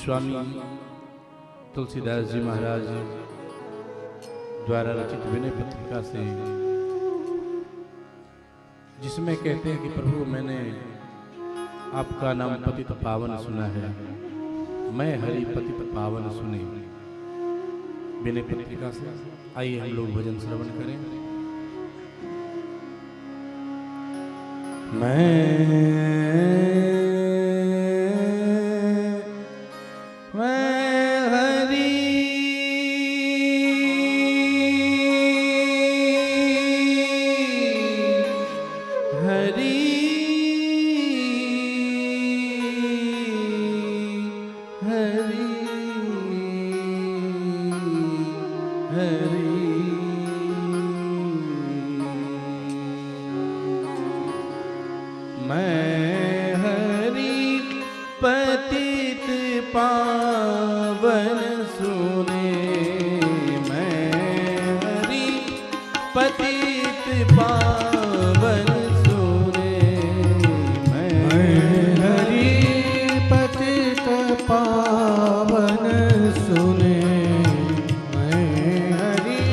गोस्वामी तुलसीदास जी महाराज द्वारा रचित विनय पत्रिका से, जिसमें कहते हैं कि प्रभु मैंने आपका नाम पतित पावन सुना है, मैं हरि पतित पावन सुने। विनय पत्रिका से आइए हम लोग भजन श्रवण करें। मैं हरि पतित पावन सुने, मैं हरि पतित पावन सुने, मैं हरि पतित पावन सुने, मैं हरि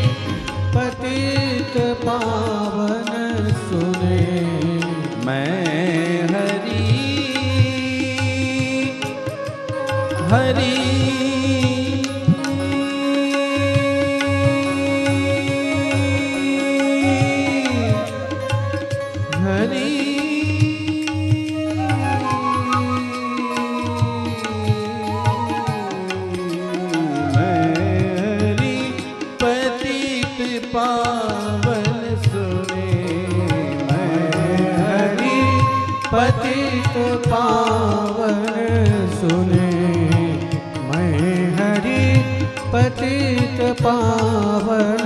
पतित पावन सुने, मैं हरि हरि पतित पावन सुने, मैं हरि पतित पावन सुने, मैं हरि पतित पावन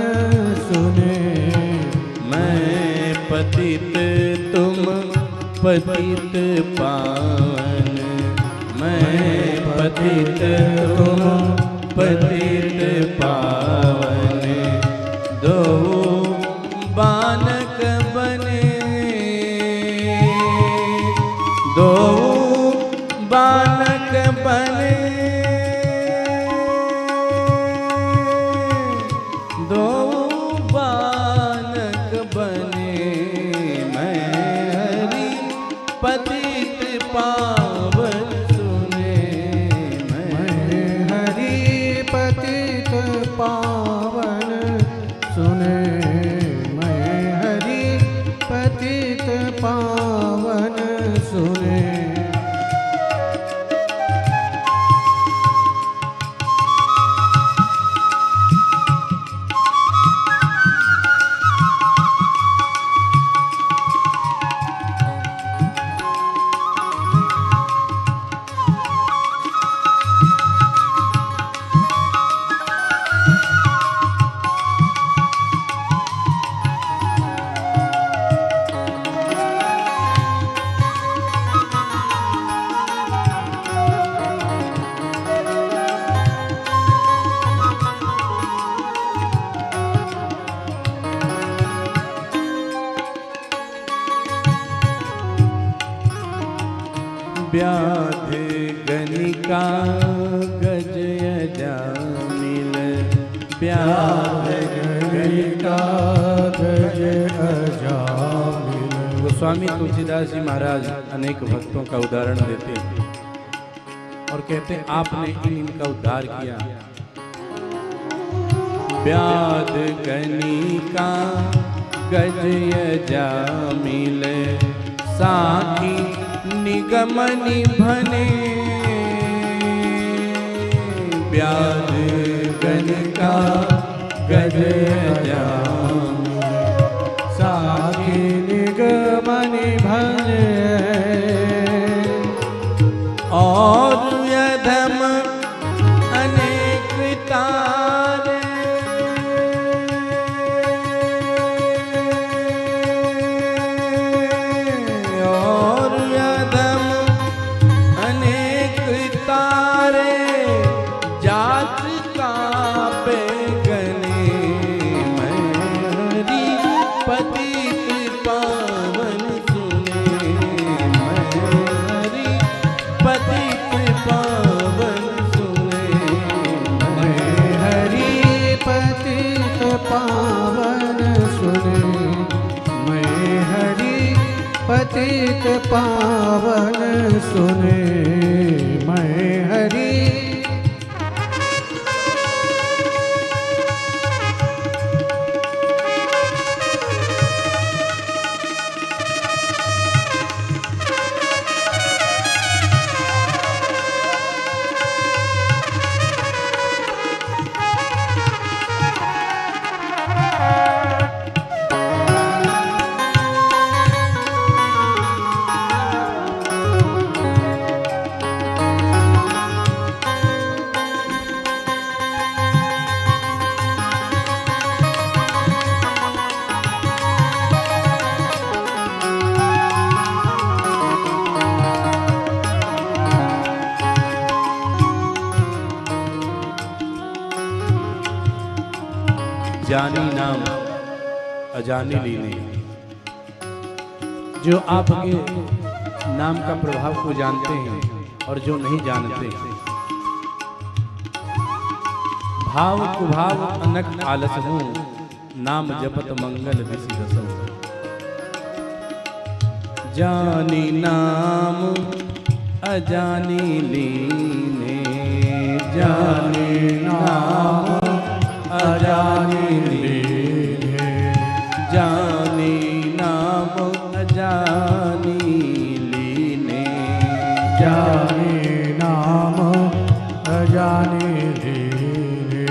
सुने, मैं पतित तुम पतित पावन, मैं पतित तुम पतित पावन, दो बालक बने, दो बालक बने, दो बालक बने, मैं हरि पतित पावन सुने, मैं हरि पतित पावन सुने, मैं हरि पतित पावन सुने। व्याध गणिका गज अजामिल, व्याध गणिका गज अजामिल। गोस्वामी तुलसीदास जी महाराज अनेक भक्तों का उदाहरण देते हैं और कहते हैं आपने इनका उद्धार किया। व्याध गणिका गज अजामिल, साखी निगमनि भने, व्याध गणिका गज अजामिल, साखी निगमनि भने, और यधम अनेक तारे, और यधम अनेक तारे, जात का पे गने, मैं हरि पतित पावन सुने, मैं हरि पतित पावन सुने। पतित पावन सुने मैं हरि जानी नाम अजानी लीने। जो आपके नाम का प्रभाव को जानते हैं और जो नहीं जानते, भाव कुभाव अनक आलस हूँ, नाम जपत मंगल विसि रसम। जानी नाम अजानी लीने, जानी नाम अजानी लीने, जानी नाम अजानी लीने, जानी नाम अजानी लीने।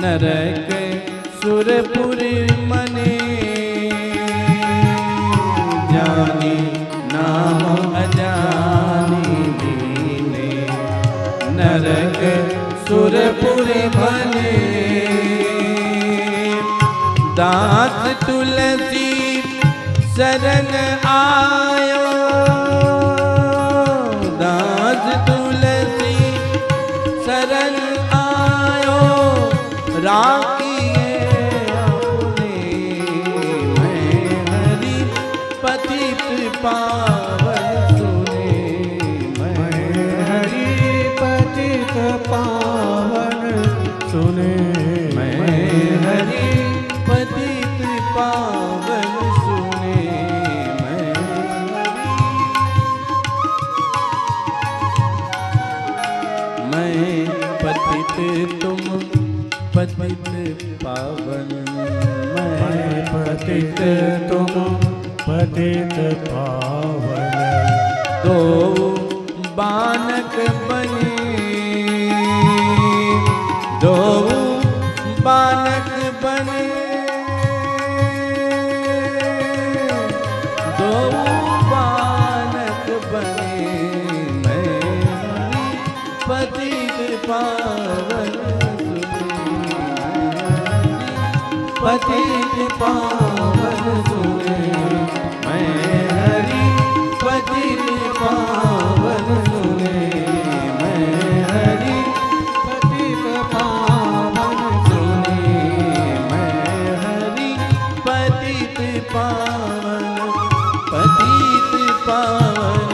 नरक सुरपुर मने, जानी नाम अजानी लीने, नरक सुरपुर भने। दास तुलसी शरण आयो, दास तुलसी शरण आयो, राखिए अपने मैं हरि पतित पावन सुने मैं हरि पतित पावन सुने मैं हरि पतित पावन सुने मैं पतित तुम पतित पावन मैं पतित तुम पतित पावन। दो बानक बने, दो बानक बने, दो बानक बने मैं पतित पावन पतित पावन सुने मैं हरि पतित पावन सुने मैं हरि पतित पावन सुने मैं हरि पतित पावन पतित पावन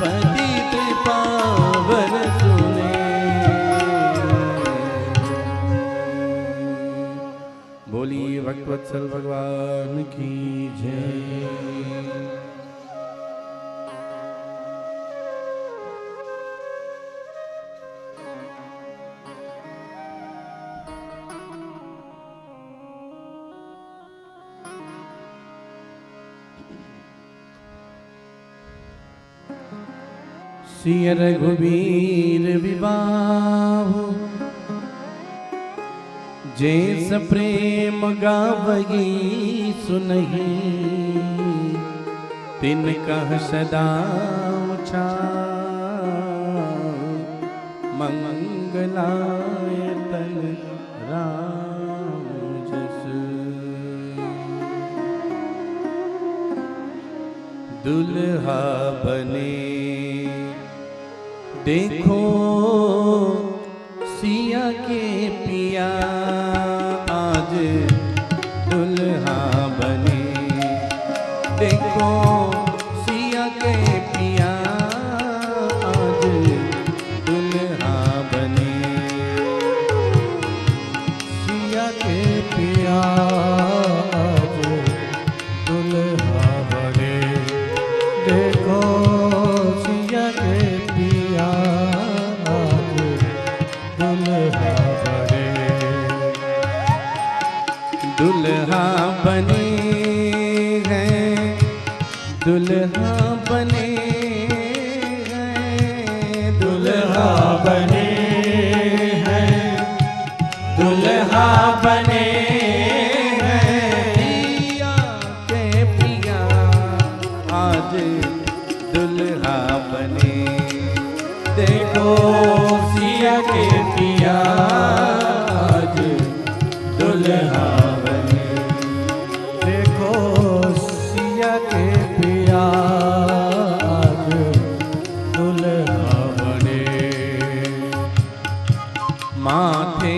पतित पावन सुने। बोलिए भक्तवत्सल भगवान की जय। सिय रघुवीर विवाह जैस प्रेम गावही सुनहि, तिन कह सदा मंगलायतन राम जस। दुल्हा बने देखो सिया के पिया, आज दुल्हा बने देखो सिया के पिया, आज दुल्हा बने सिया के पिया, आज दुल्हा बने देखो दुल्हा बने दुल्हा बने हैं दुल्हा बने हैं दुल्हा बने हैं पिया के पिया आज दुल्हा बने देखो सिया के पिया आज दुल्हा बने देखो सिया के पिया आज दुल्हा बने माथे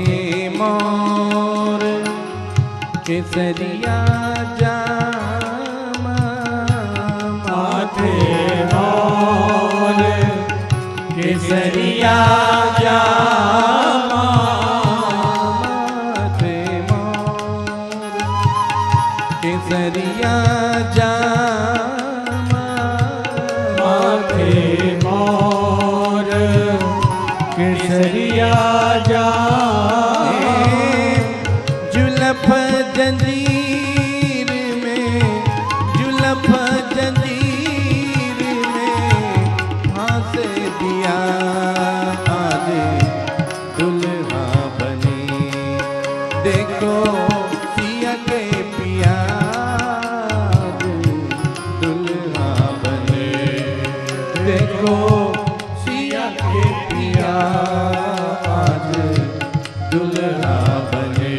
मोर केसरिया जामा माथे मोर केसरिया जामा माथे मोर केसरिया जामा माथे मोर केसरिया जामा जुलफ जंजीर में जुलफ जंजीर में फांस दिया आज दुल्हा बने देखो सिया के पिया आज दुल्हा बने देखो सिया के पिया आज दुल्हा बने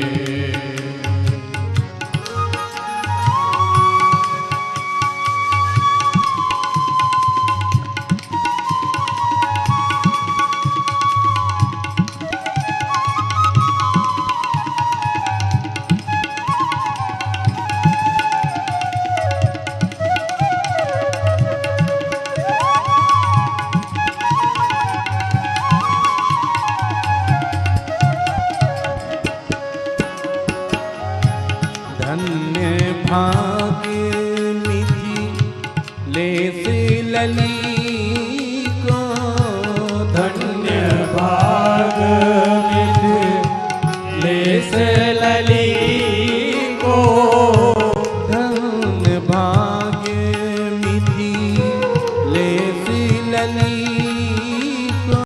धन्य भाग्य निधि ले से लली को धन्य भाग मिथ ले से लली को धन्य भाग्य निधि ले से लली को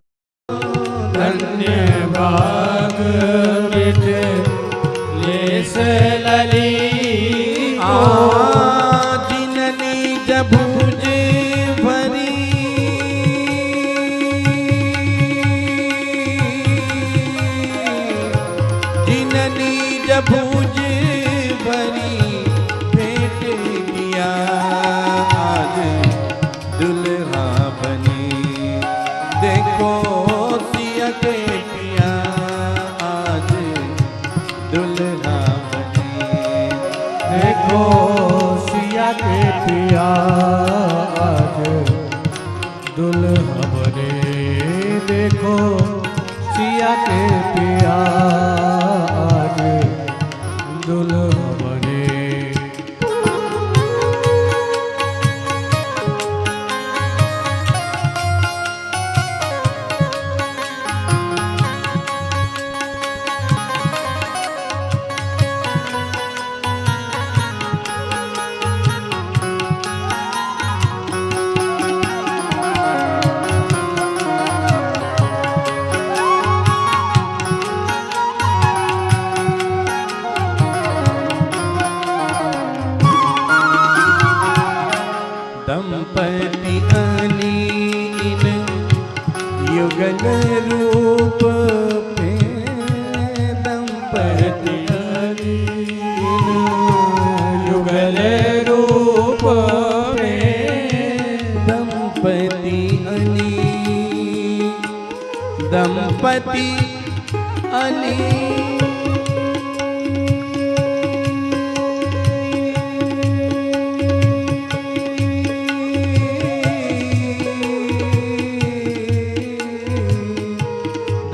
धन्य भाग मिथ ले से लली को जिननी जबूज भरी जिननी जबूज भरी भेंट किया आज दुल्हा बने देखो सिया के पिया आज दुल्हा बने देखो सिया के पिया आज दुल्हा बने देखो सिया के पिया आज दुल्हा बने दंपति अलीन युगल रूप पे दंपति अलीन युगल रूप में दंपति अली दंपति अली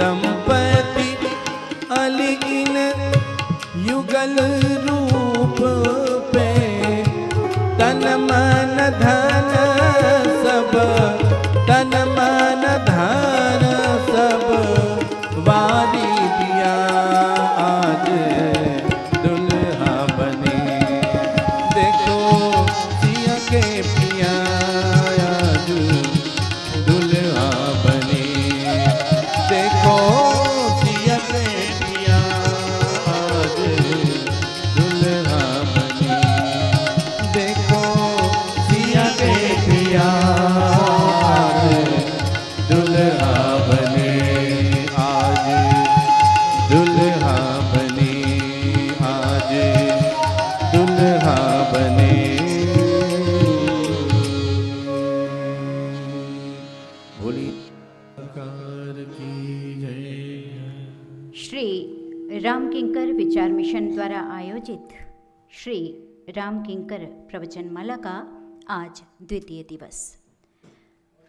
दंपति अलीन युगल रूप पे तन मन धन सब तन मन धन सब वारी पिया आज दुल्हा बने। देखो सिया के पिया आज दुल्हा बने। देखो सिया के पिया आज दुल्हा बने। देखो सिया के पिया आज दुल्हा बने। आज दुल्हा बने। आज दुल्हा बने। बोली सरकार की जय। श्री रामकिंकर विचार मिशन द्वारा आयोजित श्री रामकिंकर प्रवचनमाला का आज द्वितीय दिवस।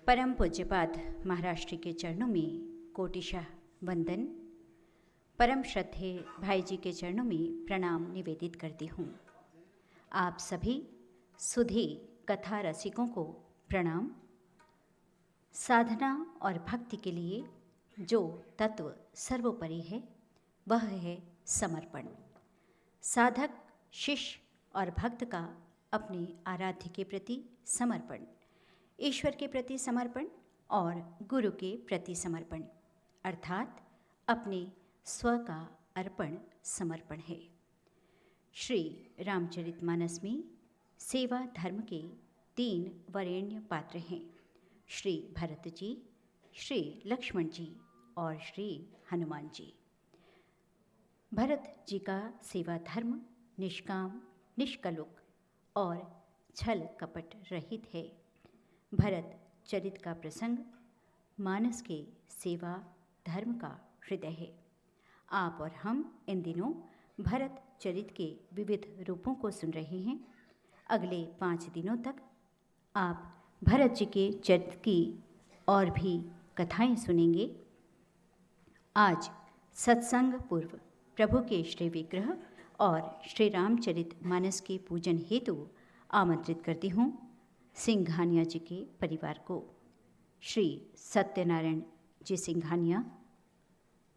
परम पूज्यपाद महाराज श्री के चरणों में कोटिशाह वंदन। परम श्रद्धेय भाई जी के चरणों में प्रणाम निवेदित करती हूँ। आप सभी सुधी कथा रसिकों को प्रणाम। साधना और भक्ति के लिए जो तत्व सर्वोपरि है वह है समर्पण। साधक, शिष्य और भक्त का अपने आराध्य के प्रति समर्पण, ईश्वर के प्रति समर्पण और गुरु के प्रति समर्पण, अर्थात अपने स्व का अर्पण समर्पण है। श्री रामचरितमानस में सेवा धर्म के 3 वरेण्य पात्र हैं, श्री भरत जी, श्री लक्ष्मण जी और श्री हनुमान जी। भरत जी का सेवा धर्म निष्काम, निष्कलुक और छल कपट रहित है। भरत चरित का प्रसंग मानस के सेवा धर्म का हृदय है। आप और हम इन दिनों भरत चरित के विविध रूपों को सुन रहे हैं। अगले 5 दिनों तक आप भरत जी के चरित्र की और भी कथाएं सुनेंगे। आज सत्संग पूर्व प्रभु के श्री विग्रह और श्री रामचरित मानस के पूजन हेतु आमंत्रित करती हूँ सिंघानिया जी के परिवार को। श्री सत्यनारायण जी सिंघानिया,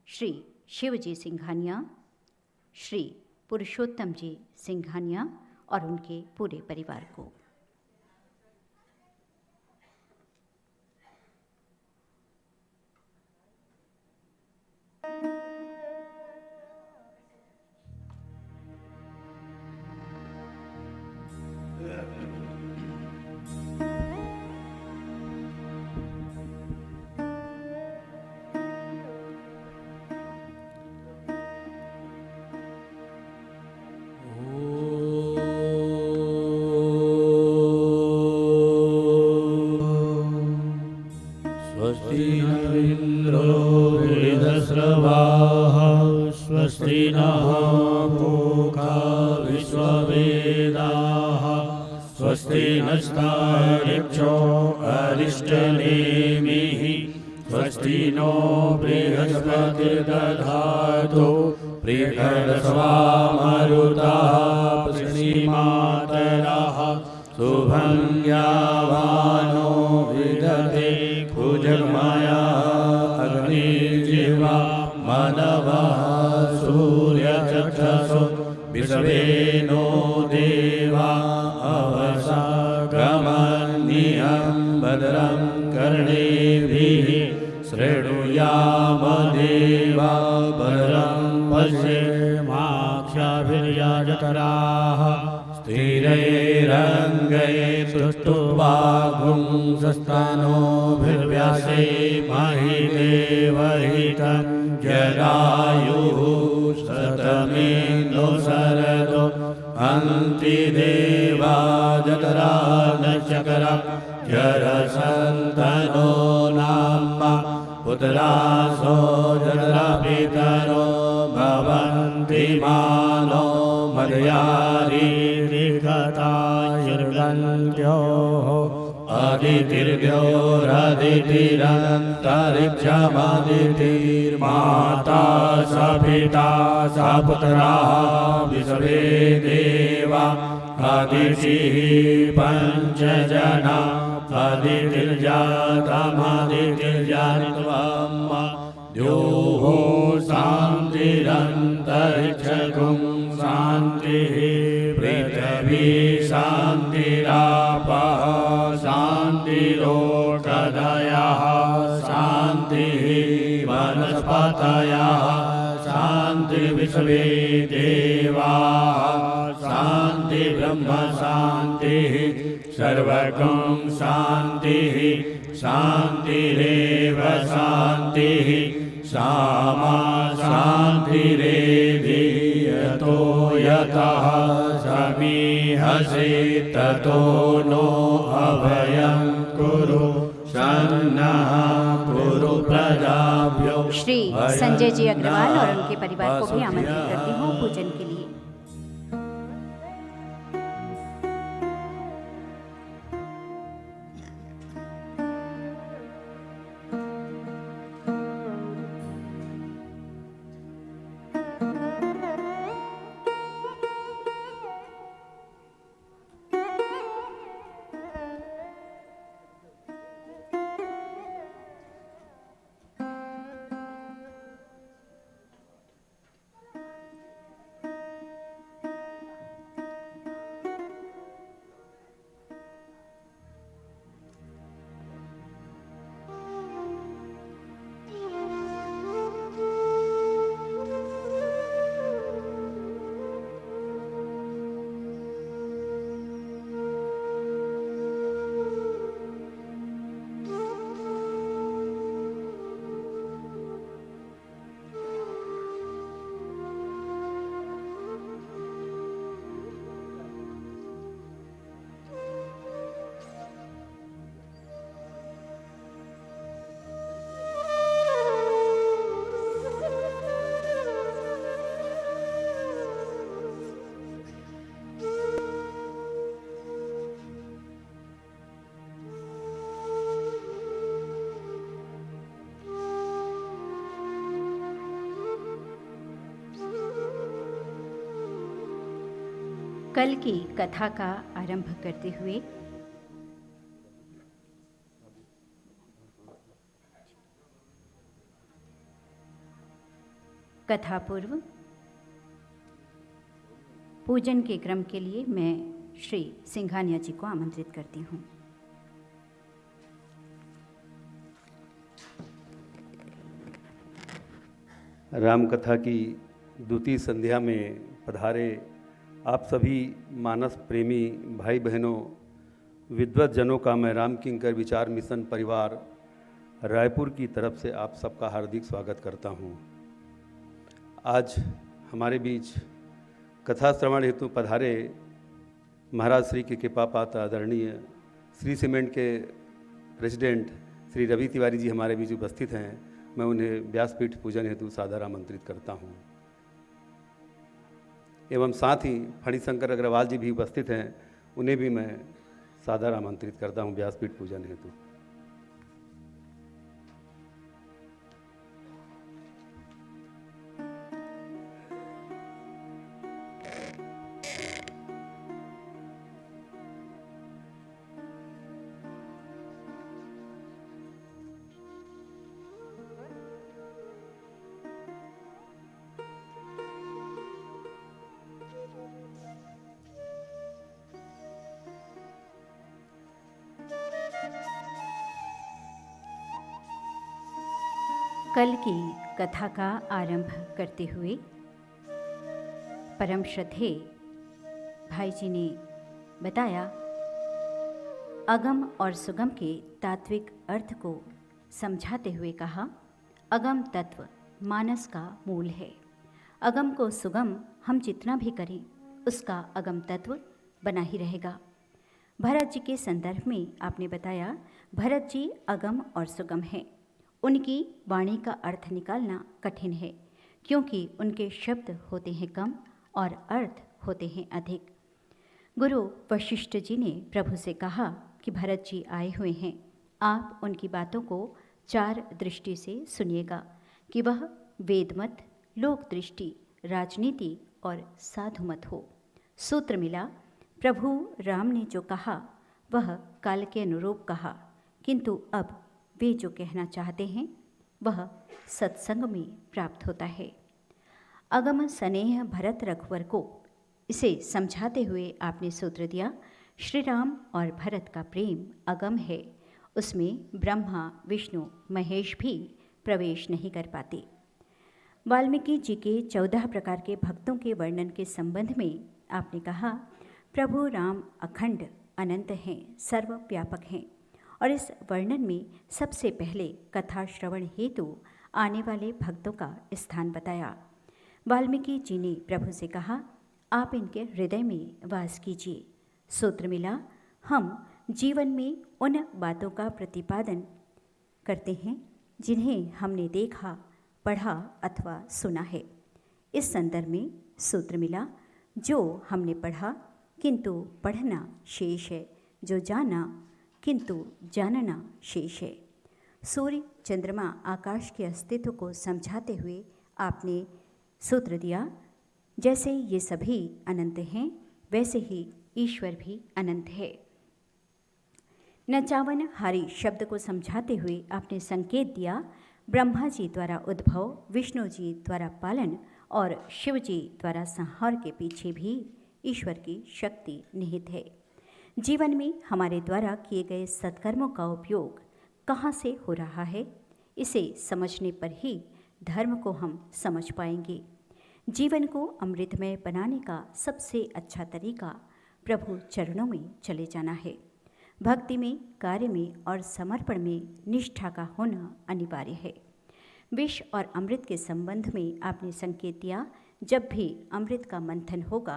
श्री शिव जी सिंघानिया, श्री पुरुषोत्तम जी सिंघानिया और उनके पूरे परिवार को। स्वस्ति न इन्द्रो वृद्धश्रवाः स्वस्ति नः पूषा विश्ववेदाः स्वस्ति नस्तार्क्ष्यो अरिष्टनेमिः स्वस्ति नो बृहस्पतिर्दधातु बृहस्पतिर्वामरुताः श्रीमातरः शुभं यावानो विदधे भुजगमया अग्निर्जिह्वा मनवः सूर्यचक्षुषो विश्वेनो देवा अवसा गमन्नियं भद्रं कर्णेभिः शृणुयाम देवा भद्रं पश्येमाक्षभिर्यजत्राः स्थिरैरङ्गैः सुष्ठुवागुंसस्तनोभिर्व्यासे महिदेवहितं जगायुः शतमेन्दो शरदो अन्तिदेवा जठरा नक्षकरा जरसन्तनो नाम पुत्रासो जठरा पितरो भवन्ति मानो मदयारीर्गतायुर्गन्ध्योः अदितिर्गौरदितिरन्तरिक्षमदितिर्माता स पिता स पुत्राः विश्वे देवा अदितिः पञ्चजना अदितिर्जातमदितिर्जात्वम् द्योः सा शान्तिरन्तरिक्षगुं शान्तिः पृथिवी शान्तिरापः शान्तिरोषधयः शान्तिः वनस्पतयः शान्तिर्विश्वे देवाः शान्ति ब्रह्म शान्तिः सर्वगुं शान्तिः शान्तिरेव शान्तिः सामा शान्तिरेधि यतो यतः समीहसे ततो नो अभयं कुरु सन्नः कुरु प्रजाभ्यो। श्री संजय जी अग्रवाल और उनके परिवार को भी आमंत्रित करती हूँ पूजन के लिए। कल की कथा का आरंभ करते हुए कथा पूर्व पूजन के क्रम के लिए मैं श्री सिंघानिया जी को आमंत्रित करती हूँ। राम कथा की द्वितीय संध्या में पधारे आप सभी मानस प्रेमी भाई बहनों, विद्वत जनों का मैं राम किंकर विचार मिशन परिवार रायपुर की तरफ से आप सबका हार्दिक स्वागत करता हूं। आज हमारे बीच कथा श्रवण हेतु पधारे महाराज श्री के कृपा पात्र आदरणीय श्री सीमेंट के प्रेसिडेंट श्री रवि तिवारी जी हमारे बीच उपस्थित हैं। मैं उन्हें व्यासपीठ पूजन हेतु सादर आमंत्रित करता हूं। एवं साथ ही फणिशंकर अग्रवाल जी भी उपस्थित हैं, उन्हें भी मैं सादर आमंत्रित करता हूं व्यासपीठ पूजन हेतु। कल की कथा का आरंभ करते हुए परम श्रद्धेय भाई जी ने बताया अगम और सुगम के तात्विक अर्थ को समझाते हुए कहा, अगम तत्व मानस का मूल है। अगम को सुगम हम जितना भी करें उसका अगम तत्व बना ही रहेगा। भरत जी के संदर्भ में आपने बताया भरत जी अगम और सुगम हैं। उनकी वाणी का अर्थ निकालना कठिन है क्योंकि उनके शब्द होते हैं कम और अर्थ होते हैं अधिक। गुरु वशिष्ठ जी ने प्रभु से कहा कि भरत जी आए हुए हैं, आप उनकी बातों को 4 दृष्टि से सुनिएगा कि वह वेदमत, लोक दृष्टि, राजनीति और साधुमत हो। सूत्र मिला, प्रभु राम ने जो कहा वह काल के अनुरूप कहा, किंतु अब वे जो कहना चाहते हैं वह सत्संग में प्राप्त होता है। अगम स्नेह भरत रघुवर को इसे समझाते हुए आपने सूत्र दिया, श्री राम और भरत का प्रेम अगम है, उसमें ब्रह्मा विष्णु महेश भी प्रवेश नहीं कर पाते। वाल्मीकि जी के 14 प्रकार के भक्तों के वर्णन के संबंध में आपने कहा, प्रभु राम अखंड अनंत हैं, सर्वव्यापक हैं, और इस वर्णन में सबसे पहले कथा श्रवण हेतु आने वाले भक्तों का स्थान बताया। वाल्मीकि जी ने प्रभु से कहा, आप इनके हृदय में वास कीजिए। सूत्र मिला, हम जीवन में उन बातों का प्रतिपादन करते हैं जिन्हें हमने देखा, पढ़ा अथवा सुना है। इस संदर्भ में सूत्र मिला, जो हमने पढ़ा किंतु पढ़ना शेष है, जो जाना किंतु जानना शेष है। सूर्य, चंद्रमा, आकाश के अस्तित्व को समझाते हुए आपने सूत्र दिया, जैसे ये सभी अनंत हैं वैसे ही ईश्वर भी अनंत है। नचावन हारी शब्द को समझाते हुए आपने संकेत दिया, ब्रह्मा जी द्वारा उद्भव, विष्णु जी द्वारा पालन और शिव जी द्वारा संहार के पीछे भी ईश्वर की शक्ति निहित है। जीवन में हमारे द्वारा किए गए सत्कर्मों का उपयोग कहाँ से हो रहा है, इसे समझने पर ही धर्म को हम समझ पाएंगे। जीवन को अमृतमय बनाने का सबसे अच्छा तरीका प्रभु चरणों में चले जाना है। भक्ति में, कार्य में और समर्पण में निष्ठा का होना अनिवार्य है। विष और अमृत के संबंध में आपने संकेत दिया, जब भी अमृत का मंथन होगा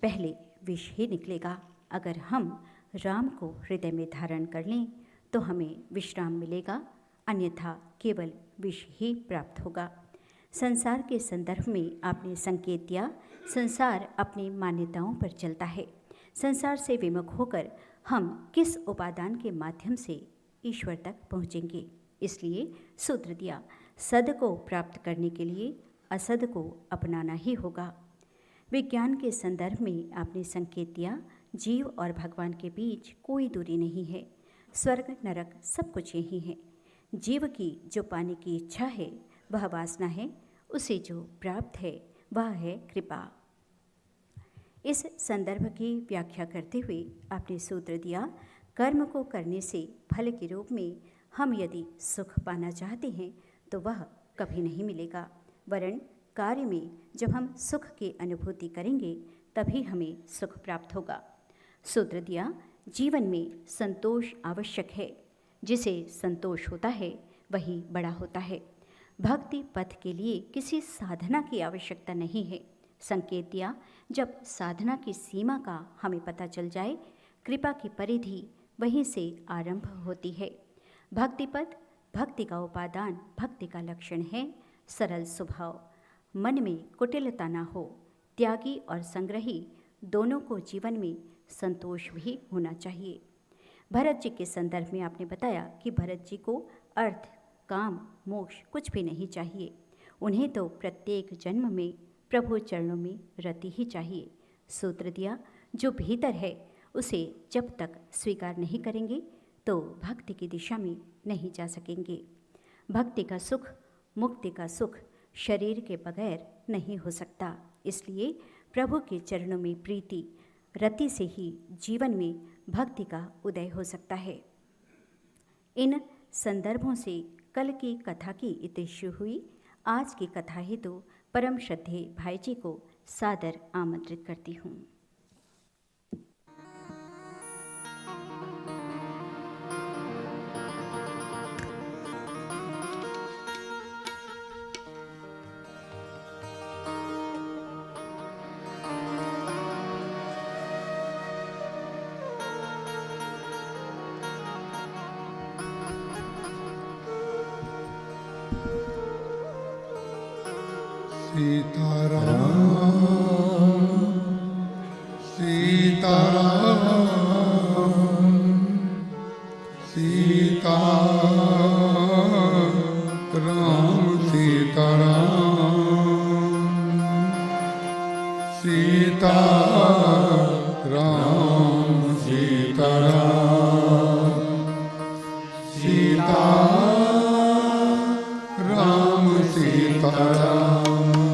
पहले विष ही निकलेगा। अगर हम राम को हृदय में धारण कर लें तो हमें विश्राम मिलेगा, अन्यथा केवल विष ही प्राप्त होगा। संसार के संदर्भ में आपने संकेत दिया, संसार अपनी मान्यताओं पर चलता है। संसार से विमुख होकर हम किस उपादान के माध्यम से ईश्वर तक पहुँचेंगे। इसलिए सूत्र दिया, सद को प्राप्त करने के लिए असद को अपनाना ही होगा। विज्ञान के संदर्भ में आपने संकेत दिया, जीव और भगवान के बीच कोई दूरी नहीं है। स्वर्ग नरक सब कुछ यही है। जीव की जो पाने की इच्छा है वह वासना है, उसे जो प्राप्त है वह है कृपा। इस संदर्भ की व्याख्या करते हुए आपने सूत्र दिया, कर्म को करने से फल के रूप में हम यदि सुख पाना चाहते हैं तो वह कभी नहीं मिलेगा, वरन कार्य में जब हम सुख की अनुभूति करेंगे तभी हमें सुख प्राप्त होगा। सूत्र दिया, जीवन में संतोष आवश्यक है, जिसे संतोष होता है वही बड़ा होता है। भक्ति पथ के लिए किसी साधना की आवश्यकता नहीं है। संकेत दिया, जब साधना की सीमा का हमें पता चल जाए, कृपा की परिधि वहीं से आरंभ होती है। भक्ति पथ, भक्ति का उपादान, भक्ति का लक्षण है सरल स्वभाव, मन में कुटिलता ना हो, त्यागी और संग्रही दोनों को जीवन में संतोष भी होना चाहिए। भरत जी के संदर्भ में आपने बताया कि भरत जी को अर्थ, काम, मोक्ष कुछ भी नहीं चाहिए। उन्हें तो प्रत्येक जन्म में प्रभु चरणों में रति ही चाहिए। सूत्र दिया, जो भीतर है उसे जब तक स्वीकार नहीं करेंगे तो भक्ति की दिशा में नहीं जा सकेंगे। भक्ति का सुख, मुक्ति का सुख शरीर के बगैर नहीं हो सकता। इसलिए प्रभु के चरणों में प्रीति, रति से ही जीवन में भक्ति का उदय हो सकता है। इन संदर्भों से कल की कथा की इतिश्री हुई। आज की कथा हेतु परम श्रद्धेय भाई जी को सादर आमंत्रित करती हूँ। सीताराम सीताराम सीताराम सीताराम सीताराम सीताराम सीताराम सीताराम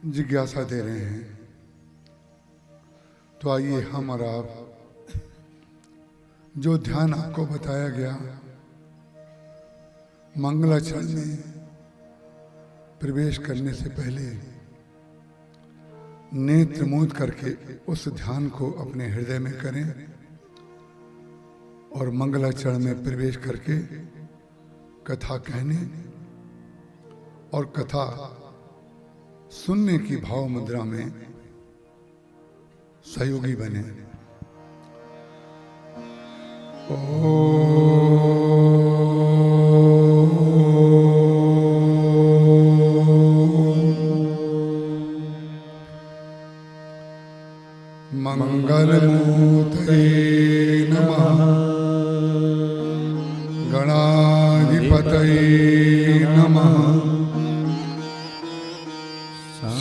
जिज्ञासा दे रहे हैं। तो आइए हम और आप जो ध्यान आपको बताया गया मंगलाचरण में प्रवेश करने से पहले नेत्र मूंद करके उस ध्यान को अपने हृदय में करें और मंगलाचरण में प्रवेश करके कथा कहने और कथा सुनने की भाव मुद्रा में सहयोगी बने। मंगलमूर्तये नमः। गणाधिपतये नमः।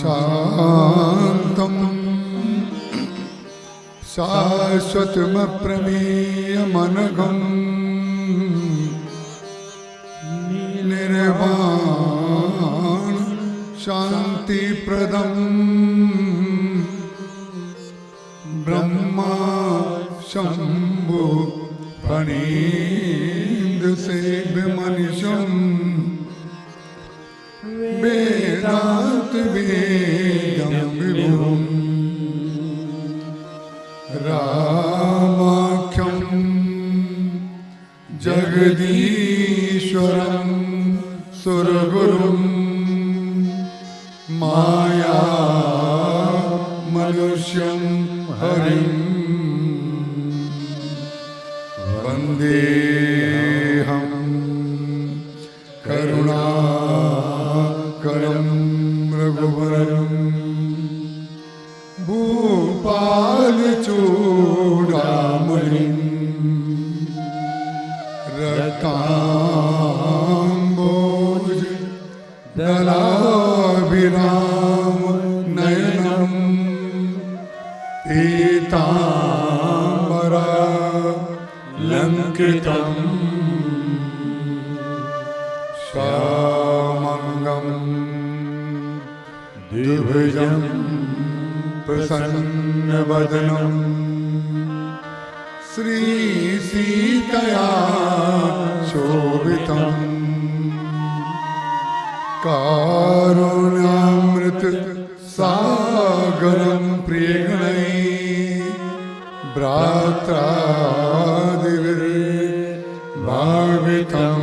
शांतं शाश्वतमप्रमेयमनघं निर्वाण शांतिप्रदं ब्रह्मा शंभु फणीन्द्रसेव्यमनिशम् वेदांत वेदं विभुम् रामाख्यं जगदीश्वरं सुरगुरुं माया मनुष्यं हरिं वन्देऽहं करुणाकरं रघुवरं भूपालचूडामणिं रक्ताम्बोज दलाभिराम नयनं पीताम्बरा लंकृतं श्यामंगं द्विभुजं प्रसन्नवदनं श्रीसीतया शोभितं कारुण्यामृत सागरं प्रियगणैः भ्रात्रादिभिर्भावितं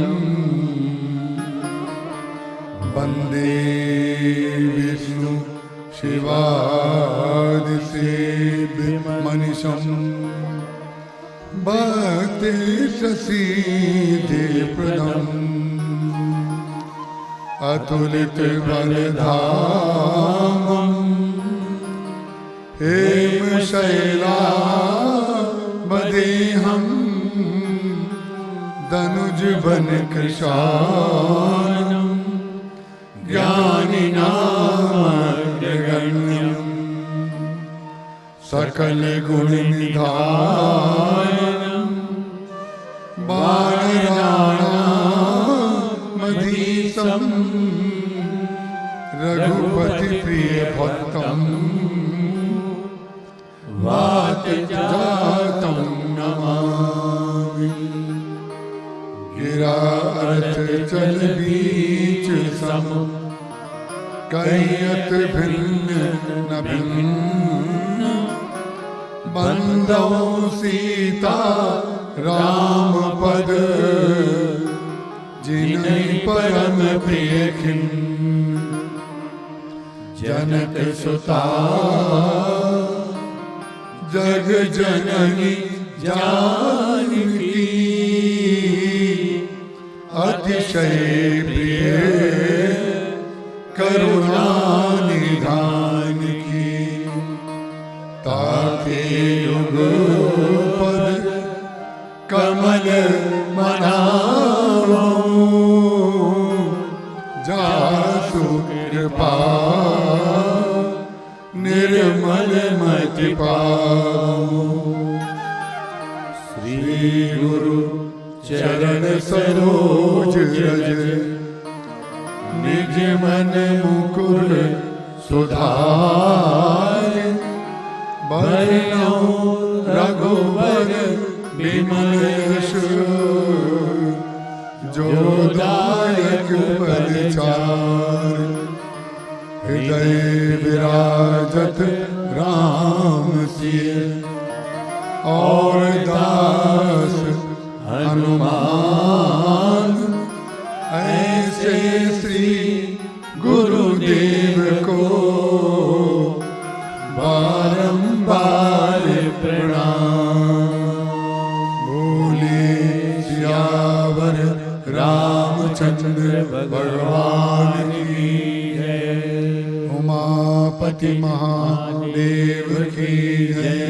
वन्दे विष्णु शिवादिसेव्यमनिशं भक्तिप्रसीदिप्रदम् अतुलितबलधामं हेमशैलावदेहं दनुजवनकृशानं ज्ञानिनामग्रगण्यं सकलगुणनिधानं वानराणामधीशं रघुपतिप्रियभक्तं वातजातं नमामि। गिरार्थचलबीच सम कैयत भिन्न न भिन्न बंदौ सीता राम पद जिनै परम प्रिय खिन्न जनक सुता जग जननी जानकी अतिशय प्रिय करुणा निधान की ताके युग पद कमल मनावो जासु कृपा निर्मल मति पावो। श्री गुरु चरण सरोज रज निज मन मुकुर सुधार बरनौ रघुबर विमल यशु जो दायक पदचार हृदय विराजत राम सिय और दास हनुमान ऐसे श्री गुरुदेव को बारंबार प्रणाम। बोले सियावर रामचंद्र भगवान की जय। उमापति महादेव की जय।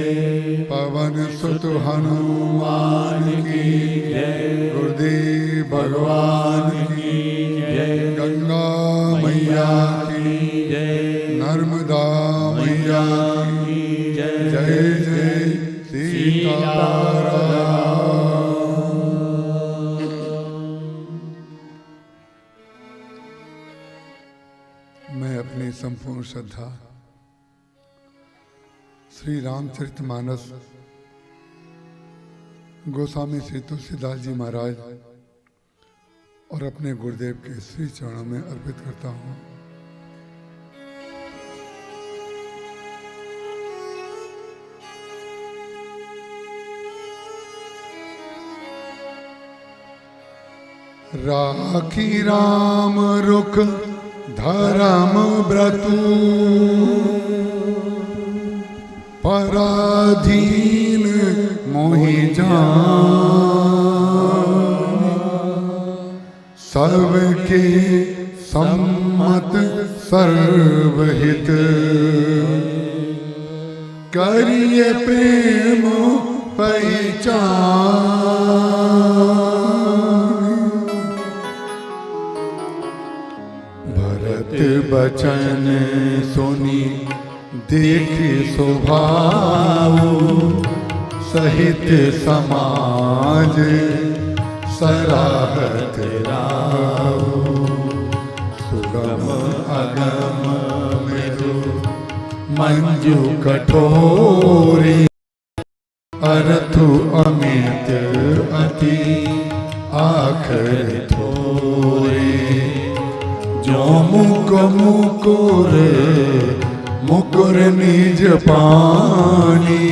पवन सुत हनुमान की जय। गुरुदेव भगवान की जय। गंगा मैया की जय। नर्मदा मैया की जय। जय जय सीताराम। मैं अपनी संपूर्ण श्रद्धा श्री रामचरितमानस गोस्वामी श्री तुलसीदास जी महाराज और अपने गुरुदेव के श्री चरणों में अर्पित करता हूँ। राखी राम रुख धर्म व्रतु पराधीन मोहि जान सबके सम्मत सर्वहित करिए प्रेम पहचान भरत बचन सुनी देखी स्वभाव सहित समाज सराहत राव सुगम अगम मृदु मंजु कठोरी अरथु अमित अति आखर थोरे जो मुक मुकुर मुकुर निज पानी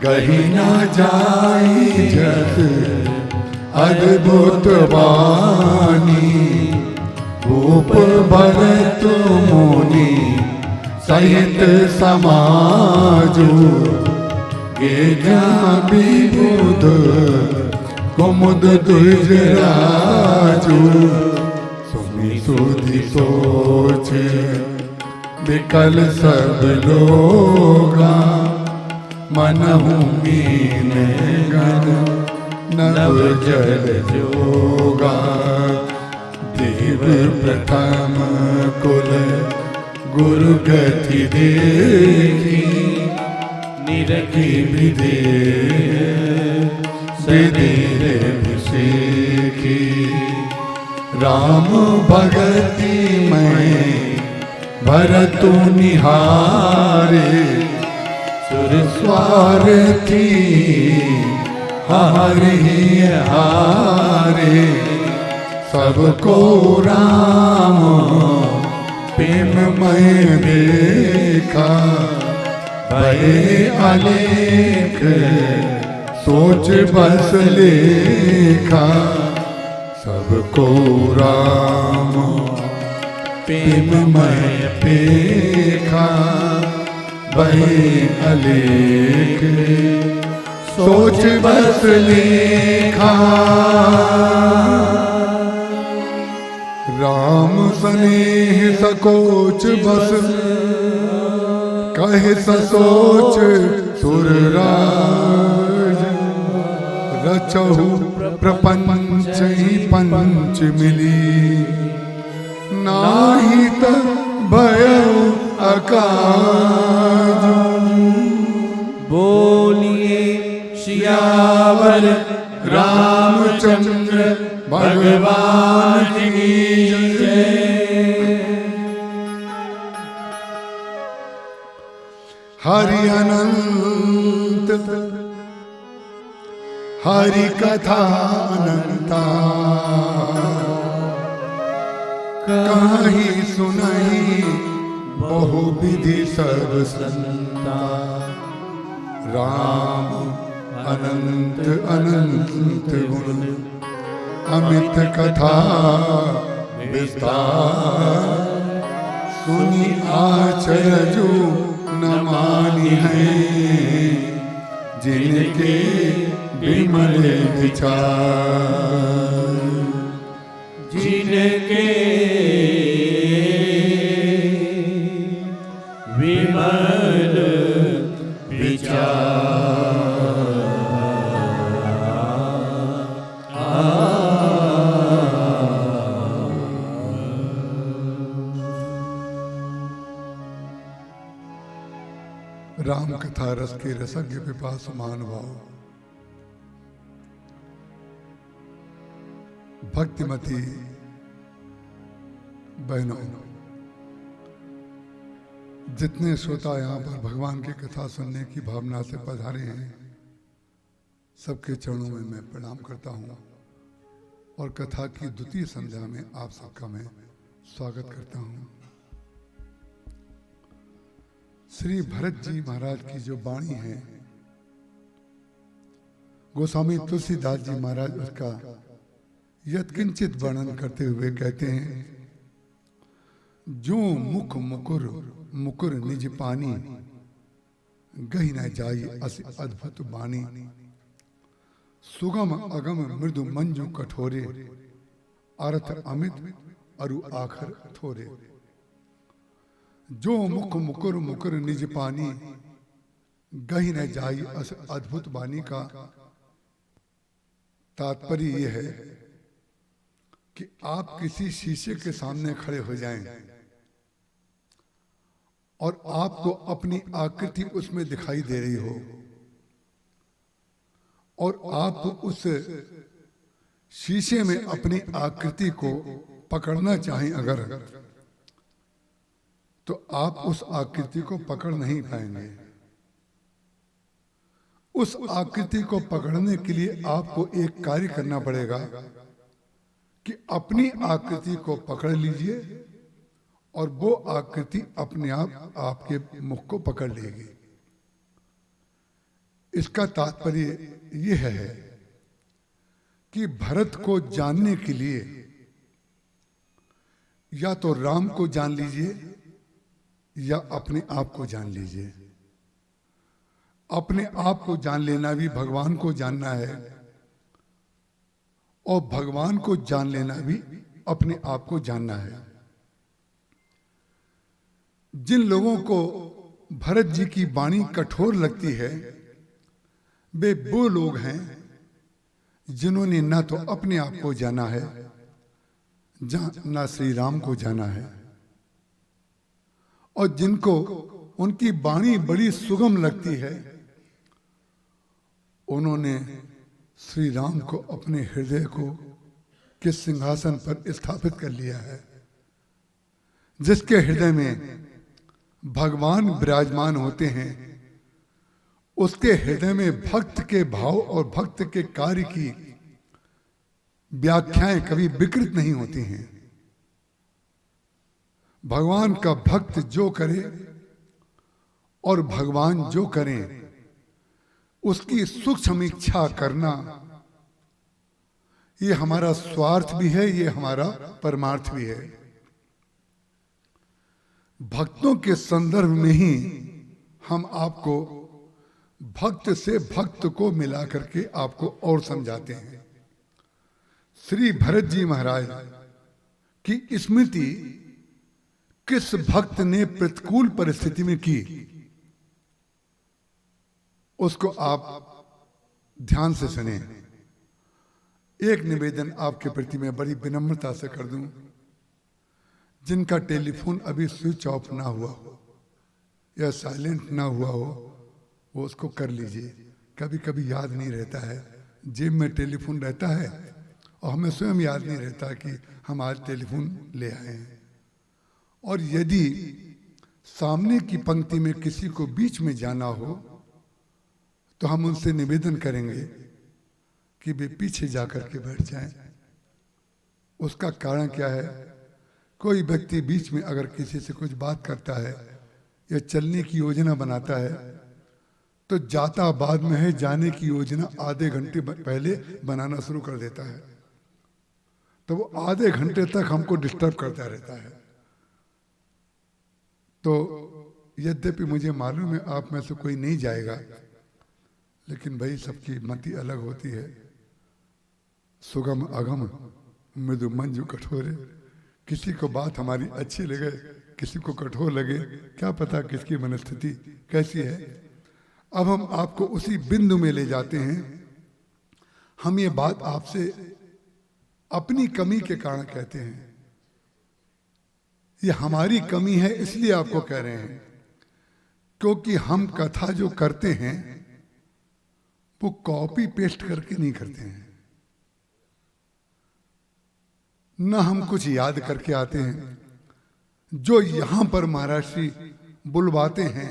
गही न जाई जस अद्भुत वाणी भूप भरत मुनि सहित समाजु गे विबुध कुमुद द्विज राजू सुनि सुधि सोच विकल सब लोगा मनहु मीन गण नव जल जोगा देव प्रथम कुल गुरु गति देखी निरखी विदेर विषेखी राम भगति में भरतु निहारे सुर स्वार्थी हरि हारे सबको राम प्रेम में देखा भय अलेख सोच बस लेखा सबको राम प्रेम में देखा भय अलेख सोच बस लेखा राम स्नेह सकोच बस कहे ससोच सुरराज रचहु प्रपंच ही पंच मिली नाही त भयउ अकाज बोलिए सियावर रामचंद्र भगवान की जय। हरि अनंत हरि कथा अनंता कहीं सुनई बहु विधि सर्व संता राम अनंत अनंत गुण अमित कथा विस्तार सुनी आचरजु न मानी है जिनके विमल विचार जिनके विमल विचार राम कथा रस के रसज्ञ पिपासु महानुभाव भक्तिमती बहनों, जितने श्रोता यहाँ पर भगवान की कथा सुनने की भावना से पधारे हैं, सबके चरणों में मैं प्रणाम करता हूँ और कथा की द्वितीय संध्या में आप सबका मैं स्वागत करता हूँ। श्री भरत जी महाराज की जो वाणी है, गोस्वामी तुलसीदास जी महाराज उसका यत्किंचित वर्णन करते हुए कहते हैं, जो मुख मुकुर मुकुर निज पानी गही न जाई अस अद्भुत बानी सुगम अगम मृदु मंजु कठोरे अर्थ अमित अरु आखर थोरे। जो मुख मुकुर मुकुर निज पानी गही न जाई अस अद्भुत बानी का तात्पर्य यह है कि आप किसी शीशे के सामने खड़े हो जाएं और आपको अपनी आकृति उसमें दिखाई दे रही हो और आप उस शीशे में अपनी आकृति को पकड़ना चाहें अगर, तो आप उस आकृति को पकड़ नहीं पाएंगे। उस आकृति को पकड़ने के लिए आपको एक कार्य करना पड़ेगा कि अपनी आकृति को पकड़ लीजिए और वो आकृति अपने आप आपके मुख को पकड़ लेगी। इसका तात्पर्य यह है कि भरत को जानने के लिए या तो राम को जान लीजिए या अपने आप को जान लीजिए। अपने आप को जान लेना भी भगवान को जानना है और भगवान को जान लेना भी अपने आप को जानना है। जिन लोगों को भरत जी की वाणी कठोर लगती है, वे वो लोग हैं जिन्होंने न तो अपने आप को जाना है, न श्री राम को जाना है, और जिनको उनकी वाणी बड़ी सुगम लगती है, उन्होंने श्री राम को अपने हृदय को के सिंहासन पर स्थापित कर लिया है। जिसके हृदय में भगवान विराजमान होते हैं, उसके हृदय में भक्त के भाव और भक्त के कार्य की व्याख्याएं कभी विकृत नहीं होती हैं। भगवान का भक्त जो करे और भगवान जो करें उसकी सूक्ष्म इच्छा करना, ये हमारा स्वार्थ भी है, ये हमारा परमार्थ भी है। भक्तों के संदर्भ में ही हम आपको भक्त से भक्त को मिला करके आपको और समझाते हैं। श्री भरत जी महाराज की स्मृति किस भक्त ने प्रतिकूल परिस्थिति में की, उसको आप ध्यान से सुने। एक निवेदन आपके प्रति मैं बड़ी विनम्रता से कर दूं, जिनका टेलीफोन अभी स्विच ऑफ ना हुआ हो या साइलेंट ना हुआ हो, वो उसको कर लीजिए। कभी कभी याद नहीं रहता है, जेब में टेलीफोन रहता है और हमें स्वयं याद नहीं रहता कि हम आज टेलीफोन ले आए हैं। और यदि सामने की पंक्ति में किसी को बीच में जाना हो तो हम उनसे निवेदन करेंगे कि वे पीछे जाकर के बैठ जाएं। उसका कारण क्या है? कोई व्यक्ति बीच में अगर किसी से कुछ बात करता है या चलने की योजना बनाता है तो जाता बाद में है, जाने की योजना आधे घंटे पहले बनाना शुरू कर देता है, तो वो आधे घंटे तक हमको डिस्टर्ब करता रहता है। तो यद्यपि मुझे मालूम है आप में से कोई नहीं जाएगा, लेकिन भाई सबकी मति अलग होती है। सुगम अगम मृदु मंजू कठोरे, किसी को बात हमारी अच्छी लगे, किसी को कठोर लगे, क्या पता किसकी मनस्थिति कैसी है। अब हम आपको उसी बिंदु में ले जाते हैं। हम ये बात आपसे अपनी कमी के कारण कहते हैं, ये हमारी कमी है इसलिए आपको कह रहे हैं, क्योंकि हम कथा जो करते हैं वो कॉपी पेस्ट करके नहीं करते हैं, न हम कुछ याद करके आते हैं। जो यहां पर महाराज श्री बुलवाते हैं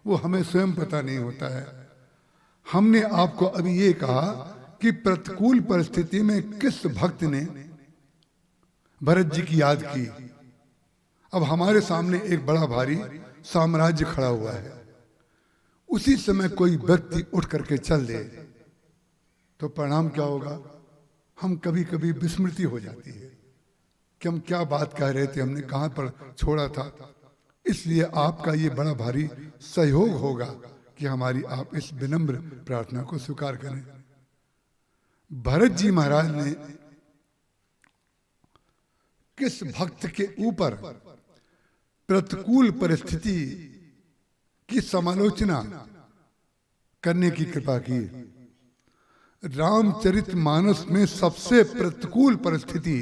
वो हमें स्वयं पता नहीं होता है। हमने आपको अभी ये कहा कि प्रतिकूल परिस्थिति में किस भक्त ने भरत जी की याद की। अब हमारे सामने एक बड़ा भारी साम्राज्य खड़ा हुआ है, उसी समय कोई व्यक्ति उठ करके चल दे तो परिणाम क्या होगा? हम कभी कभी विस्मृति हो जाती है कि हम क्या बात कह रहे थे, हमने कहां पर छोड़ा था। इसलिए आपका ये बड़ा भारी सहयोग होगा कि हमारी आप इस विनम्र प्रार्थना को स्वीकार करें। भरत जी महाराज ने किस भक्त के ऊपर प्रतिकूल परिस्थिति की समालोचना करने की कृपा की? रामचरितमानस में सबसे प्रतिकूल परिस्थिति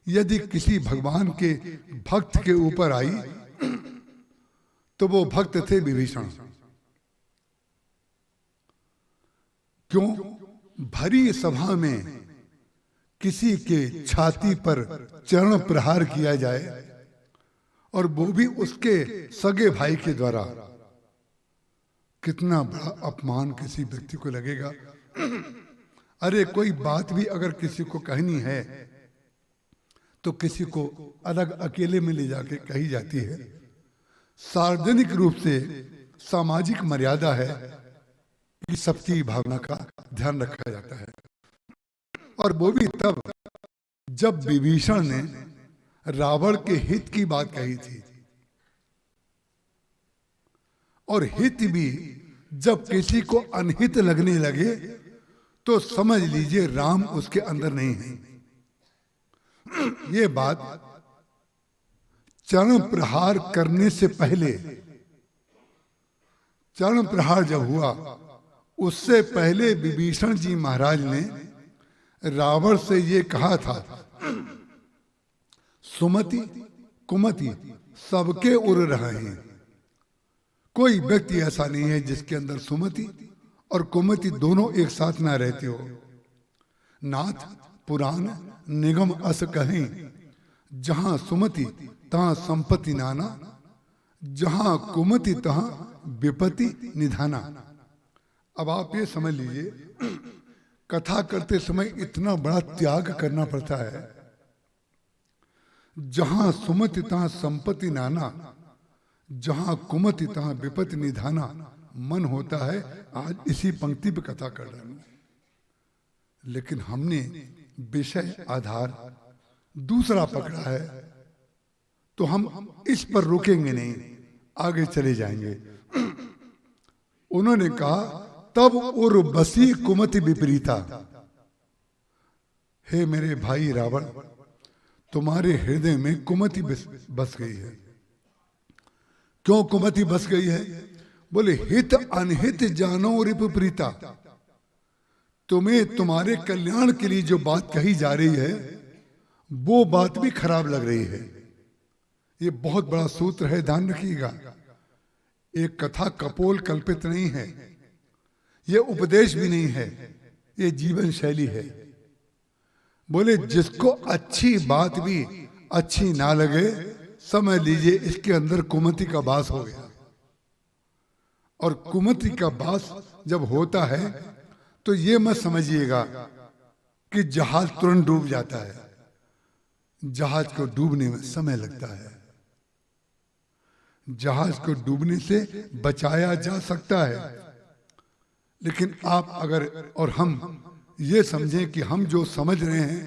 यदि किसी भगवान के भक्त के ऊपर आई तो वो भक्त थे विभीषण। क्यों? भरी सभा में किसी के छाती पर चरण प्रहार किया जाए और वो भी उसके सगे भाई के द्वारा, कितना बड़ा अपमान किसी व्यक्ति को लगेगा। अरे कोई बात भी अगर किसी को कहनी है तो किसी को अलग अकेले में ले जाके कही जाती है। सार्वजनिक रूप से सामाजिक मर्यादा है कि सबकी भावना का ध्यान रखा जाता है, और वो भी तब जब विभीषण ने रावण के हित की बात कही थी, और हित भी जब किसी को अनहित लगने लगे तो समझ लीजिए राम उसके अंदर नहीं है। ये बात चरण प्रहार करने से पहले, चरण प्रहार जब हुआ उससे पहले विभीषण जी महाराज ने रावण से ये कहा था, सुमति कुमति सबके उड़ रहे हैं, कोई व्यक्ति ऐसा नहीं है जिसके अंदर सुमति और कुमति दोनों एक साथ ना रहते हो। नाथ पुराण निगम अस कहें, जहां सुमति तहां संपत्ति नाना, जहां कुमति तहां विपत्ति निधाना। अब आप ये समझ लीजिए, कथा करते समय इतना बड़ा त्याग करना पड़ता है। जहां सुमति तहां संपत्ति नाना, जहां कुमति तहां विपत्ति निधाना। मन होता है आज इसी पंक्ति पे कथा कर रहा हूं, लेकिन हमने विषय आधार दूसरा पकड़ा है तो हम इस पर रुकेंगे नहीं, आगे चले जाएंगे। उन्होंने कहा, तब उर्वशी कुमति विपरीता। हे मेरे भाई रावण, तुम्हारे हृदय में कुमति बस गई है। क्यों कुमति बस गई है? बोले हित अनहित जानो रिपुप्रीता। तुम्हें तुम्हारे कल्याण के लिए जो बात कही जा रही है वो बात भी खराब लग रही है। ये बहुत बड़ा सूत्र है, ध्यान रखिएगा। एक कथा कपोल कल्पित नहीं है, ये उपदेश भी नहीं है, ये जीवन शैली है। बोले जिसको अच्छी बात भी अच्छी ना लगे, समझ लीजिए इसके अंदर कुमति का वास हो गया। और कुमति का वास जब होता है तो ये मत समझिएगा कि जहाज तुरंत डूब जाता है। जहाज को डूबने में समय लगता है। जहाज को डूबने से बचाया जा सकता है, लेकिन आप अगर और हम ये समझें कि हम जो समझ रहे हैं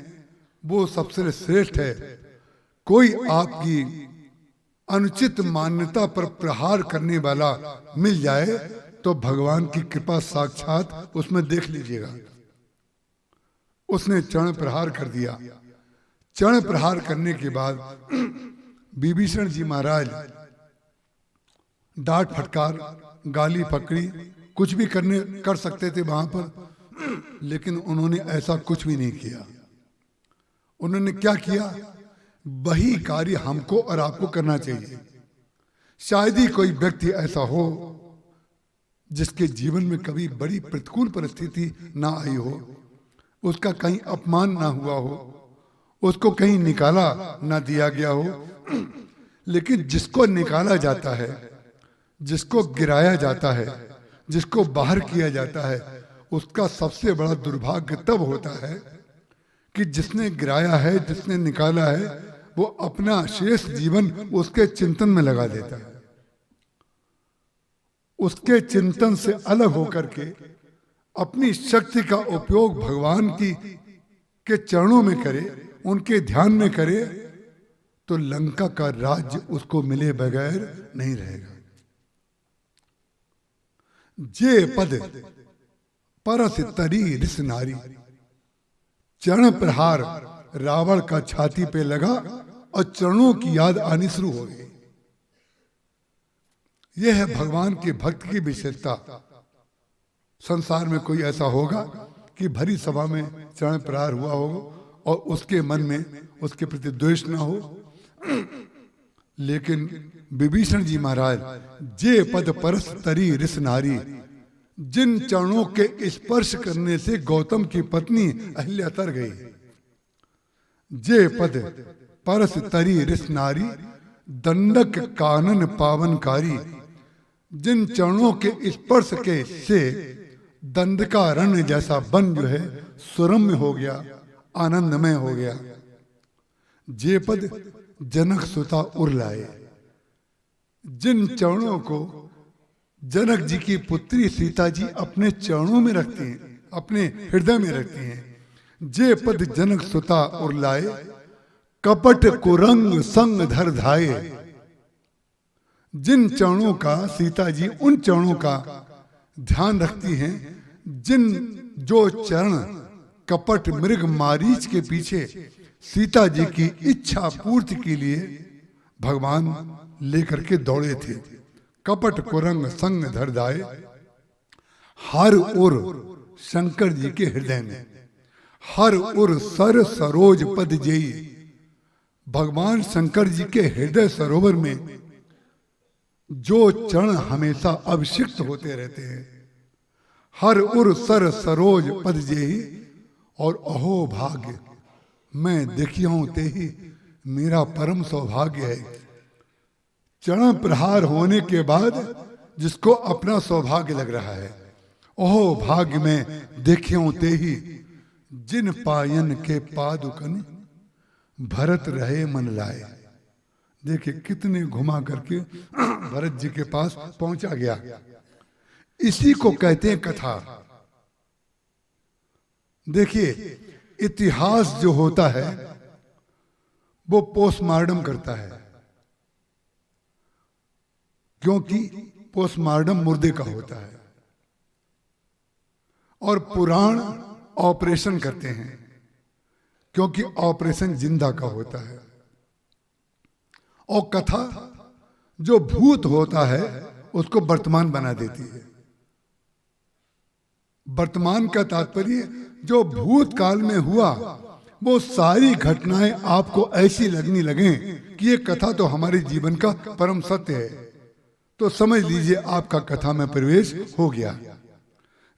वो सबसे श्रेष्ठ है, कोई आपकी अनुचित मान्यता पर प्रहार करने वाला मिल जाए तो भगवान की कृपा साक्षात उसमें देख लीजिएगा। उसने चरण प्रहार कर दिया। चरण प्रहार करने के बाद विभीषण जी महाराज डांट फटकार, गाली पकड़ी, कुछ भी कर सकते थे वहां पर, लेकिन उन्होंने ऐसा कुछ भी नहीं किया। उन्होंने क्या किया? वही कार्य हमको और आपको करना चाहिए। शायद ही कोई व्यक्ति ऐसा हो जिसके जीवन में कभी बड़ी प्रतिकूल परिस्थिति ना आई हो, उसका कहीं अपमान ना हुआ हो, उसको कहीं निकाला ना दिया गया हो, लेकिन जिसको निकाला जाता है, जिसको गिराया जाता है, जिसको बाहर किया जाता है, उसका सबसे बड़ा दुर्भाग्य तब होता है कि जिसने गिराया है, जिसने निकाला है, वो अपना शेष जीवन उसके चिंतन में लगा देता है। उसके चिंतन से अलग होकर के अपनी शक्ति का उपयोग भगवान के चरणों में करे, उनके ध्यान में करे, तो लंका का राज्य उसको मिले बगैर नहीं रहेगा। जे पद परस तरी रिस नारी, चरण प्रहार रावण का छाती पे लगा और चरणों की याद आनी शुरू हो गई। यह है भगवान के भक्त की विशेषता। संसार में कोई ऐसा होगा कि भरी सभा में चरण प्रहार हुआ होगा और उसके मन में उसके प्रति द्वेष ना हो, लेकिन विभीषण जी महाराज जे पद परस तरी रिस नारी, जिन चरणों के स्पर्श करने से गौतम की पत्नी अहिल्या तर गई। जे पद परस तरी रिस नारी, दंडक कानन पावनकारी, जिन चरणों के स्पर्श के से दंड का रण जैसा वन जो है सुरम्य हो गया, आनंदमय हो गया। जे पद जनक सुता उर लाए, जिन चरणों को जनक जी की पुत्री सीता जी अपने चरणों में रखती हैं, अपने हृदय में रखती हैं। जे पद जनक सुता उर लाए, कपट कुरंग संग धर धाये, जिन चरणों का सीता जी उन चरणों का ध्यान रखती हैं जो चरण कपट मृग मारीच के पीछे सीता जी की इच्छा पूर्ति के लिए भगवान लेकर के दौड़े थे। कपट कुरंग संग धर धाये, हर ओर शंकर जी के हृदय में, हर ओर सर सरोज पद जेई, भगवान शंकर जी के हृदय सरोवर में जो चरण हमेशा अभिषिक्त होते रहते हैं। हर उर सर सरोज पद जेही, और अहो भाग्य मैं देखियो ते ही मेरा परम सौभाग्य है। चरण प्रहार होने के बाद जिसको अपना सौभाग्य लग रहा है, ओहो भाग्य में देखियो ते ही, जिन पायन के पादुकन भरत रहे मन लाए। देखिए कितने घुमा करके भरत जी के पास पहुंचा गया। इसी को कहते हैं कथा। देखिए इतिहास जो होता है वो पोस्टमार्टम करता है, क्योंकि पोस्टमार्टम मुर्दे का होता है, और पुराण ऑपरेशन करते हैं क्योंकि ऑपरेशन जिंदा का होता है। और कथा जो भूत होता है उसको वर्तमान बना देती है। वर्तमान का तात्पर्य जो भूतकाल में हुआ वो सारी घटनाएं आपको ऐसी लगने लगे कि ये कथा तो हमारे जीवन का परम सत्य है, तो समझ लीजिए आपका कथा में प्रवेश हो गया।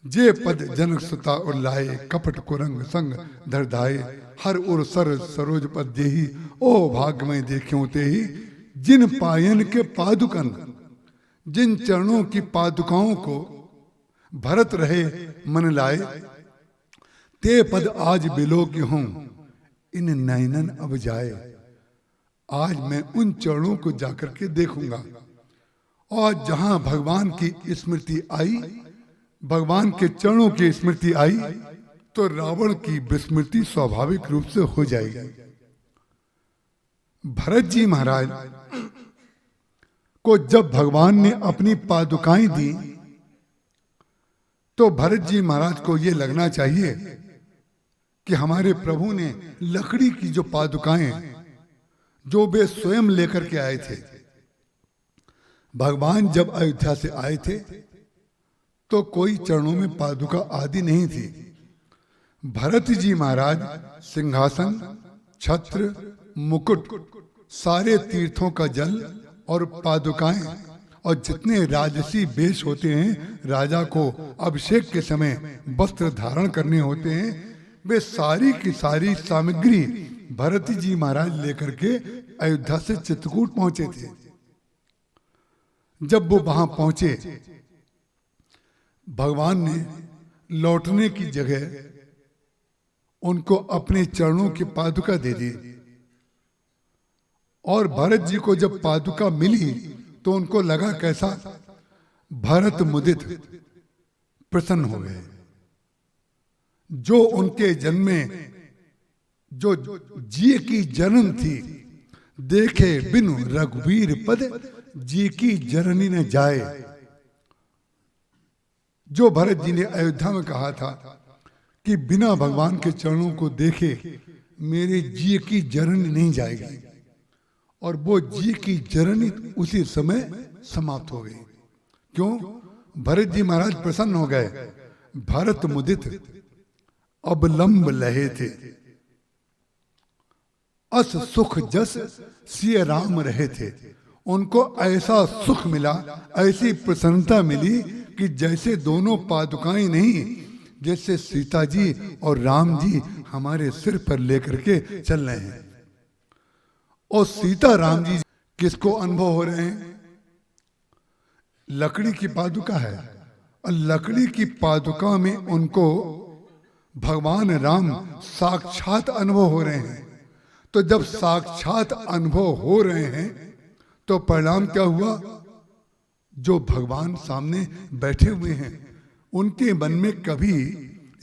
जे पद जनक सुता और लाए, कपट कुरंग संग धर धाये, हर उर सर सरोज पद जेही, ओ भाग्य में देखियो ते ही, जिन पायन के पादुकन, जिन चरणों की पादुकाओं को भरत रहे मन लाए, ते पद आज बिलो की हूं इन नयनन अब जाए। आज मैं उन चरणों को जाकर के देखूंगा, और जहां भगवान की स्मृति आई, भगवान के चरणों की स्मृति आई, तो रावण की विस्मृति स्वाभाविक रूप से हो जाएगी। भरत जी महाराज को जब भगवान ने अपनी पादुकाएं दी, तो भरत जी महाराज को यह लगना चाहिए कि हमारे प्रभु ने लकड़ी की जो पादुकाएं जो वे स्वयं लेकर के आए थे, भगवान जब अयोध्या से आए थे तो कोई चरणों में पादुका आदि नहीं थी। भरत जी महाराज सिंहासन, छत्र, मुकुट, सारे तीर्थों का जल और पादुकाएं और जितने राजसी वेश होते हैं, राजा को अभिषेक के समय वस्त्र धारण करने होते हैं, वे सारी की सारी सामग्री भरत जी महाराज लेकर के अयोध्या से चित्रकूट पहुंचे थे। जब वो वहां पहुंचे, भगवान ने लौटने की जगह उनको अपने चरणों की पादुका दे दी, और भरत जी को जब पादुका मिली तो उनको लगा कैसा, भरत मुदित प्रसन्न हो गए। जो उनके जन्म में जो जी की जन्म थी, देखे बिनु रघुवीर पद जी की जननी न जाए। जो भरत जी ने अयोध्या में कहा था कि बिना भगवान के चरणों को देखे मेरे जी की जननी नहीं जाएगी, और वो जी की जननी उसी समय समाप्त हो गई। क्यों? भरत जी महाराज प्रसन्न हो गए। भरत मुदित अवलंब लहे थे, अस सुख जस सिय राम रहे थे। उनको ऐसा सुख मिला, ऐसी प्रसन्नता मिली कि जैसे दोनों पादुकाएं नहीं, जैसे सीता जी और राम जी हमारे सिर पर लेकर के चल रहे हैं। और सीता राम जी किसको अनुभव हो रहे हैं? लकड़ी की पादुका है, और लकड़ी की पादुका में उनको भगवान राम साक्षात अनुभव हो रहे हैं। तो जब साक्षात अनुभव हो रहे हैं तो परिणाम क्या हुआ? जो भगवान सामने बैठे हुए हैं उनके मन में कभी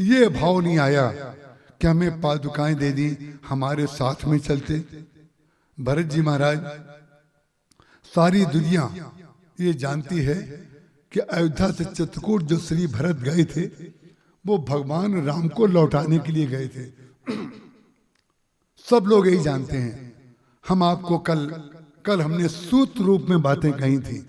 ये भाव नहीं आया कि हमें पादुकाएं दे दी, हमारे साथ में चलते। भरत जी महाराज, सारी दुनिया ये जानती है कि अयोध्या से चित्रकूट जो श्री भरत गए थे, वो भगवान राम को लौटाने के लिए गए थे। सब लोग यही जानते हैं। हम आपको कल हमने सूत्र रूप में बातें कही थी,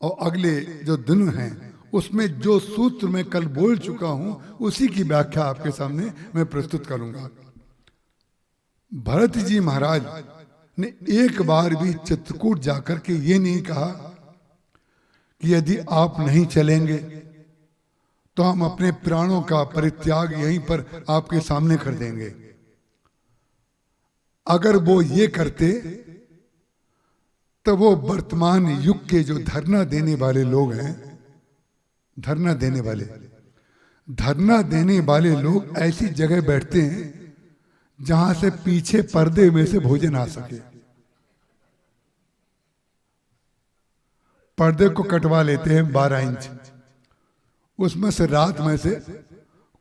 और अगले जो दिन हैं उसमें जो सूत्र मैं कल बोल चुका हूं उसी की व्याख्या आपके सामने मैं प्रस्तुत करूंगा। भरत जी महाराज ने एक बार भी चित्रकूट जाकर के ये नहीं कहा कि यदि आप नहीं चलेंगे तो हम अपने प्राणों का परित्याग यहीं पर आपके सामने कर देंगे। अगर वो ये करते तो वो वर्तमान युग के जो धरना देने वाले लोग हैं, धरना देने वाले लोग ऐसी जगह बैठते हैं जहां से पीछे पर्दे में से भोजन आ सके। पर्दे को कटवा लेते हैं 12 इंच, उसमें से रात में से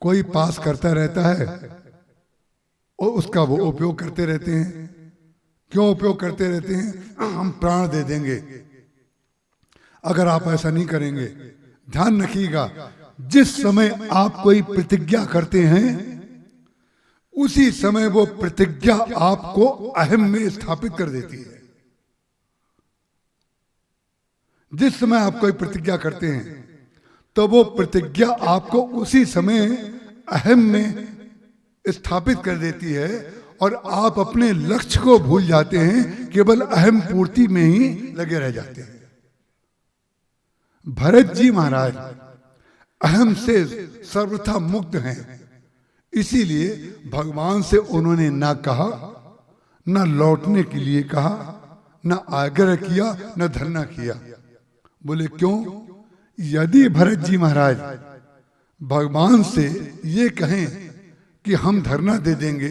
कोई पास करता रहता है और उसका वो उपयोग करते रहते हैं। क्यों उपयोग करते रहते हैं? हम प्राण दे देंगे अगर आप ऐसा नहीं करेंगे। ध्यान रखिएगा, जिस समय आप कोई प्रतिज्ञा करते हैं उसी समय वो प्रतिज्ञा आपको अहम में स्थापित कर देती है। जिस समय आप कोई प्रतिज्ञा करते हैं तो वो प्रतिज्ञा आपको उसी समय अहम में स्थापित कर देती है, और आप अपने लक्ष्य को भूल जाते हैं, केवल अहम पूर्ति में ही लगे रह जाते हैं। भरत जी महाराज अहम से सर्वथा मुक्त हैं, इसीलिए भगवान से उन्होंने ना कहा, ना लौटने के लिए कहा, न आग्रह किया न धरना किया। बोले क्यों? यदि भरत जी महाराज भगवान से ये कहें कि हम धरना दे देंगे,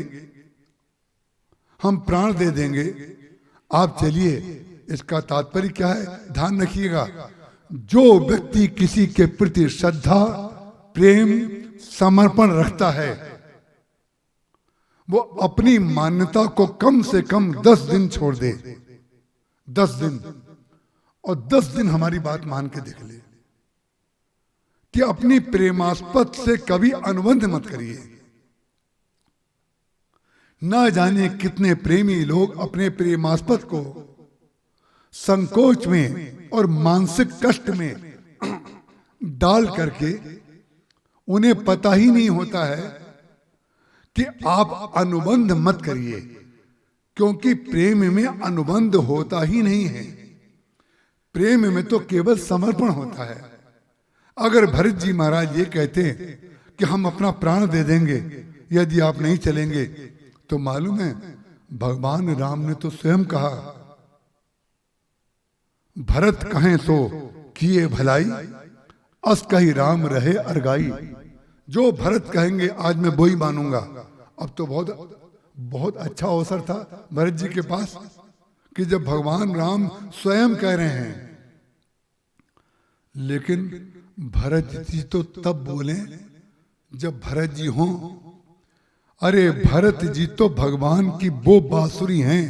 हम प्राण दे देंगे, आप चलिए, इसका तात्पर्य क्या है? ध्यान रखिएगा, जो व्यक्ति किसी के प्रति श्रद्धा, प्रेम, समर्पण रखता है वो अपनी मान्यता को कम से कम 10 दिन छोड़ दे, 10 दिन, और 10 दिन हमारी बात मान के देख ले कि अपनी प्रेमास्पद से कभी अनुबंध मत करिए। ना जाने कितने प्रेमी लोग अपने प्रेमास्पद को संकोच में और मानसिक कष्ट में डाल करके उन्हें पता ही नहीं होता है कि आप अनुबंध मत करिए, क्योंकि प्रेम में अनुबंध होता ही नहीं है। प्रेम में तो केवल समर्पण होता है। अगर भरत जी महाराज ये कहते कि हम अपना प्राण दे देंगे यदि आप नहीं चलेंगे, तो मालूम है भगवान राम ने तो स्वयं कहा, भरत कहें सो किए भलाई, अस कही राम रहे अरगाई। जो भरत कहेंगे आज मैं वो ही मानूंगा। अब तो बहुत अच्छा अवसर था भरत जी के पास कि जब भगवान राम स्वयं कह रहे हैं, लेकिन भरत जी तो तब बोले जब भरत जी हों। अरे भरत जी तो भगवान की वो बांसुरी हैं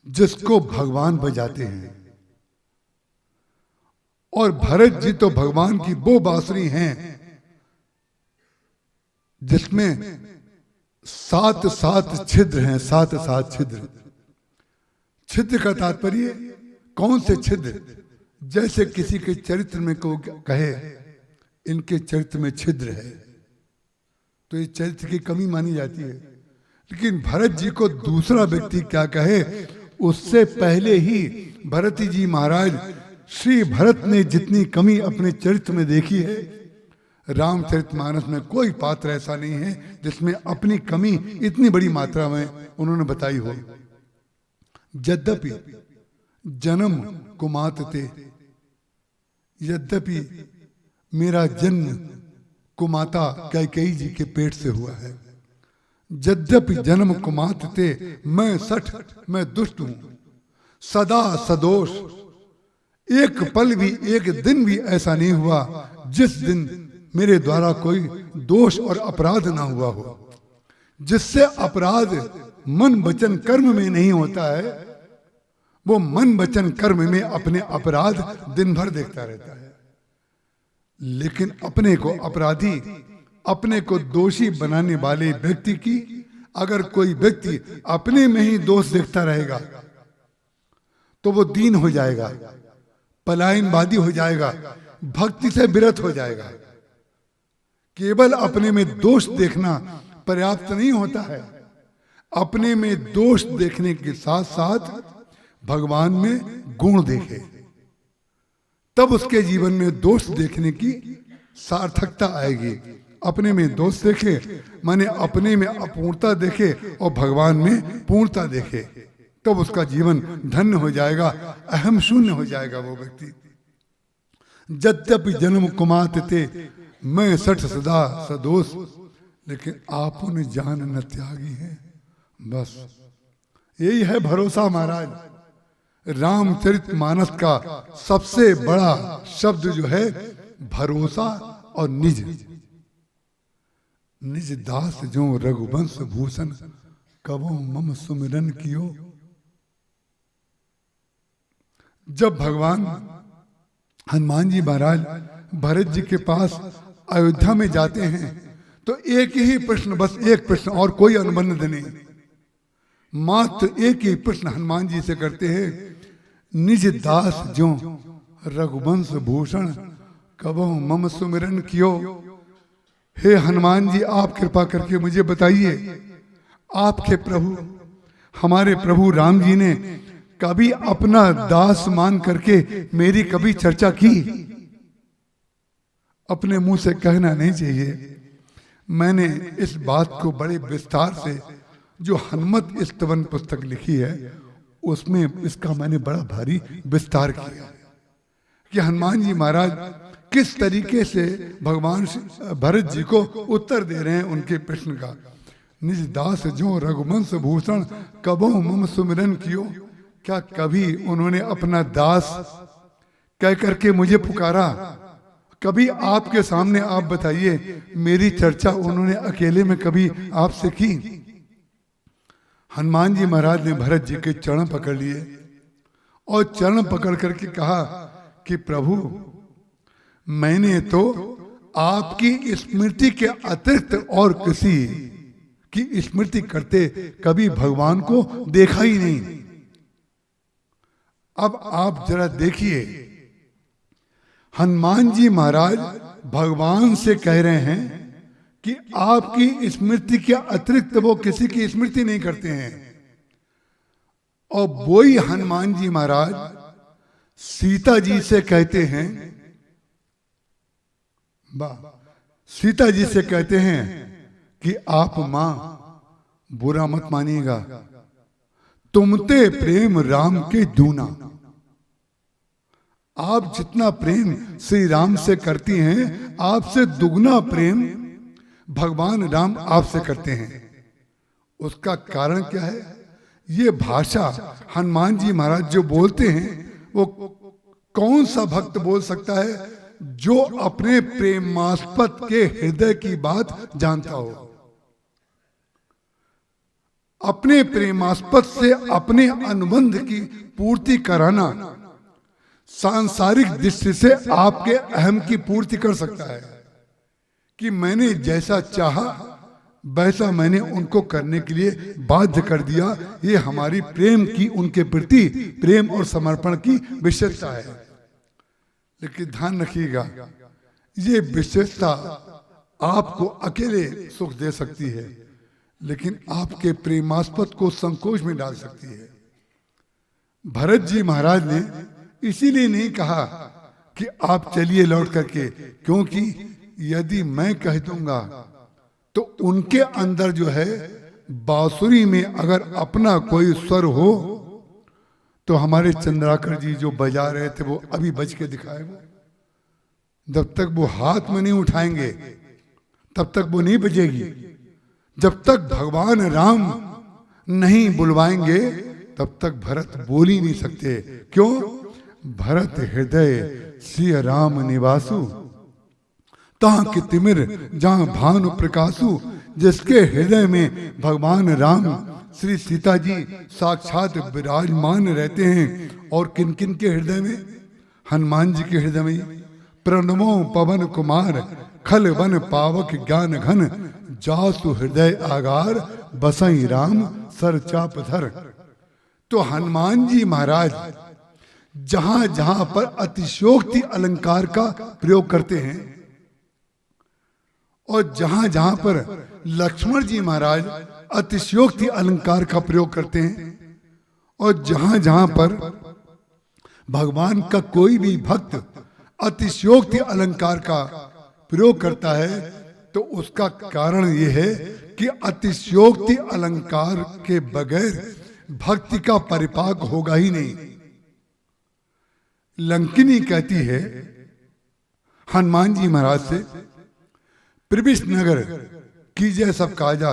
जिसको भगवान बजाते हैं, और भरत जी तो भगवान की वो बांसुरी हैं जिसमें 7 छिद्र हैं, 7 छिद्र। छिद्र का तात्पर्य कौन से छिद्र? जैसे किसी के चरित्र में को कहे इनके चरित्र में छिद्र है, तो ये चरित्र की कमी मानी जाती है। लेकिन भरत जी को दूसरा व्यक्ति क्या कहे, उससे पहले ही भरत जी महाराज, श्री भरत ने जितनी कमी अपने चरित्र में देखी है, रामचरितमानस में कोई पात्र ऐसा नहीं है जिसमें अपनी कमी इतनी बड़ी मात्रा में उन्होंने बताई हो। यद्यपि जन्म कुमाते, यद्यपि मेरा जन्म कुमाता कैकेयी जी के पेट से हुआ है, यद्यपि जन्म कुमाते मैं सठ, मैं दुष्ट हूं, सदा सदोष, एक पल भी, एक दिन भी ऐसा नहीं हुआ जिस दिन मेरे द्वारा कोई दोष और अपराध ना हुआ हो। जिससे अपराध मन वचन कर्म में नहीं होता है, वो मन वचन कर्म में अपने अपराध दिन भर देखता रहता है। लेकिन अपने को अपराधी, अपने को दोषी बनाने वाले व्यक्ति की अगर कोई व्यक्ति अपने में ही दोष देखता रहेगा तो वो दीन हो जाएगा, पलायनवादी हो जाएगा, भक्ति से विरत हो जाएगा। केवल अपने में दोष देखना पर्याप्त नहीं होता है, अपने में दोष देखने के साथ साथ भगवान में गुण देखे, तब उसके जीवन में दोष देखने की सार्थकता आएगी। अपने में दोष देखे माने अपने में अपूर्णता देखे और भगवान में पूर्णता देखे, तब उसका जीवन धन्य हो जाएगा, अहम शून्य हो जाएगा वो व्यक्ति। यद्यपि जन्म कुमाते मैं सठ सदा सदोष, लेकिन आपने जान न त्यागी है। बस यही है भरोसा महाराज। रामचरितमानस का सबसे बड़ा शब्द जो है भरोसा और निज। निज दास जो रघुवंश भूषण, कबो मम सुमिरन कियो। जब भगवान हनुमान जी महाराज भरत जी के पास अयोध्या में जाते हैं तो एक ही प्रश्न, बस एक प्रश्न, और कोई अनुबंध नहीं, मात्र एक ही प्रश्न हनुमान जी से करते हैं, निज दास जो रघुवंश भूषण, कबो मम सुमिरन कियो। हे हनुमान जी, आप कृपा करके मुझे बताइए, आपके प्रभु, हमारे प्रभु राम जी ने कभी अपना दास मान करके मेरी कभी चर्चा की? अपने मुंह से कहना नहीं चाहिए। मैंने इस बात को बड़े विस्तार से, जो हनुमत स्तवन पुस्तक लिखी है उसमें इसका मैंने बड़ा भारी विस्तार किया कि हनुमान जी महाराज किस तरीके से भगवान भरत जी को उत्तर दे रहे हैं उनके प्रश्न का। निज दास जो रघुवंश भूषण कबो मम सुमिरन कियो, क्या कभी उन्होंने अपना दास कह करके मुझे पुकारा? कभी आपके सामने आप बताइए मेरी चर्चा उन्होंने अकेले में कभी आपसे की? हनुमान जी महाराज ने भरत जी के चरण पकड़ लिए और चरण पकड़ करके कहा कि प्रभु, मैंने तो आपकी स्मृति के अतिरिक्त और किसी की स्मृति करते कभी भगवान को देखा ही नहीं। अब आप जरा देखिए, हनुमान जी महाराज भगवान से कह रहे हैं कि आपकी स्मृति के अतिरिक्त वो किसी की स्मृति नहीं करते हैं, और वही हनुमान जी महाराज सीता जी से कहते हैं, सीता जी से कहते हैं कि आप मां बुरा मत मानिएगा, तुमते प्रेम राम के दूना। आप जितना प्रेम श्री राम से करती हैं, आपसे दुगना प्रेम भगवान राम आपसे करते हैं। उसका कारण क्या है? ये भाषा हनुमान जी महाराज जो बोलते हैं वो कौन सा भक्त बोल सकता है जो अपने प्रेमास्पद के हृदय की बात जानता हो? अपने प्रेमास्पद से अपने अनुबंध की पूर्ति कराना सांसारिक दृष्टि से आपके अहम की पूर्ति कर सकता है कि मैंने जैसा चाहा वैसा मैंने उनको करने के लिए बाध्य कर दिया। ये हमारी प्रेम की उनके प्रति प्रेम और समर्पण की विशेषता है। लेकिन ध्यान रखिएगा, ये विशेषता आपको अकेले सुख दे सकती है, लेकिन आपके प्रेमास्पद को संकोच में डाल सकती है। भरत जी महाराज ने इसीलिए नहीं कहा कि आप चलिए लौट करके, क्योंकि यदि मैं कह दूंगा तो उनके अंदर जो है बांसुरी में अगर अपना कोई स्वर हो तो हमारे चंद्राकर जी जो बजा रहे थे वो अभी बज के दिखाए। वो जब तक वो हाथ में नहीं उठाएंगे तब तक वो नहीं बजेगी। जब तक भगवान राम नहीं बुलवाएंगे तब तक भरत बोल ही नहीं सकते। क्यों? भरत हृदय श्री राम निवासु, तां कि तिमिर जहां भानु प्रकाशु। जिसके हृदय में भगवान राम श्री सीता जी साक्षात विराजमान रहते हैं, और किन किन के हृदय में? हनुमान जी के हृदय में। प्रणमो पवन कुमार खल वन पावक ज्ञान घन, जासु हृदय आगार बसई राम सर चाप धर। तो हनुमान जी महाराज जहां जहां पर अतिशयोक्ति अलंकार का प्रयोग करते हैं, और जहां जहां पर लक्ष्मण जी महाराज अतिशयोक्ति अलंकार का प्रयोग करते हैं, और जहां जहां पर भगवान का कोई भी भक्त अतिशयोक्ति अलंकार का प्रयोग करता है, तो उसका कारण यह है कि अतिशयोक्ति अलंकार के बगैर भक्ति का परिपाक होगा ही नहीं। लंकिनी कहती है हनुमान जी महाराज से, प्रविष्ट नगर कीजिए सब काजा।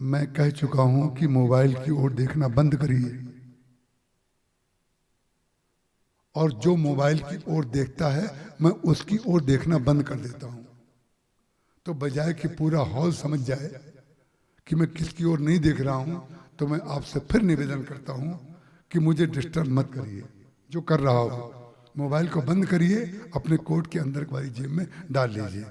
मैं कह चुका हूं कि मोबाइल की ओर देखना बंद करिए, और जो मोबाइल की ओर देखता है मैं उसकी ओर देखना बंद कर देता हूं। तो बजाय कि पूरा हॉल समझ जाए कि मैं किसकी ओर नहीं देख रहा हूं, तो मैं आपसे फिर निवेदन करता हूं कि मुझे डिस्टर्ब मत करिए। जो कर रहा हो मोबाइल को बंद करिए, अपने कोट के अंदर वाली जेब में डाल लीजिए।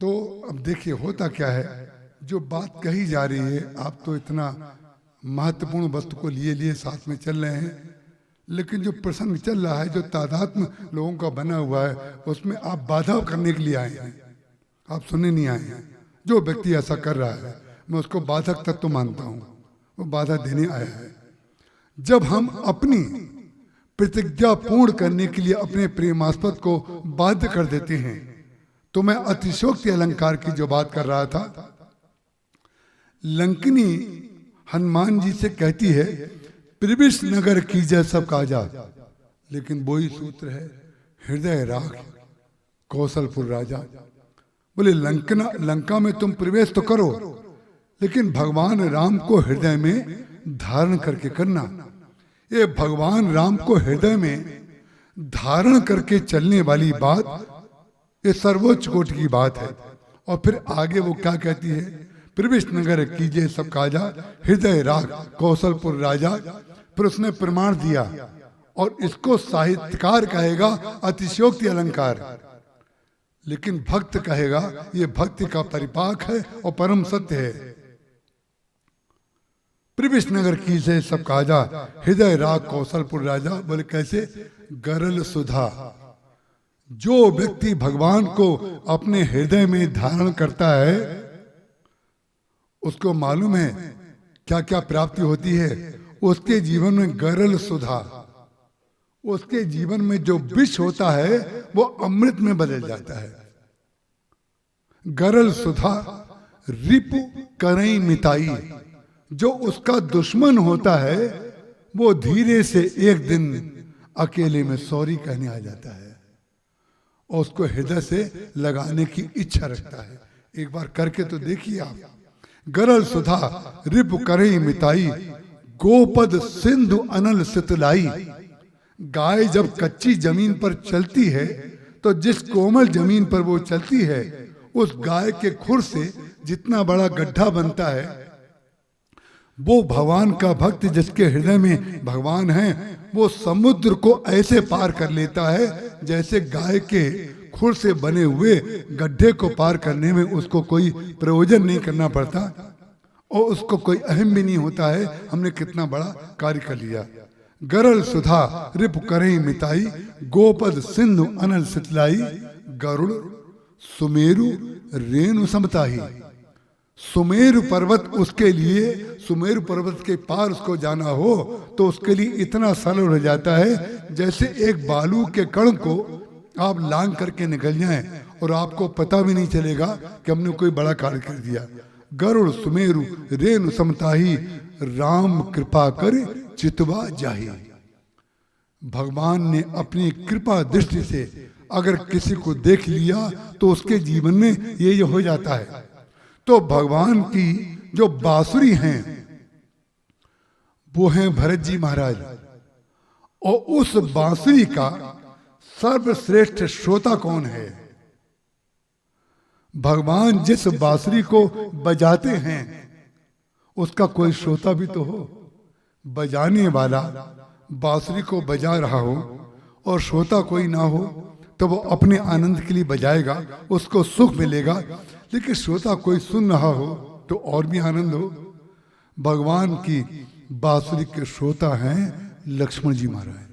तो अब देखिए होता क्या है, जो बात कही जा रही है, आप तो इतना महत्वपूर्ण वस्तु को लिए लिए साथ में चल रहे हैं, लेकिन जो प्रसंग चल रहा है, जो तादात्म्य लोगों का बना हुआ है, उसमें आप बाधा करने के लिए आए हैं, आप सुनने नहीं आए हैं। जो व्यक्ति ऐसा कर रहा है मैं उसको बाधक तत्व मानता हूं, वो बाधा देने आया है। जब हम अपनी प्रतिज्ञा पूर्ण करने के लिए अपने प्रेमास्पद को बाध्य कर देते हैं, तो मैं अतिशयोक्ति अलंकार की जो बात कर रहा था, लंकनी हनुमान जी से कहती है प्रविश नगर कीजय सब काजा, लेकिन वही सूत्र है हृदय राख कौशलपुर राजा। बोले लंका में तुम प्रवेश तो करो, लेकिन भगवान राम को हृदय में धारण करके करना। ये भगवान राम को हृदय में धारण करके चलने वाली बात ये सर्वोच्च कोटि की बात है। और फिर आगे वो क्या कहती है, प्रविश नगर कीजिए सब काजा, हृदय राग कौशलपुर राजा। फिर उसने प्रमाण दिया, और इसको साहित्यकार कहेगा अतिशयोक्ति अलंकार, लेकिन भक्त कहेगा ये भक्ति का परिपाक है और परम सत्य है। प्रविश नगर कीजिए सब काजा, हृदय राग कौशलपुर राजा। बोले कैसे, गरल सुधा। जो व्यक्ति भगवान को अपने हृदय में धारण करता है उसको मालूम है क्या क्या प्राप्ति होती है। उसके जीवन में गरल सुधा, उसके जीवन में जो विष होता है वो अमृत में बदल जाता है। गरल सुधा रिपु करई मिताई, जो उसका दुश्मन होता है वो धीरे से एक दिन अकेले में सॉरी कहने आ जाता है और उसको हृदय से लगाने की इच्छा रखता है। एक बार करके तो देखिए आप। गरल सुधा रिपु करई मिताई, गोपद सिंधु अनल सितलाई। गाय जब कच्ची जमीन पर चलती है तो जिस कोमल जमीन पर वो चलती है उस गाय के खुर से जितना बड़ा गड्ढा बनता है, वो भगवान का भक्त जिसके हृदय में भगवान है वो समुद्र को ऐसे पार कर लेता है जैसे गाय के खुर से बने हुए गड्ढे को पार करने में उसको कोई प्रयोजन नहीं करना पड़ता और उसको कोई अहम भी नहीं होता है हमने कितना बड़ा कार्य कर लिया। गरल सुधा रिपु करई मिताई, गोपद सिंधु अनल सितलाई। गरुड़ सुमेरु रेणु समताही। सुमेरु पर्वत उसके लिए, सुमेरु पर्वत के पार उसको जाना हो तो उसके लिए इतना सरल हो जाता है जैसे एक बालू के कण को आप लांग करके निकल जाएं और आपको पता भी नहीं चलेगा कि हमने कोई बड़ा कार्य कर दिया। गरुड़ सुमेरु रेणु समताही, राम कृपा कर चितवा जाही। भगवान ने अपनी कृपा दृष्टि से अगर किसी को देख लिया तो उसके जीवन में ये हो जाता है। तो भगवान की जो बांसुरी हैं वो हैं भरत जी महाराज, और उस बांसुरी का सर्वश्रेष्ठ श्रोता कौन है? भगवान जिस बांसुरी को बजाते हैं उसका कोई श्रोता भी तो हो। बजाने वाला बांसुरी को बजा रहा हो और श्रोता कोई ना हो तो वो अपने आनंद के लिए बजाएगा, उसको सुख मिलेगा, लेकिन श्रोता कोई सुन रहा हो तो और भी आनंद हो। भगवान की बांसुरी के श्रोता हैं लक्ष्मण जी महाराज,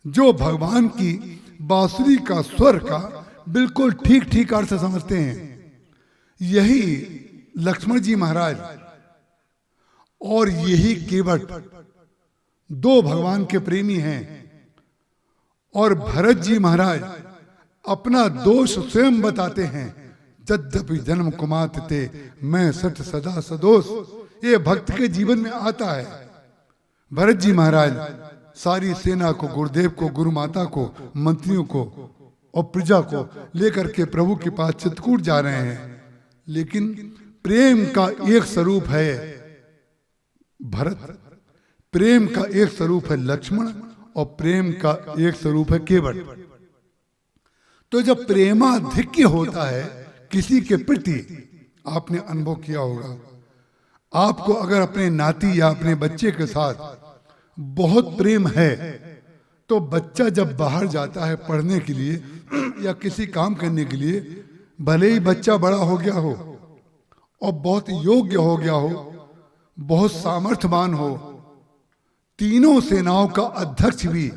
जो भगवान की बांसुरी का स्वर का बिल्कुल ठीक ठीक अर्थ समझते हैं। यही लक्ष्मण जी महाराज और यही केवट दो भगवान के प्रेमी हैं। और भरत जी महाराज अपना दोष स्वयं बताते हैं, यद्यपि जन्म कुमात ते मैं सठ सदा सदोष। ये भक्त के जीवन में आता है। भरत जी महाराज सारी सेना को, गुरुदेव को, गुरु माता को, मंत्रियों को और प्रजा को लेकर के प्रभु के पास चित्रकूट जा रहे हैं, लेकिन प्रेम का एक स्वरूप है भरत, प्रेम का एक स्वरूप है लक्ष्मण और प्रेम का एक स्वरूप है केवट। तो जब प्रेमाधिक्य होता है किसी के प्रति, आपने अनुभव किया होगा, आपको अगर अपने नाती या अपने बच्चे के साथ बहुत प्रेम है तो बच्चा जब बाहर जाता है पढ़ने के लिए या किसी काम करने के लिए, भले ही बच्चा बड़ा हो गया हो और बहुत योग्य हो गया हो, बहुत सामर्थ्यवान हो, तीनों सेनाओं का अध्यक्ष भी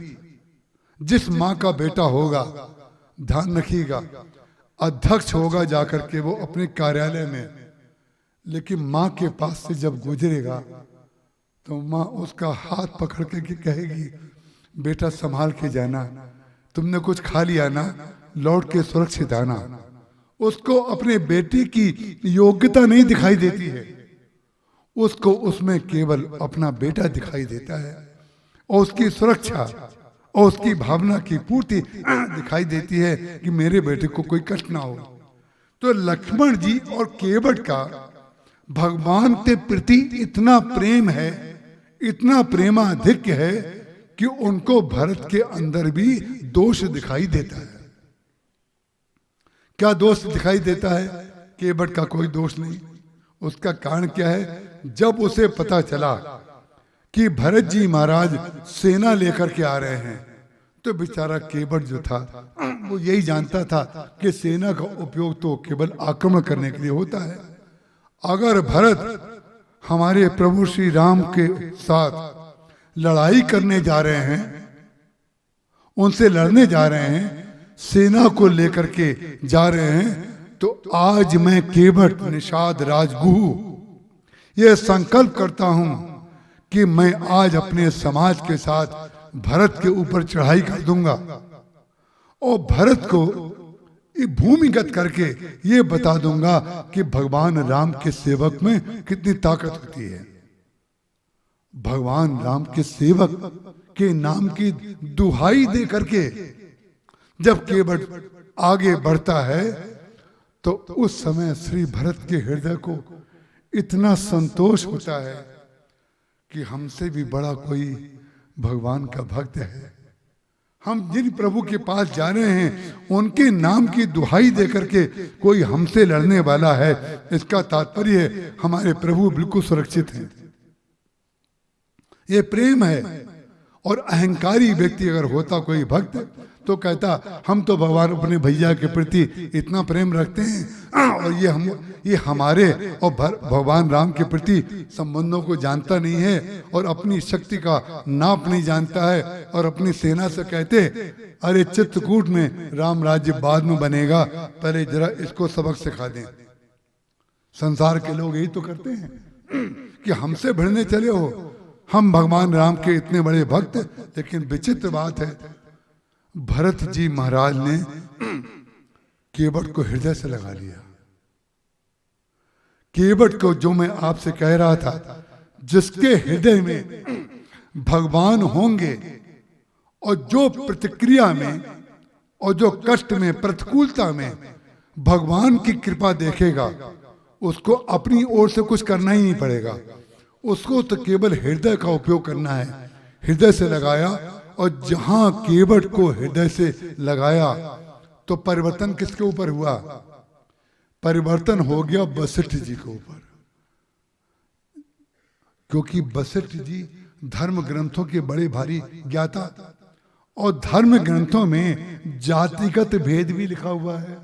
जिस माँ का बेटा होगा, ध्यान रखिएगा, अध्यक्ष होगा जाकर के वो अपने कार्यालय में, लेकिन माँ के पास से जब गुजरेगा तो माँ उसका हाथ पकड़ के कहेगी, बेटा संभाल के जाना, तुमने कुछ खा लिया ना, लौट के सुरक्षित आना। उसको अपने बेटी की योग्यता नहीं दिखाई देती है, उसको उसमें केवल अपना बेटा दिखाई देता है और उसकी सुरक्षा और उसकी भावना की पूर्ति दिखाई देती है कि मेरे बेटे को कोई कष्ट ना हो। तो लक्ष्मण जी और केवट का भगवान के प्रति इतना प्रेम है, इतना प्रेमाधिक्य है कि उनको भरत के अंदर भी दोष दिखाई देता है। क्या दोष दिखाई देता है? केवट का कोई दोष नहीं। उसका कारण क्या है? जब उसे पता चला कि भरत जी महाराज सेना लेकर के आ रहे हैं, तो बेचारा केवट जो था वो यही जानता था कि सेना का उपयोग तो केवल आक्रमण करने के लिए होता है। अगर भरत हमारे प्रभु श्री राम के साथ लड़ाई करने जा रहे हैं, उनसे लड़ने जा रहे हैं, सेना को लेकर के जा रहे हैं, तो आज मैं केवट निषाद राजगुहु ये संकल्प करता हूं कि मैं आज अपने समाज के साथ भरत के ऊपर चढ़ाई कर दूंगा और भरत को भूमिगत करके ये बता दूंगा कि भगवान राम के सेवक में कितनी ताकत होती है। भगवान राम के सेवक के नाम की दुहाई दे करके जब केवट आगे बढ़ता है, तो उस समय श्री भरत के हृदय को इतना संतोष होता है कि हमसे भी बड़ा कोई भगवान का भक्त है। हम जिन प्रभु के पास जा रहे हैं उनके नाम की दुहाई देकर के कोई हमसे लड़ने वाला है, इसका तात्पर्य है हमारे प्रभु बिल्कुल सुरक्षित हैं। ये प्रेम है। और अहंकारी व्यक्ति अगर होता कोई भक्त तो कहता हम तो भगवान अपने भैया के प्रति इतना प्रेम रखते हैं और ये हमारे और भगवान राम के प्रति संबंधों को जानता नहीं है और अपनी शक्ति का नाप नहीं जानता है और अपनी सेना से कहते अरे चित्रकूट में राम राज्य बाद में बनेगा, पहले जरा इसको सबक सिखा दें। संसार के लोग यही तो करते हैं कि हमसे भिड़ने चले हो, हम भगवान राम के इतने बड़े भक्त। लेकिन विचित्र बात है, भरत जी महाराज ने केवट को हृदय से लगा लिया। केवट को जो मैं आपसे कह रहा था, जिसके हृदय में भगवान होंगे और जो प्रतिक्रिया में और जो कष्ट में प्रतिकूलता में भगवान की कृपा देखेगा, उसको अपनी ओर से कुछ करना ही नहीं पड़ेगा, उसको तो केवल हृदय का उपयोग करना है। हृदय से लगाया और जहां केवट को हृदय से लगाया तो परिवर्तन किसके ऊपर हुआ? परिवर्तन हो गया वशिष्ठ जी के ऊपर, क्योंकि वशिष्ठ जी धर्म ग्रंथों के बड़े भारी ज्ञाता और धर्म ग्रंथों में जातिगत भेद भी लिखा हुआ है।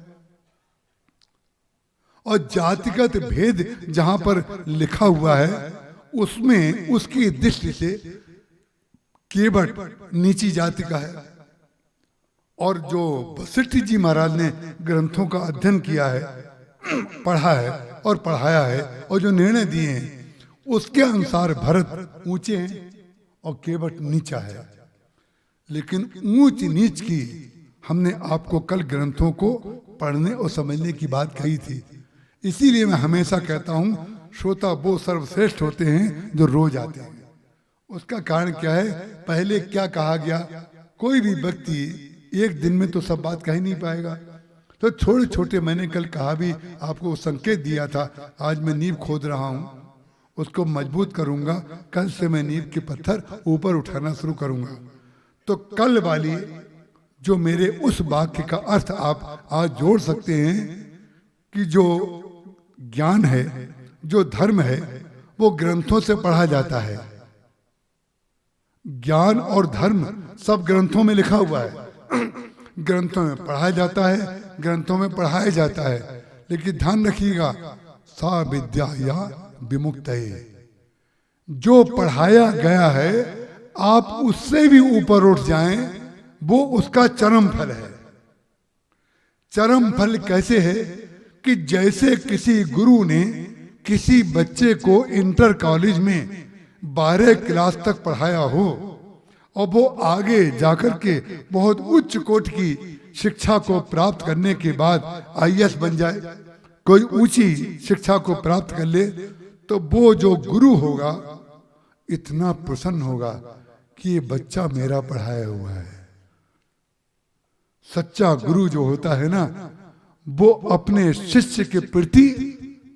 और जातिगत भेद जहां पर लिखा हुआ है उसमें उसकी दृष्टि से केवट नीची जाति का है। और जो वशिष्ठ जी महाराज ने ग्रंथों का अध्ययन किया है, पढ़ा है और पढ़ाया है और जो निर्णय दिए हैं उसके अनुसार भरत ऊंचे हैं और केवट नीचा है। लेकिन ऊंच नीच की हमने आपको कल ग्रंथों को पढ़ने और समझने की बात कही थी। इसीलिए मैं हमेशा कहता हूं श्रोता वो सर्वश्रेष्ठ होते हैं जो रोज आते हैं। उसका कारण क्या है? पहले क्या कहा गया? कोई भी व्यक्ति एक दिन में तो सब बात कह नहीं पाएगा, तो छोटे छोटे मैंने कल कहा भी, आपको संकेत दिया था। आज मैं नींव खोद रहा हूं, उसको मजबूत करूंगा। कल से मैं नींव के पत्थर ऊपर उठाना शुरू करूंगा। तो कल वाली जो मेरे उस वाक्य का अर्थ आप आज जोड़ सकते हैं कि जो ज्ञान है, जो धर्म है, वो ग्रंथों से पढ़ा जाता है। ज्ञान और धर्म सब ग्रंथों में लिखा हुआ है, ग्रंथों में पढ़ा जाता है, ग्रंथों में पढ़ाया जाता है। लेकिन ध्यान रखिएगा, सा विद्या या विमुक्त है, जो पढ़ाया गया है आप उससे भी ऊपर उठ जाएं, वो उसका चरम फल है। चरम फल कैसे है कि जैसे किसी गुरु ने किसी बच्चे को इंटर कॉलेज में 12 क्लास तक पढ़ाया हो और वो आगे जाकर के बहुत उच्च कोटि की शिक्षा को प्राप्त करने के बाद आईएएस बन जाए, कोई ऊंची शिक्षा को प्राप्त कर ले, तो वो जो गुरु होगा इतना प्रसन्न होगा कि ये बच्चा मेरा पढ़ाया हुआ है। सच्चा गुरु जो होता है ना, वो अपने शिष्य के प्रति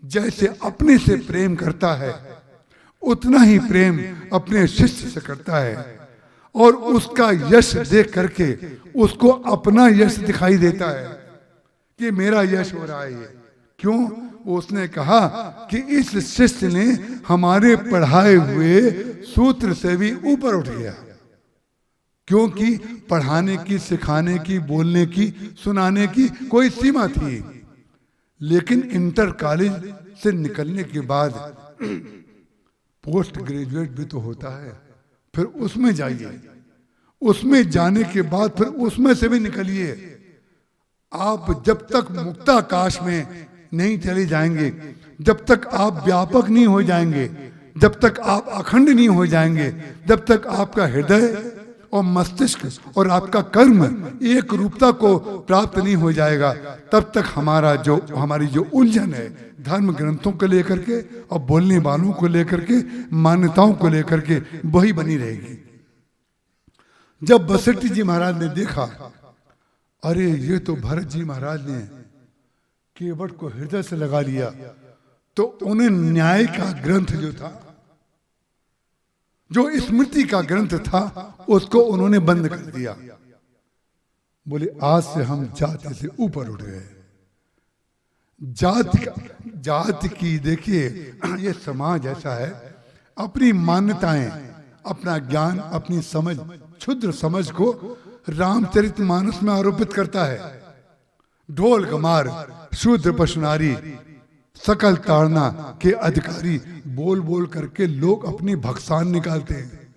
जैसे अपने से प्रेम करता है, उतना ही प्रेम अपने शिष्य से करता है, और उसका यश देख करके उसको अपना यश दिखाई देता है कि मेरा यश हो रहा है ये। क्यों? उसने कहा कि इस शिष्य ने हमारे पढ़ाए हुए सूत्र से भी ऊपर उठ गया। क्योंकि पढ़ाने की, सिखाने की, बोलने की, सुनाने की कोई सीमा थी, लेकिन इंटर कॉलेज से निकलने के बाद पोस्ट ग्रेजुएट भी तो होता है, फिर उसमें जाइए, उसमें जाने के बाद फिर उसमें से भी निकलिए। आप जब तक मुक्ताकाश में नहीं चले जाएंगे, जब तक आप व्यापक नहीं हो जाएंगे, जब तक आप अखंड नहीं हो जाएंगे, जब तक आपका हृदय और मस्तिष्क और आपका कर्म एक रूपता को प्राप्त नहीं हो जाएगा, तब तक हमारी जो उलझन है धर्म ग्रंथों को लेकर के और बोलने वालों को लेकर के, मान्यताओं को लेकर के, वही बनी रहेगी। जब वशिष्ठ जी महाराज ने देखा, अरे ये तो भरत जी महाराज ने केवट को हृदय से लगा लिया, तो उन्हें न्याय का ग्रंथ जो था, जो स्मृति का ग्रंथ था, उसको उन्होंने बंद कर दिया। बोले आज से हम जाति से ऊपर उठ गए। जाति की देखिए, ये समाज ऐसा है, अपनी मान्यताएं, अपना ज्ञान, अपनी समझ, क्षुद्र समझ को रामचरितमानस में आरोपित करता है। ढोल गमार, शूद्र पशुनारी, सकल ताड़ना के अधिकारी बोल बोल करके लोग अपनी भक्सान निकालते हैं।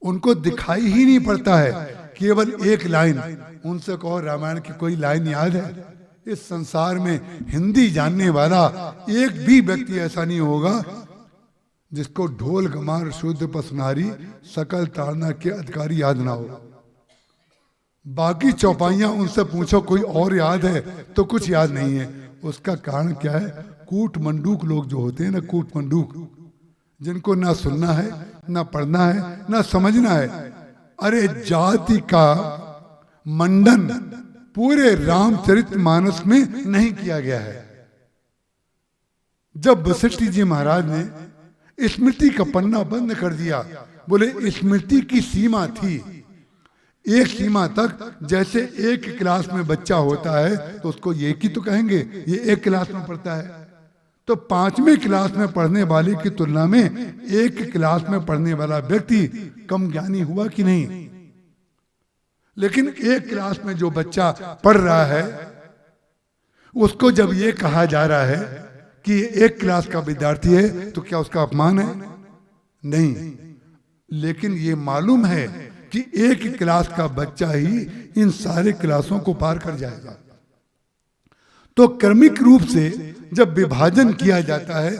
उनको दिखाई ही नहीं पड़ता है, केवल एक लाइन। उनसे कहो रामायण की कोई लाइन याद है? इस संसार में हिंदी जानने वाला एक भी व्यक्ति ऐसा नहीं होगा जिसको ढोल गमार, शूद्र पसनारी, सकल ताड़ना के अधिकारी याद ना हो। बाकी चौपाइयां उनसे पूछो कोई और याद है तो कुछ याद नहीं है। उसका कारण क्या है? कूट मंडूक लोग जो होते हैं ना, कूट मंडूक, जिनको ना सुनना है, ना पढ़ना है, ना समझना है। अरे जाति का मंडन पूरे रामचरितमानस में नहीं किया गया है। जब वशिष्ठ जी महाराज ने स्मृति का पन्ना बंद कर दिया, बोले स्मृति की सीमा थी, एक सीमा तक। जैसे एक क्लास में बच्चा होता है तो उसको ये की तो कहेंगे ये एक क्लास में पढ़ता है, तो 5वीं क्लास में पढ़ने वाले की तुलना में एक क्लास में पढ़ने वाला व्यक्ति कम ज्ञानी हुआ कि नहीं? लेकिन एक क्लास में जो बच्चा पढ़ रहा है उसको जब ये कहा जा रहा है कि एक क्लास का विद्यार्थी है, तो क्या उसका अपमान है? नहीं। लेकिन ये मालूम है कि एक क्लास का बच्चा ही इन सारे क्लासों को पार कर जाएगा। तो क्रमिक रूप से जब विभाजन किया जाता है,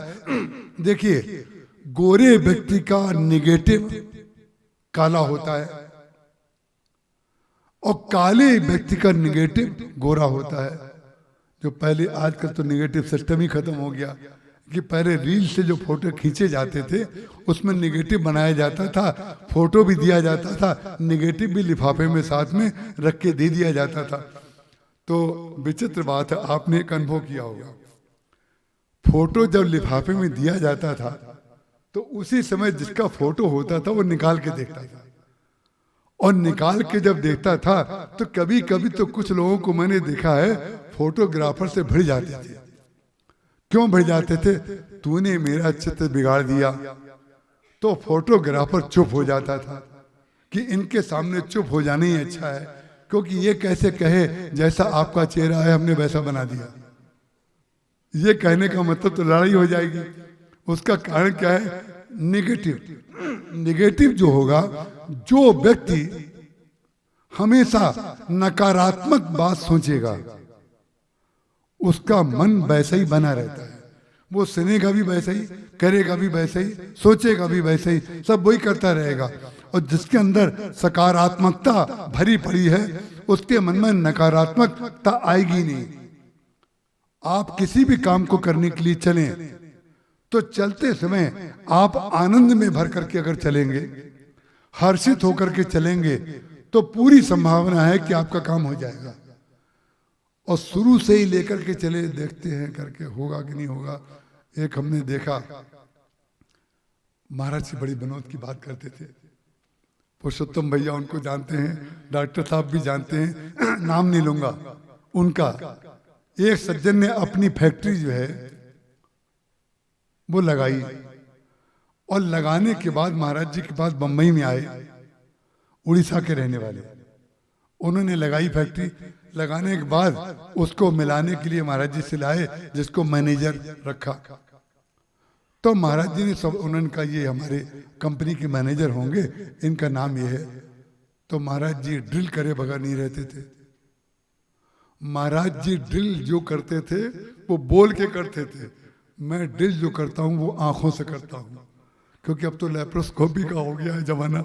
देखिए गोरे व्यक्ति का नेगेटिव काला होता है और काले व्यक्ति का नेगेटिव गोरा होता है। जो पहले, आजकल तो नेगेटिव सिस्टम ही खत्म हो गया कि पहले रील से जो फोटो खींचे जाते थे उसमें नेगेटिव बनाया जाता था, फोटो भी दिया जाता था, नेगेटिव भी लिफाफे में साथ में रख के दे दिया जाता था। तो विचित्र बात है, आपने एक अनुभव किया होगा, फोटो जब लिफाफे में दिया जाता था तो उसी समय जिसका फोटो होता था वो निकाल के देखता था, और निकाल के जब देखता था तो कभी कभी तो कुछ लोगों को मैंने देखा है फोटोग्राफर से भिड़ जाते थे। क्यों भिड़ जाते थे? तूने मेरा चित्र बिगाड़ दिया। तो फोटोग्राफर चुप हो जाता था कि इनके सामने चुप हो जाना ही अच्छा है, क्योंकि ये कैसे कहे जैसा आपका चेहरा है हमने वैसा बना दिया। ये कहने का मतलब तो लड़ाई हो जाएगी। उसका कारण क्या है? नेगेटिव। नेगेटिव जो होगा, जो व्यक्ति हमेशा नकारात्मक बात सोचेगा उसका मन वैसा ही बना रहता है। वो सुनेगा भी वैसा ही, करेगा भी वैसा ही, सोचेगा भी वैसा ही, सब वही करता रहेगा। और जिसके अंदर सकारात्मकता भरी पड़ी है उसके मन में नकारात्मकता आएगी नहीं। आप किसी भी काम को करने के लिए चलें तो चलते समय आप आनंद में भर करके अगर चलेंगे, हर्षित होकर के चलेंगे, तो पूरी संभावना है कि आपका काम हो जाएगा। और शुरू से ही लेकर के चले, देखते हैं करके होगा कि नहीं होगा। एक हमने देखा, महाराज जी बड़ी विनोद की बात करते थे। पुरुषोत्तम भैया उनको जानते हैं, डॉक्टर साहब भी जानते हैं, नाम नहीं लूंगा उनका। एक सज्जन ने अपनी फैक्ट्री जो है वो लगाई, और लगाने के बाद महाराज जी के पास बम्बई में आए, उड़ीसा के रहने वाले। उन्होंने लगाई फैक्ट्री, लगाने के बाद उसको मिलाने के लिए महाराज जी से लाए, जिसको मैनेजर रखा। तो महाराज जी ने सब, उन्होंने कहा ये हमारे कंपनी के मैनेजर होंगे, इनका नाम ये है। तो महाराज जी ड्रिल करे बगैर नहीं रहते थे। महाराज जी ड्रिल जो करते थे वो बोल के करते थे। मैं ड्रिल जो करता हूँ वो आंखों से करता हूँ, क्योंकि अब तो लेप्रोस्कोपी का हो गया है जमाना।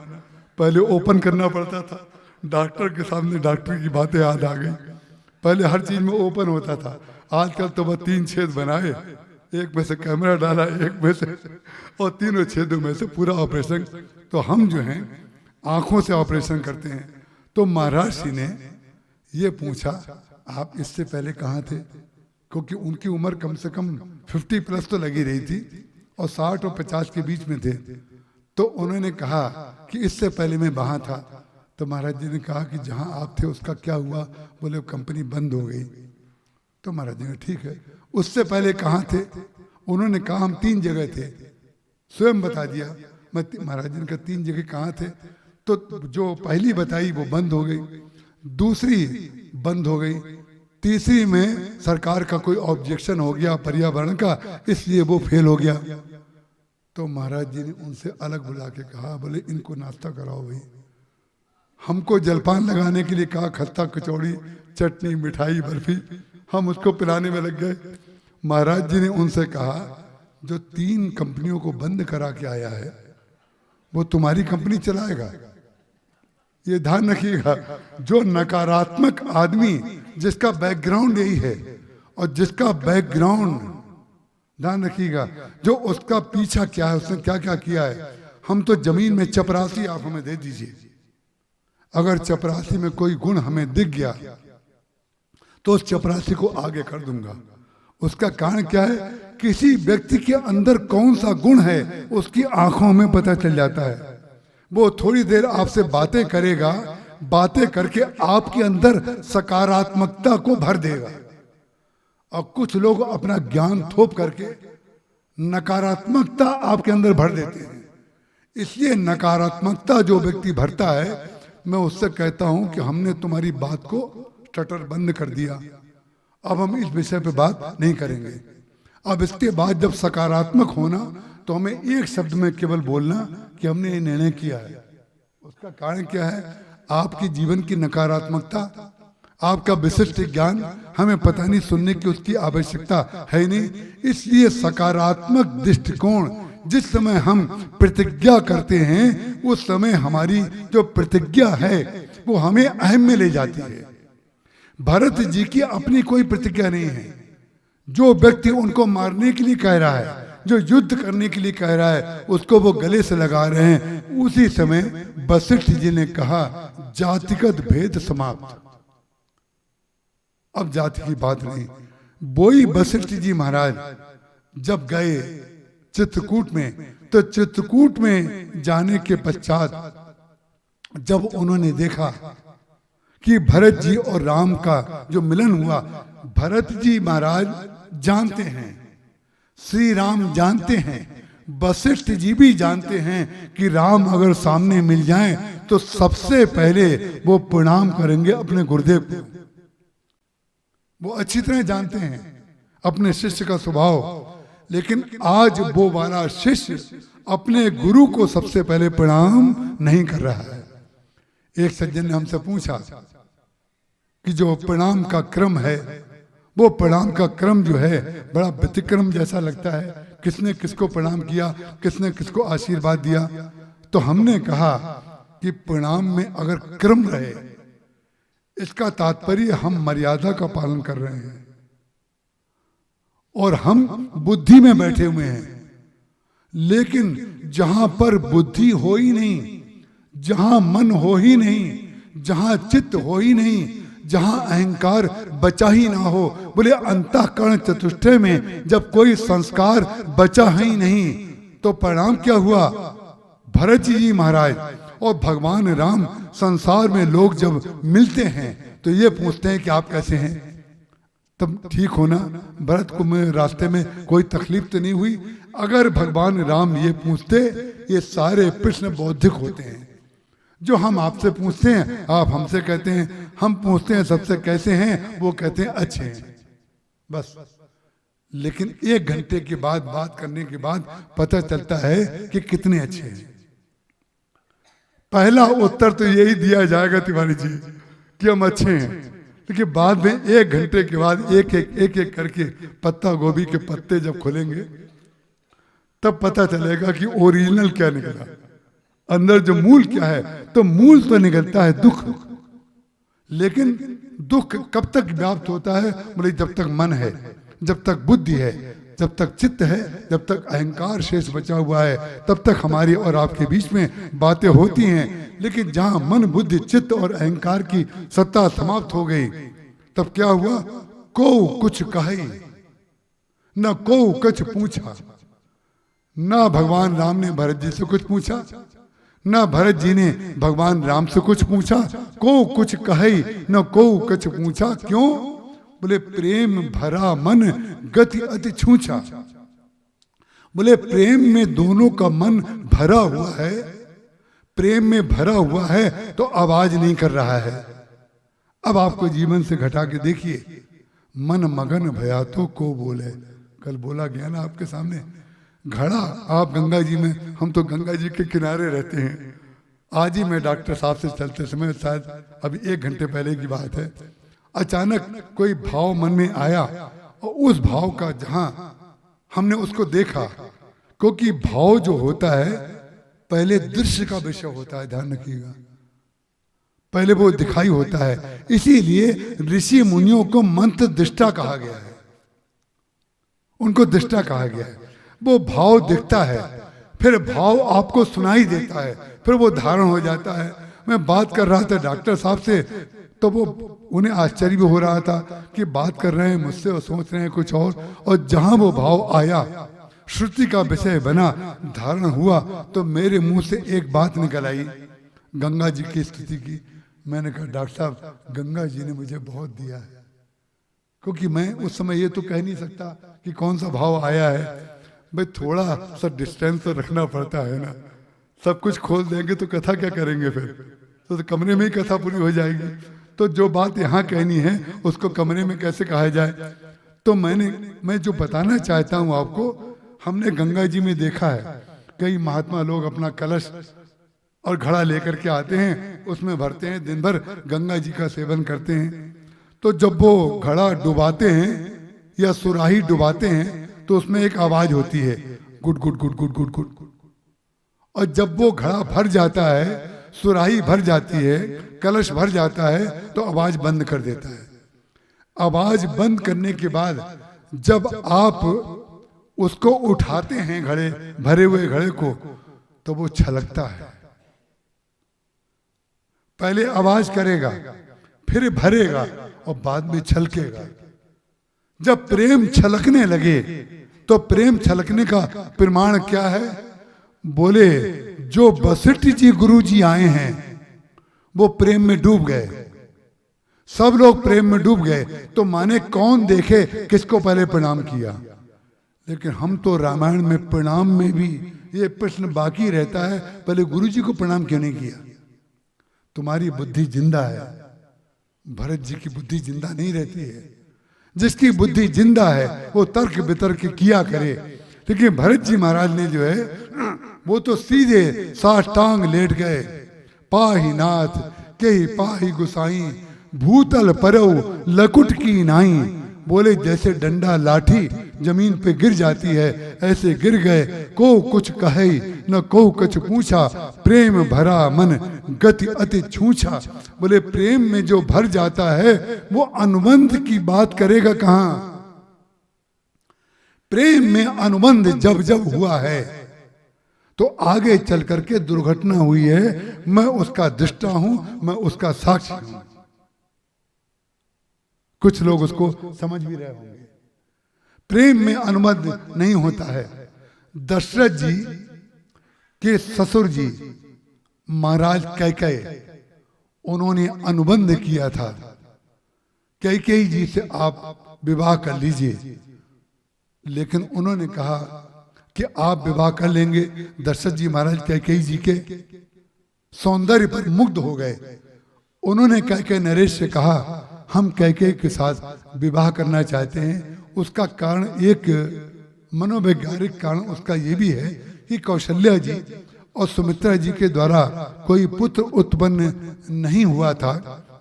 पहले ओपन करना पड़ता था, डॉक्टर के सामने डॉक्टर की बातें याद आ गई। पहले हर चीज में ओपन होता था, आजकल तो बस 3 छेद बनाए, एक में से कैमरा डाला, एक में से, और तीनों छेदों में से पूरा ऑपरेशन। तो हम जो हैं आंखों से ऑपरेशन करते हैं। तो महाराज जी ने ये पूछा, आप इससे पहले कहाँ थे? क्योंकि उनकी उम्र कम से कम 50 प्लस तो लगी रही थी, और 60 और 50 के बीच में थे। तो उन्होंने कहा कि इससे पहले मैं वहाँ था। तो महाराज जी ने कहा कि जहाँ आप थे उसका क्या हुआ? बोले कंपनी बंद हो गई। तो महाराज जी ने ठीक है, उससे पहले कहाँ थे? उन्होंने कहा हम 3 जगह थे, स्वयं बता दिया। महाराज जी ने कहा 3 जगह कहाँ थे? तो जो पहली बताई वो बंद हो गई, दूसरी बंद हो गई, तीसरी में सरकार का कोई ऑब्जेक्शन हो गया पर्यावरण का, इसलिए वो फेल हो गया। तो महाराज जी ने उनसे अलग बुला के कहा, बोले इनको नाश्ता कराओ भाई। हमको जलपान लगाने के लिए कहा, खस्ता कचौड़ी चटनी मिठाई बर्फी, हम उसको पिलाने में लग गए। महाराज जी ने उनसे कहा, जो 3 कंपनियों को बंद करा के आया है वो तुम्हारी कंपनी चलाएगा? ये ध्यान रखिएगा। जो नकारात्मक आदमी जिसका बैकग्राउंड यही है, और जिसका बैकग्राउंड ध्यान रखिएगा, जो उसका पीछा क्या है, उसने क्या क्या किया है। हम तो जमीन में चपरासी आप हमें दे दीजिए, अगर चपरासी में कोई गुण हमें दिख गया तो उस चपरासी को आगे कर दूंगा। उसका कारण क्या है? किसी व्यक्ति के अंदर कौन सा गुण है उसकी आंखों में पता चल जाता है। वो थोड़ी देर आपसे बातें करेगा, बातें करके आपके अंदर सकारात्मकता को भर देगा, और कुछ लोग अपना ज्ञान थोप करके नकारात्मकता आपके अंदर भर देते हैं। इसलिए नकारात्मकता जो व्यक्ति भरता है, मैं उससे कहता हूं कि हमने तुम्हारी बात को टटर बंद कर दिया, अब हम इस विषय पे बात नहीं करेंगे। अब इसके बाद जब सकारात्मक होना तो हमें एक शब्द में केवल बोलना कि हमने ये निर्णय किया है। उसका कारण क्या है? आपकी जीवन की नकारात्मकता, आपका विशिष्ट ज्ञान हमें पता नहीं, सुनने की उसकी आवश्यकता है नहीं। इसलिए सकारात्मक दृष्टिकोण, जिस समय हम प्रतिज्ञा करते हैं उस समय हमारी जो प्रतिज्ञा है वो हमें अहम में ले जाती है। भरत जी की अपनी कोई प्रतिज्ञा नहीं है। जो व्यक्ति उनको मारने के लिए कह रहा है, जो युद्ध करने के लिए कह रहा है, उसको वो गले से लगा रहे हैं। उसी समय वशिष्ठ जी ने कहा, जातिगत भेद समाप्त, अब जाति की बात नहीं। वही वशिष्ठ जी महाराज जब गए चित्रकूट में, तो चित्रकूट में जाने के पश्चात जब उन्होंने देखा कि भरत जी और राम का जो मिलन हुआ, भरत जी महाराज जानते हैं, श्री राम जानते हैं, वशिष्ठ जी भी जानते हैं कि राम अगर सामने मिल जाएं तो सबसे पहले वो प्रणाम करेंगे अपने गुरुदेव को। वो अच्छी तरह जानते हैं अपने शिष्य का स्वभाव। लेकिन आज वो वाला शिष्य अपने गुरु को सबसे पहले प्रणाम नहीं कर रहा है। एक सज्जन ने हमसे पूछा कि जो प्रणाम का क्रम है, वो प्रणाम का क्रम जो है बड़ा व्यतिक्रम जैसा लगता है, किसने किसको प्रणाम किया, किसने किसको आशीर्वाद दिया। तो हमने कहा कि प्रणाम में अगर क्रम रहे, इसका तात्पर्य हम मर्यादा का पालन कर रहे हैं और हम बुद्धि में बैठे हुए हैं। लेकिन जहां पर बुद्धि हो ही नहीं, जहां मन हो ही नहीं, जहां चित्त हो ही नहीं, जहां अहंकार बचा ही ना हो, बोले अंतःकरण चतुष्टय में जब कोई संस्कार बचा ही नहीं, तो परिणाम क्या हुआ? भरत जी महाराज और भगवान राम संसार में लोग जब मिलते हैं तो ये पूछते हैं कि आप कैसे हैं, तब ठीक होना। भरत को में रास्ते में कोई तकलीफ तो नहीं हुई? अगर भगवान राम ये पूछते, ये सारे प्रश्न बौद्धिक होते हैं। जो हम आपसे पूछते हैं, आप हमसे कहते हैं, हम पूछते हैं सबसे कैसे हैं, वो कहते हैं अच्छे हैं, बस। लेकिन 1 घंटे के बाद बात करने के बाद पता चलता है कि कितने अच्छे हैं। पहला उत्तर तो यही दिया जाएगा तिवारी जी कि हम अच्छे हैं, लेकिन बाद में 1 घंटे के बाद एक एक करके पत्ता गोभी के पत्ते जब खुलेंगे तब पता चलेगा कि ओरिजिनल क्या निकला, अंदर जो मूल क्या है। तो मूल तो निकलता है दुख, लेकिन दुख कब तक व्याप्त होता है? बोले जब तक मन है, जब तक बुद्धि है, जब तक चित्त है, जब तक अहंकार शेष बचा हुआ है, तब तक हमारी और आपके बीच में बातें होती हैं। लेकिन जहां मन, बुद्धि, चित्त और अहंकार की सत्ता समाप्त हो गई, तब क्या हुआ? को कुछ कहे न को कुछ पूछा। ना भगवान राम ने भरत जी से कुछ पूछा, ना भरत जी ने भगवान राम से कुछ पूछा। को कुछ कहे न को कुछ पूछा। क्यों? बोले प्रेम भरा मन गति अति छूछा। बोले प्रेम में दोनों का मन भरा हुआ है, प्रेम में भरा हुआ है तो आवाज नहीं कर रहा है। अब आपको जीवन से घटा के देखिए, मन मगन भया तो को बोले, कल बोला गया ना आपके सामने। घड़ा आप गंगा जी में, हम तो गंगा जी के किनारे रहते हैं। आज ही मैं डॉक्टर साहब से चलते समय, शायद अभी 1 घंटे पहले की बात है, अचानक कोई भाव मन में आया और उस भाव का जहां हमने उसको देखा, क्योंकि भाव जो होता है पहले दृश्य का विषय होता है, ध्यान रखिएगा, पहले वो दिखाई होता है। इसीलिए ऋषि मुनियों को मंत्र दृष्टा कहा गया है, उनको दृष्टा कहा गया है। वो भाव दिखता है, फिर भाव आपको सुनाई देता है, फिर वो धारण हो जाता है। मैं बात कर रहा था डॉक्टर साहब से, तो वो उन्हें आश्चर्य भी हो रहा था कि बात कर रहे हैं मुझसे और सोच रहे हैं कुछ और जहां वो भाव आया, श्रुति का विषय बना, धारण हुआ, तो मेरे मुंह से एक बात निकल आई गंगा जी की स्तुति की। मैंने कहा डॉक्टर साहब, गंगा जी ने मुझे बहुत दिया है, क्योंकि मैं उस समय ये तो कह नहीं सकता कि कौन सा भाव आया है। भाई थोड़ा सा डिस्टेंस तो रखना पड़ता है ना, सब कुछ खोल देंगे तो कथा क्या करेंगे फिर, तो कमरे में ही कथा पूरी हो जाएगी। तो जो बात यहाँ कहनी है उसको कमरे में कैसे कहा जाए। तो मैं जो बताना चाहता हूँ आपको, हमने गंगा जी में देखा है कई महात्मा लोग अपना कलश और घड़ा लेकर के आते हैं, उसमें भरते हैं, दिन भर गंगा जी का सेवन करते हैं। तो जब वो घड़ा डुबाते हैं या सुराही डुबाते हैं तो उसमें एक आवाज होती है, good good good good good good. और जब वो घड़ा भर जाता है, सुराही भर जाती है, कलश भर जाता है, तो आवाज बंद कर देता है। आवाज बंद करने के बाद जब आप उसको उठाते हैं, घड़े भरे हुए घड़े को, तो वो छलकता है। पहले आवाज करेगा, फिर भरेगा और बाद में छलकेगा। जब प्रेम छलकने लगे तो प्रेम छलकने का प्रमाण क्या है? बोले जो वशिष्ठ जी गुरु जी आए हैं वो प्रेम में डूब गए, सब लोग प्रेम में डूब गए, तो माने कौन देखे किसको पहले प्रणाम किया। लेकिन हम तो रामायण में प्रणाम में भी ये प्रश्न बाकी रहता है, पहले गुरु जी को प्रणाम क्यों नहीं किया। तुम्हारी बुद्धि जिंदा है, भरत जी की बुद्धि जिंदा नहीं रहती है। जिसकी बुद्धि जिंदा है वो तर्क वितर्क किया करे, लेकिन भरत जी महाराज ने जो है वो तो सीधे साष्टांग लेट गए। पाही नाथ के ही पाही गुसाई, भूतल परव लकुट की नाई, बोले जैसे डंडा लाठी जमीन पे गिर जाती है ऐसे गिर गए। को कुछ कहे न को कुछ पूछा, प्रेम भरा मन गति अति छूछा। बोले प्रेम में जो भर जाता है वो अनुबंध की बात करेगा कहां। प्रेम में अनुबंध जब जब हुआ है तो आगे चल करके दुर्घटना हुई है, मैं उसका दृष्टा हूं, मैं उसका साक्षी हूं। कुछ लोग उसको समझ भी रहे होंगे। प्रेम में अनुबंध नहीं होता है। दशरथ जी के ससुर जी महाराज कैकेयी, उन्होंने अनुबंध किया था कैकेयी जी से आप विवाह कर लीजिए, लेकिन उन्होंने कहा कि आप विवाह कर लेंगे। दशरथ जी महाराज कैकेयी जी के सौंदर्य पर मुग्ध हो गए। उन्होंने कैकेयी नरेश से कहा हम कैकेयी के साथ विवाह करना चाहते हैं। उसका कारण एक मनोवैज्ञानिक कारण उसका ये भी है कि कौशल्या जी और सुमित्रा जी के द्वारा कोई पुत्र उत्पन्न नहीं हुआ था,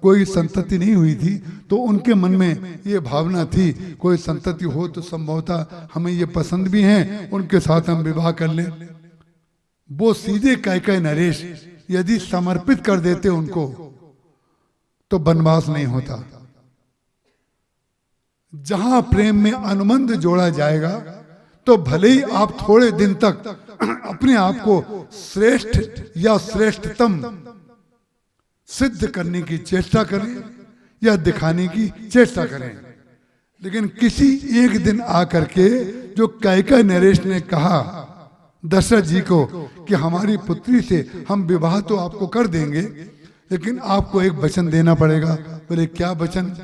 कोई संतति नहीं हुई थी, तो उनके मन में ये भावना थी कोई संतति हो तो संभवतः हमें ये पसंद भी है, उनके साथ हम विवाह कर लें। वो सीधे कैकेयी नरेश यदि समर्पित कर देते उनको तो वनवास नहीं होता। जहां प्रेम में अनुबंध जोड़ा जाएगा तो भले ही आप थोड़े दिन तक अपने आप को श्रेष्ठ या श्रेष्ठतम सिद्ध करने की चेष्टा करें या दिखाने की चेष्टा करें, लेकिन किसी एक दिन आकर के जो कैकेयी नरेश ने कहा दशरथ जी को कि हमारी पुत्री से हम विवाह तो आपको कर देंगे, लेकिन आपको एक वचन देना पड़ेगा। बोले क्या वचन?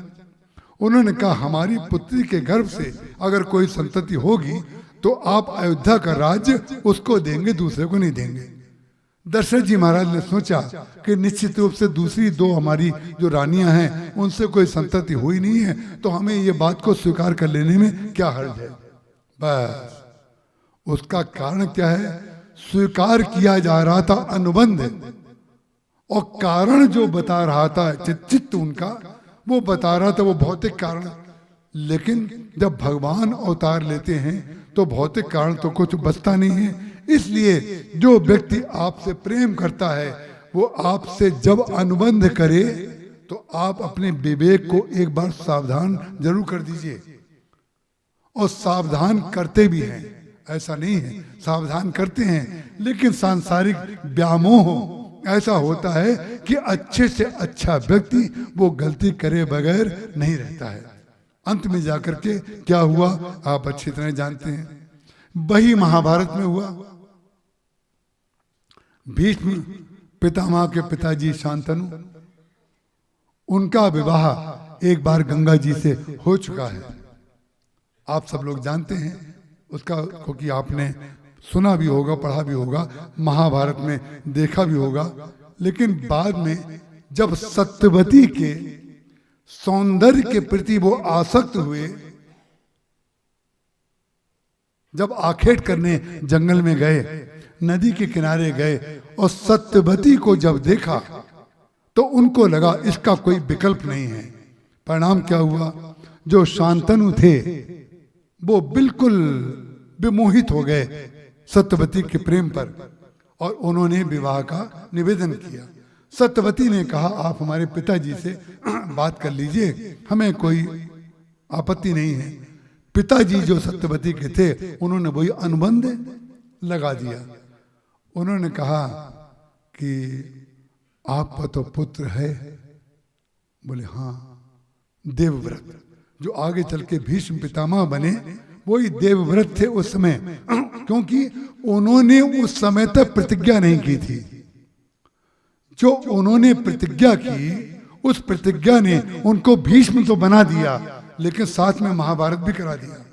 उन्होंने कहा हमारी पुत्री के गर्भ से अगर कोई संतति होगी तो आप अयोध्या का राज्य उसको देंगे, दूसरे को नहीं देंगे। दशरथ जी महाराज ने सोचा कि निश्चित रूप से दूसरी दो हमारी जो रानियां हैं उनसे कोई संतति हुई नहीं है, तो हमें ये बात को स्वीकार कर लेने में क्या हर्ज है। बस उसका कारण क्या है? स्वीकार किया जा रहा था अनुबंध, और कारण जो बता रहा था चित्त उनका वो बता रहा था वो भौतिक कारण। लेकिन जब भगवान अवतार लेते हैं तो भौतिक कारण तो कुछ बचता नहीं है। इसलिए जो व्यक्ति आपसे प्रेम करता है वो आपसे जब अनुबंध करे तो आप अपने विवेक को एक बार सावधान जरूर कर दीजिए, और सावधान करते भी हैं, ऐसा नहीं है, सावधान करते हैं, लेकिन सांसारिक व्यामोह ऐसा होता है कि अच्छे से अच्छा व्यक्ति वो गलती करे बगैर नहीं रहता है। अंत में जाकर के क्या हुआ आप अच्छी तरह जानते हैं। वही महाभारत में हुआ। भीष्म पितामह के पिताजी शांतनु, उनका विवाह एक बार गंगा जी से हो चुका है। आप सब लोग जानते हैं उसका, क्योंकि आपने सुना भी होगा, पढ़ा भी होगा, महाभारत में देखा भी होगा। लेकिन बाद में जब सत्यवती के सौंदर्य के प्रति वो आसक्त हुए, जब आखेट करने जंगल में गए, नदी के किनारे गए और सत्यवती को जब देखा तो उनको लगा इसका कोई विकल्प नहीं है। परिणाम क्या हुआ? जो शांतनु थे वो बिल्कुल विमोहित हो गए सत्यवती के प्रेम पर, और उन्होंने विवाह का निवेदन किया। सत्यवती ने कहा आप हमारे पिताजी से बात कर लीजिए, हमें कोई आपत्ति नहीं है। पिताजी जो सत्यवती के थे उन्होंने वही अनुबंध लगा दिया। उन्होंने कहा कि आपका तो पुत्र है। बोले हाँ, देवव्रत, जो आगे चल के भीष्म पितामह बने वही देवव्रत थे उस समय, क्योंकि उन्होंने उस समय तक प्रतिज्ञा नहीं की थी। जो उन्होंने प्रतिज्ञा की उस प्रतिज्ञा ने उनको भीष्म तो बना दिया, लेकिन साथ में महाभारत भी करा दिया।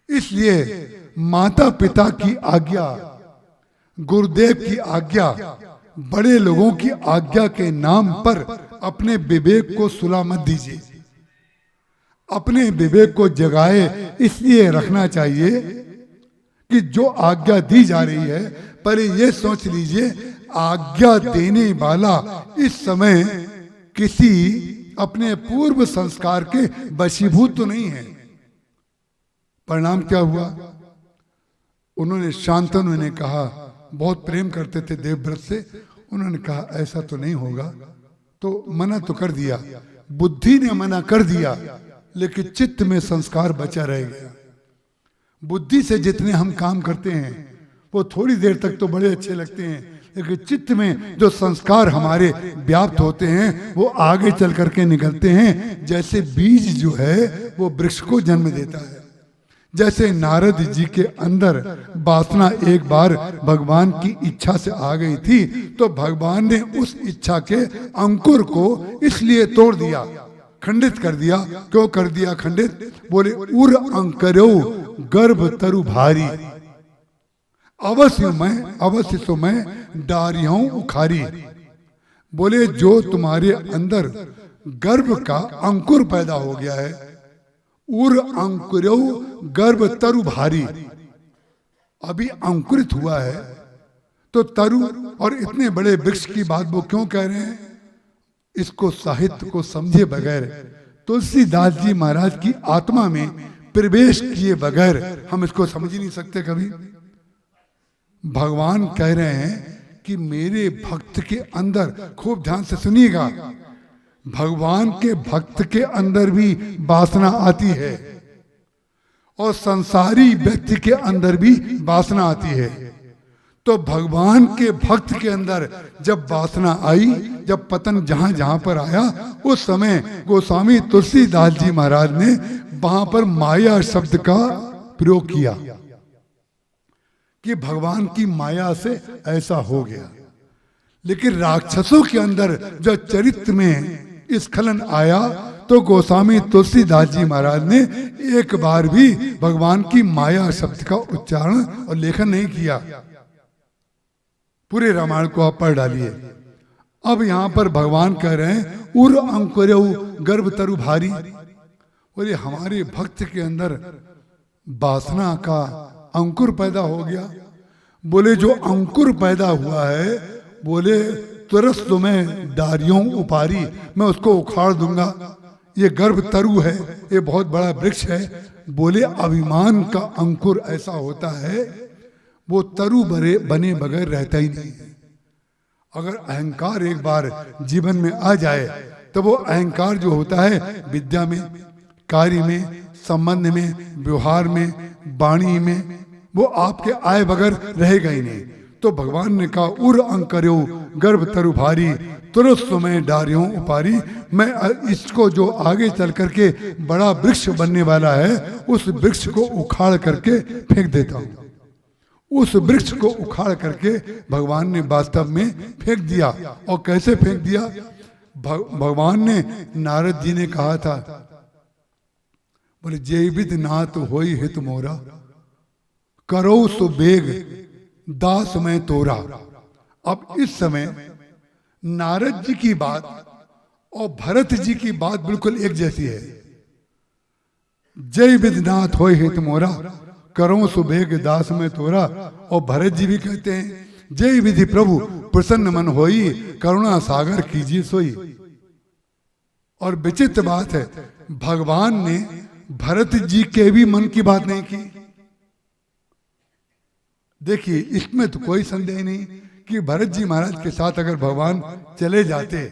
इसलिए माता पिता की आज्ञा, गुरुदेव की आज्ञा, बड़े लोगों की आज्ञा के नाम पर अपने विवेक को सुला मत दीजिए। अपने विवेक को जगाए इसलिए रखना चाहिए कि जो आज्ञा दी जा रही है पहले ये सोच लीजिए आज्ञा देने वाला इस समय किसी अपने पूर्व संस्कार के वशीभूत तो नहीं है। परिणाम क्या हुआ? उन्होंने शांतनु ने कहा, बहुत प्रेम करते थे देवव्रत से, उन्होंने कहा ऐसा तो नहीं होगा, तो मना तो कर दिया, बुद्धि ने मना कर दिया, लेकिन चित्त में संस्कार बचा रह गया। बुद्धि से जितने हम काम करते हैं वो थोड़ी देर तक तो बड़े अच्छे लगते हैं, लेकिन चित्त में जो संस्कार हमारे व्याप्त होते हैं वो आगे चल करके निकलते हैं। जैसे बीज जो है वो वृक्ष को जन्म देता है, जैसे नारद जी के अंदर वासना एक बार भगवान की इच्छा से आ गई थी, तो भगवान ने उस इच्छा के अंकुर को इसलिए तोड़ दिया, खंडित कर दिया। क्यों कर दिया खंडित? बोले उर अंकरो गर्भ तरु भारी, अवश्य तो मैं डारियों उखारी। बोले जो तुम्हारे अंदर गर्भ का अंकुर पैदा हो गया है, उर अंकुरो गर्भ तरु भारी, अभी अंकुरित हुआ है तो तरु और इतने बड़े वृक्ष की बात वो क्यों कह रहे हैं? इसको साहित्य को समझे बगैर, तुलसीदास जी महाराज की आत्मा में प्रवेश किए बगैर हम इसको समझ ही नहीं सकते कभी। भगवान कह रहे हैं कि मेरे भक्त के अंदर, खूब ध्यान से सुनिएगा, भगवान के भक्त के अंदर भी वासना आती है और संसारी व्यक्ति के अंदर भी वासना आती है। तो भगवान के भक्त के अंदर जब वासना आई, जब पतन जहां जहां पर आया, उस समय गोस्वामी तुलसीदास जी महाराज ने वहां पर माया शब्द का प्रयोग किया कि भगवान की माया से ऐसा हो गया। लेकिन राक्षसों के अंदर जब चरित्र में स्खलन आया तो गोस्वामी तुलसीदास जी महाराज ने एक बार भी भगवान की माया शब्द का उच्चारण और लेखन नहीं किया। पूरे रामायण को आप पढ़ डालिए। अब यहां पर भगवान कह रहे हैं उर अंकुरौ गर्भ तरु भारी। बोले हमारे भक्त के अंदर वासना का अंकुर पैदा हो गया। बोले जो अंकुर पैदा हुआ है, बोले तुरस्त तुम्हें डारियों उपारी, मैं उसको उखाड़ दूंगा। ये गर्भ तरु है, ये बहुत बड़ा वृक्ष है। बोले अभिमान का अंकुर ऐसा होता है, वो तरु बने बगैर रहता ही नहीं है। अगर अहंकार एक बार जीवन में आ जाए तो वो अहंकार जो होता है विद्या में, कार्य में, संबंध में, व्यवहार में, वाणी में, वो आपके आए बगैर रहेगा ही नहीं। तो भगवान ने कहा उर अंकर्यो गर्भ तरु भारी, तुरस्त में डारियों उपारी। मैं इसको जो आगे चल करके बड़ा वृक्ष बनने वाला है, उस वृक्ष को उखाड़ करके फेंक देता हूं। उस वृक्ष को उखाड़ करके भगवान ने वास्तव में फेंक दिया। और कैसे फेंक दिया? भगवान ने, नारद जी ने कहा था, बोले जय विद नाथ होई हित मोरा, करो सो बेग दास में तोरा। अब इस समय नारद जी की बात और भरत जी की बात बिल्कुल एक जैसी है। जय विदनाथ होय हित मोरा, करो सुबेग दास में तोरा। और भरत जी भी कहते हैं जय विधि प्रभु प्रसन्न मन होई, करुणा सागर कीजिए सोई। और विचित्र बात है, भगवान ने भरत जी के भी मन की बात नहीं की। देखिए इसमें तो कोई संदेह नहीं कि भरत जी महाराज के साथ अगर भगवान चले जाते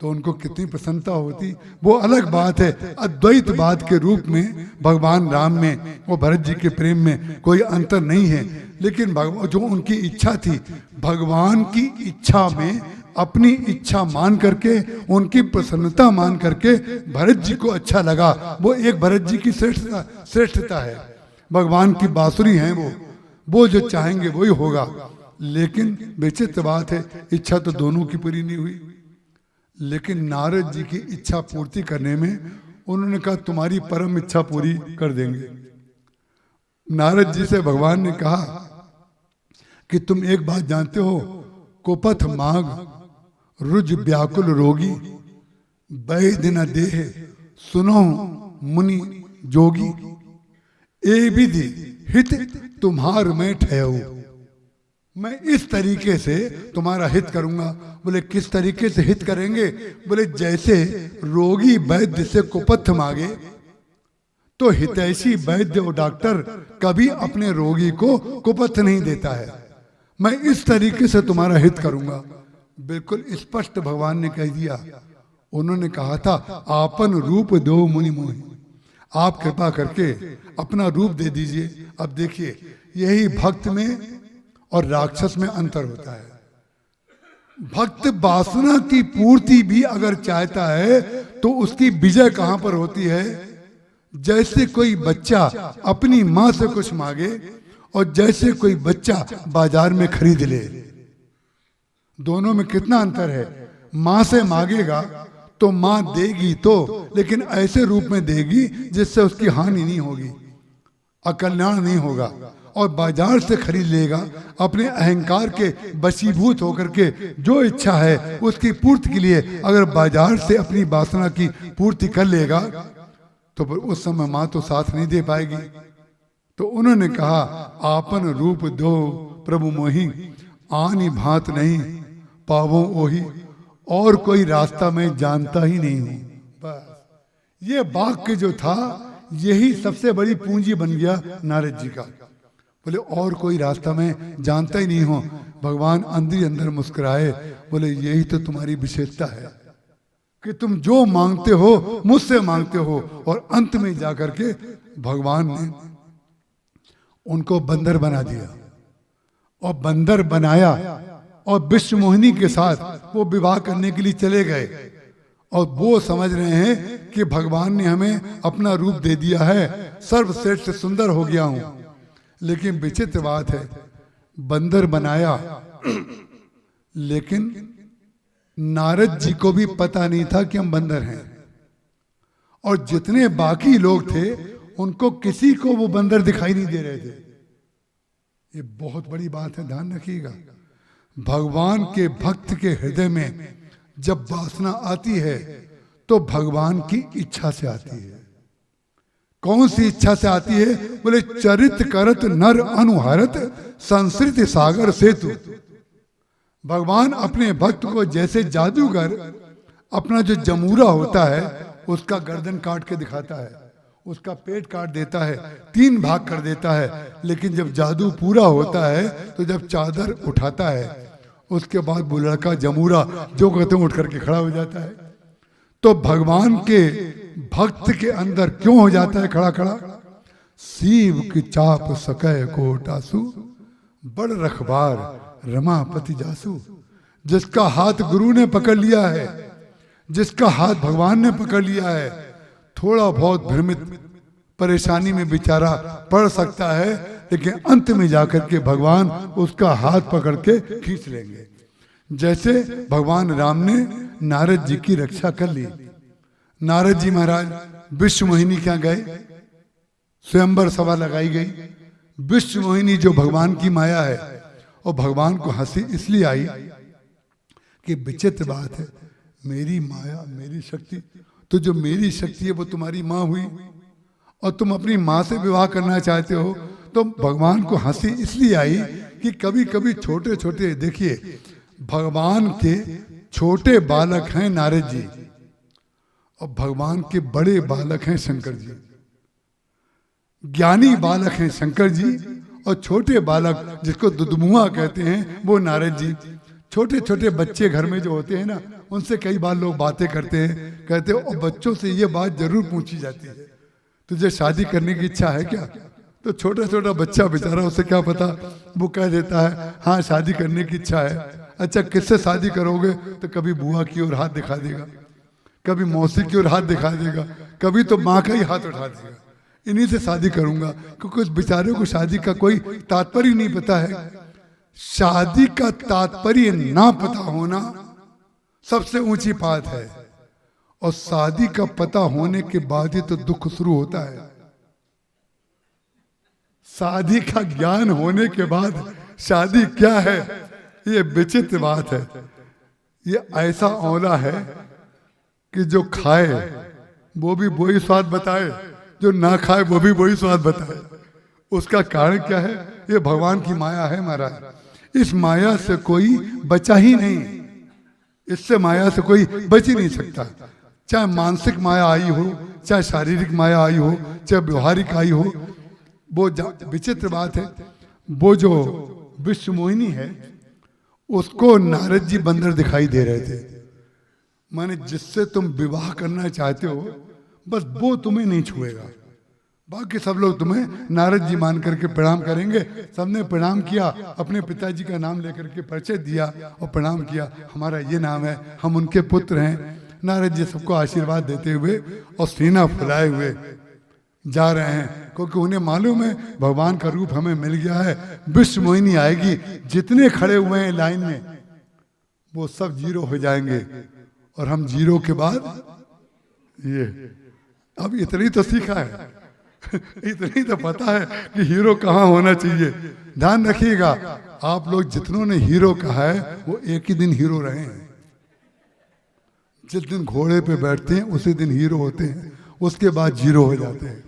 तो उनको कितनी प्रसन्नता होती। वो अलग बात है, अद्वैतवाद के रूप में भगवान राम में और भरत जी के प्रेम में कोई अंतर नहीं है। लेकिन भगवान जो उनकी इच्छा थी, भगवान की इच्छा में अपनी इच्छा मान करके, उनकी प्रसन्नता मान करके भरत जी को अच्छा लगा। वो एक भरत जी की श्रेष्ठता है। भगवान की बांसुरी है वो जो चाहेंगे वही होगा। लेकिन विचित्र बात है, इच्छा तो दोनों की पूरी नहीं हुई। लेकिन नारद जी की इच्छा पूर्ति करने में उन्होंने कहा तुम्हारी परम इच्छा पूरी कर देंगे। नारद जी से भगवान ने कहा कि तुम एक बात जानते हो, कुपथ माग रुज व्याकुल रोगी, वैद्य न देह सुनो मुनि जोगी, ए विधि हित तुम्हार में ठहरो। मैं इस तरीके से तुम्हारा हित करूंगा। बोले किस तरीके से हित करेंगे? बोले जैसे रोगी वैद्य से कुपथ मांगे तो हितैषी वैद्य और डॉक्टर कभी अपने रोगी को कुपथ नहीं देता है। मैं इस तरीके से तुम्हारा हित करूंगा। बिल्कुल स्पष्ट भगवान ने कह दिया। उन्होंने कहा था आपन रूप दो मुनि मोहि, आप कृपा करके अपना रूप दे दीजिए। अब देखिए यही भक्त में और राक्षस में अंतर होता है। भक्त वासना की पूर्ति भी अगर चाहता है तो उसकी विजय कहां पर होती है? जैसे कोई बच्चा अपनी मां से कुछ मांगे और जैसे कोई बच्चा बाजार में खरीद ले, दोनों में कितना अंतर है? मां से मांगेगा तो मां देगी तो, लेकिन ऐसे रूप में देगी जिससे उसकी हानि नहीं होगी, अकल्याण नहीं होगा। और बाजार से खरीद लेगा अपने अहंकार के वशीभूत होकर के, जो इच्छा है उसकी पूर्ति के लिए अगर बाजार से अपनी वासना की पूर्ति कर लेगा तो फिर उस समय मां तो साथ नहीं दे पाएगी। तो उन्होंने कहा आपन रूप दो प्रभु मोहि, आनी भांत नहीं पावो ओही, और कोई रास्ता मैं जानता ही नहीं हूं। बस ये वाक्य जो था यही सबसे बड़ी पूंजी बन गया नारद जी का। बोले और कोई रास्ता मैं जानता ही नहीं हूं। भगवान अंदर अंदर मुस्कुराए, बोले यही तो तुम्हारी विशेषता है कि तुम जो मांगते हो मुझसे मांगते हो। और अंत में जाकर के भगवान ने उनको बंदर बना दिया, और बंदर बनाया और विश्व मोहिनी के साथ वो विवाह करने के लिए चले गए। और वो समझ रहे हैं कि भगवान ने हमें अपना रूप दे दिया है, सर्वश्रेष्ठ सुंदर हो गया हूं। लेकिन विचित्र बात है, बंदर बनाया लेकिन नारद जी को भी पता नहीं था कि हम बंदर हैं। और जितने बाकी लोग थे उनको किसी को वो बंदर दिखाई नहीं दे रहे थे। ये बहुत बड़ी बात है, ध्यान रखिएगा। भगवान के भक्त के हृदय में जब वासना आती है तो भगवान की इच्छा से आती है। कौन सी इच्छा से आती है? बोले चरित करत नर अनुहरत संस्कृत सागर सेतु। भगवान अपने भक्त को जैसे जादूगर अपना जो जमूरा होता है उसका गर्दन काट के दिखाता है, उसका पेट काट देता है, 3 भाग कर देता है। लेकिन जब जादू पूरा होता है तो जब चादर उठाता है उसके बाद वो लड़का जमूरा जो कहते हैं उठ करके खड़ा हो जाता है। तो भगवान के भक्त के अंदर क्यों हो जाता है खड़ा खड़ा? सीव की चाप सकै कोटासु, बड़ रखबार रमापति जासु। जिसका हाथ गुरु ने पकड़ लिया है, जिसका हाथ भगवान ने पकड़ लिया है, थोड़ा बहुत भ्रमित परेशानी में बेचारा पड़ सकता है, लेकिन अंत में जाकर के भगवान उसका हाथ पकड़ के खींच लेंगे। जैसे भगवान राम ने नारद जी की रक्षा कर ली। नारद जी महाराज विश्व मोहिनी क्या गए, स्वयंवर सभा लगाई गई। विश्व मोहिनी जो भगवान की माया है, और भगवान को हंसी इसलिए आई कि विचित्र बात है, मेरी माया मेरी शक्ति, तो जो मेरी शक्ति है वो तुम्हारी माँ हुई और तुम अपनी माँ से विवाह करना चाहते हो। तो भगवान को हंसी इसलिए आई कि कभी कभी छोटे छोटे, देखिए भगवान के छोटे बालक हैं नारद जी और भगवान के बड़े बालक हैं शंकर जी। ज्ञानी बालक हैं शंकर जी और छोटे बालक जिसको दुदमुआ कहते हैं वो नारद जी। छोटे छोटे बच्चे घर में जो होते हैं ना, उनसे कई बार लोग बातें करते हैं, कहते हैं और बच्चों से ये बात जरूर पूछी जाती है, तुझे शादी करने की इच्छा है क्या? तो छोटा छोटा बच्चा बेचारा, उसे क्या पता, वो कह देता है हाँ शादी करने की इच्छा है। अच्छा किससे शादी करोगे? तो कभी बुआ की ओर हाथ दिखा देगा, कभी मौसी की ओर हाथ दिखा देगा, कभी तो माँ का ही हाथ उठा देगा, इन्हीं से शादी करूंगा। क्योंकि उस बेचारे को शादी का कोई तात्पर्य नहीं पता है। शादी का तात्पर्य ना पता होना सबसे ऊंची बात है, और शादी का पता होने के बाद ही तो दुख शुरू होता है। शादी का ज्ञान होने के बाद शादी क्या है, ये विचित्र बात है। ये ऐसा औला है कि जो खाए वो भी वही स्वाद बताए, जो ना खाए वो भी वही स्वाद बताए। उसका कारण क्या है? ये भगवान की माया है महाराज। इस माया से कोई बचा ही नहीं, इससे माया से कोई बच ही नहीं सकता। चाहे मानसिक माया आई हो, चाहे शारीरिक माया आई हो, चाहे व्यवहारिक आई हो। वो विचित्र बात है, वो जो विश्व मोहिनी है उसको नारद जी बंदर दिखाई दे रहे थे। माने जिससे तुम विवाह करना चाहते हो बस वो तुम्हें नहीं छुएगा, बाकी सब लोग तुम्हें नारद जी मान करके प्रणाम करेंगे। सबने प्रणाम किया, अपने पिताजी का नाम लेकर के परिचय दिया और प्रणाम किया, हमारा ये नाम है, हम उनके पुत्र हैं। नारद जी सबको आशीर्वाद देते हुए और सीना फुलाए हुए जा रहे हैं, क्योंकि उन्हें मालूम है भगवान का रूप हमें मिल गया है, विश्व मोहिनी आएगी। जितने खड़े हुए हैं लाइन में वो सब जीरो हो जाएंगे और हम जीरो के बाद ये। अब इतनी तो सीखा है इतनी तो पता है कि हीरो कहाँ होना चाहिए। ध्यान रखिएगा, आप लोग जितनों ने हीरो कहा है वो एक ही दिन हीरो रहे हैं। जिस दिन घोड़े पे बैठते हैं उसी दिन हीरो होते हैं, उसके बाद जीरो हो जाते हैं।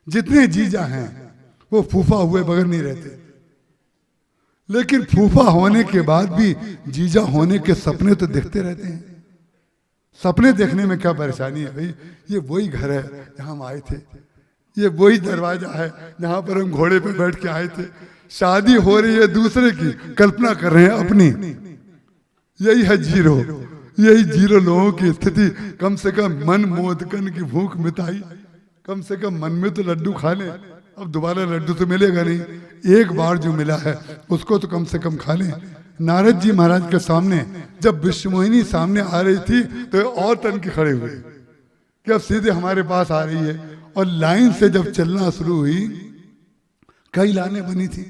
जितने जीजा हैं वो फूफा हुए बगैर नहीं रहते, लेकिन फूफा होने के बाद भी जीजा होने के सपने तो देखते रहते हैं। सपने देखने में क्या परेशानी है भाई? ये वही घर है जहां हम आए थे, ये वही दरवाजा है जहां पर हम घोड़े पे बैठ के आए थे। शादी हो रही है दूसरे की, कल्पना कर रहे हैं अपनी। यही है जीरो, यही जीरो लोगों की स्थिति। कम से कम मन मोदकन की भूख मिटाई, कम से कम मन में तो लड्डू खा लें। अब दोबारा लड्डू तो मिलेगा नहीं, एक बार जो मिला है उसको तो कम से कम खा लें। नारद जी महाराज के सामने जब विश्व मोहिनी सामने आ रही थी तो और तन के खड़े हुए कि अब सीधे हमारे पास आ रही है। और लाइन से जब चलना शुरू हुई, कई लाइनें बनी थी,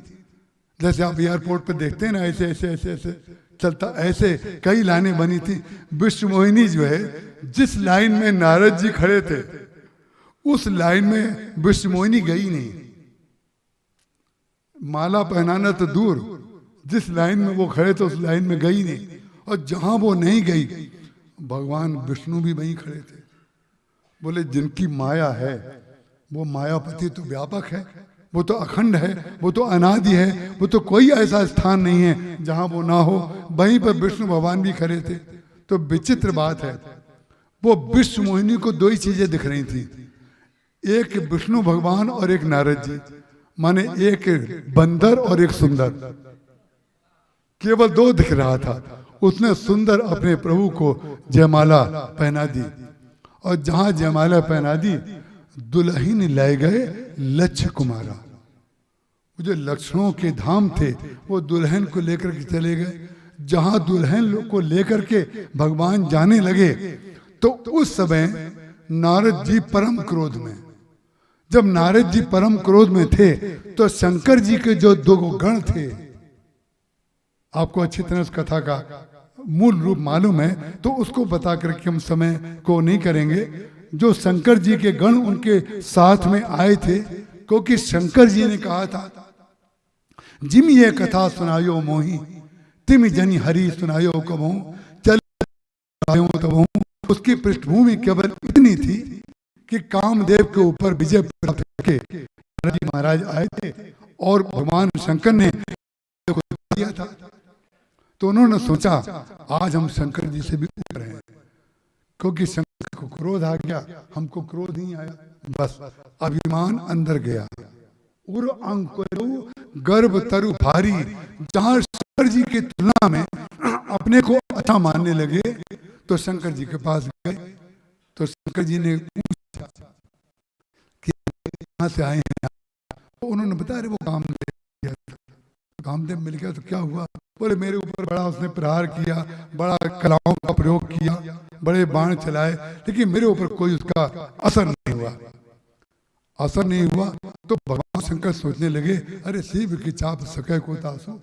जैसे आप एयरपोर्ट पे देखते हैं ना, ऐसे ऐसे ऐसे ऐसे चलता, ऐसे कई लाइनें बनी थी। विश्व मोहिनी जो है जिस लाइन में नारद जी खड़े थे उस लाइन में विश्व मोहिनी गई नहीं। माला पहनाना तो दूर, जिस लाइन में वो खड़े थे उस लाइन में गई नहीं। और जहां वो नहीं गई भगवान विष्णु भी वहीं खड़े थे। बोले जिनकी माया है वो मायापति तो व्यापक है, वो तो अखंड है, वो तो अनादि है, वो तो कोई ऐसा स्थान नहीं है जहां वो ना हो। वहीं पर विष्णु भगवान भी खड़े थे। तो विचित्र बात है, वो विश्व मोहिनी को दो ही चीजें दिख रही थी, एक विष्णु भगवान और एक नारद जी। माने एक बंदर और एक सुंदर, केवल दो दिख रहा था। उसने सुंदर अपने प्रभु को जयमाला पहना दी, और जहां जयमाला पहना दी दुल्हन ले गए लक्ष्य कुमारा। जो लक्षणों के धाम थे वो दुल्हन को लेकर के चले गए। जहां दुल्हन को लेकर के भगवान जाने लगे तो उस समय नारद जी परम क्रोध में। जब नारद जी परम क्रोध में थे तो शंकर जी के जो दो गण थे, आपको अच्छी तरह उस कथा का मूल रूप मालूम है तो उसको बता करके हम समय को नहीं करेंगे। जो शंकर जी के गण उनके साथ में आए थे, क्योंकि शंकर जी ने कहा था जिम ये कथा सुनायो मोही तिम जनि हरि सुनायो कबहू चल तबहू। उसकी पृष्ठभूमि केवल इतनी थी कि कामदेव के ऊपर विजय प्राप्त करके नारद जी महाराज आए थे और भगवान शंकर ने दिया था। तो उन्होंने सोचा आज हम शंकर जी से भी ऊपर हैं, क्योंकि शंकर को क्रोध आ गया, हमको क्रोध नहीं आया। बस अभिमान अंदर गया। उर अंकुरु गर्भ तरु भारी, जहां शंकर जी की तुलना में अपने को अच्छा मानने लगे तो शंकर जी के पास गए। तो शंकर जी ने पूछा कि कहां से आए हैं? तो उन्होंने बताया वो कामदेव मिल गया। तो क्या हुआ? बोले मेरे ऊपर बड़ा उसने प्रहार किया, बड़ा कलाओं का प्रयोग किया, बड़े बाण चलाए, लेकिन मेरे ऊपर कोई उसका असर नहीं हुआ। असर नहीं हुआ तो भगवान शंकर सोचने लगे अरे शिव की चाप सके को तासु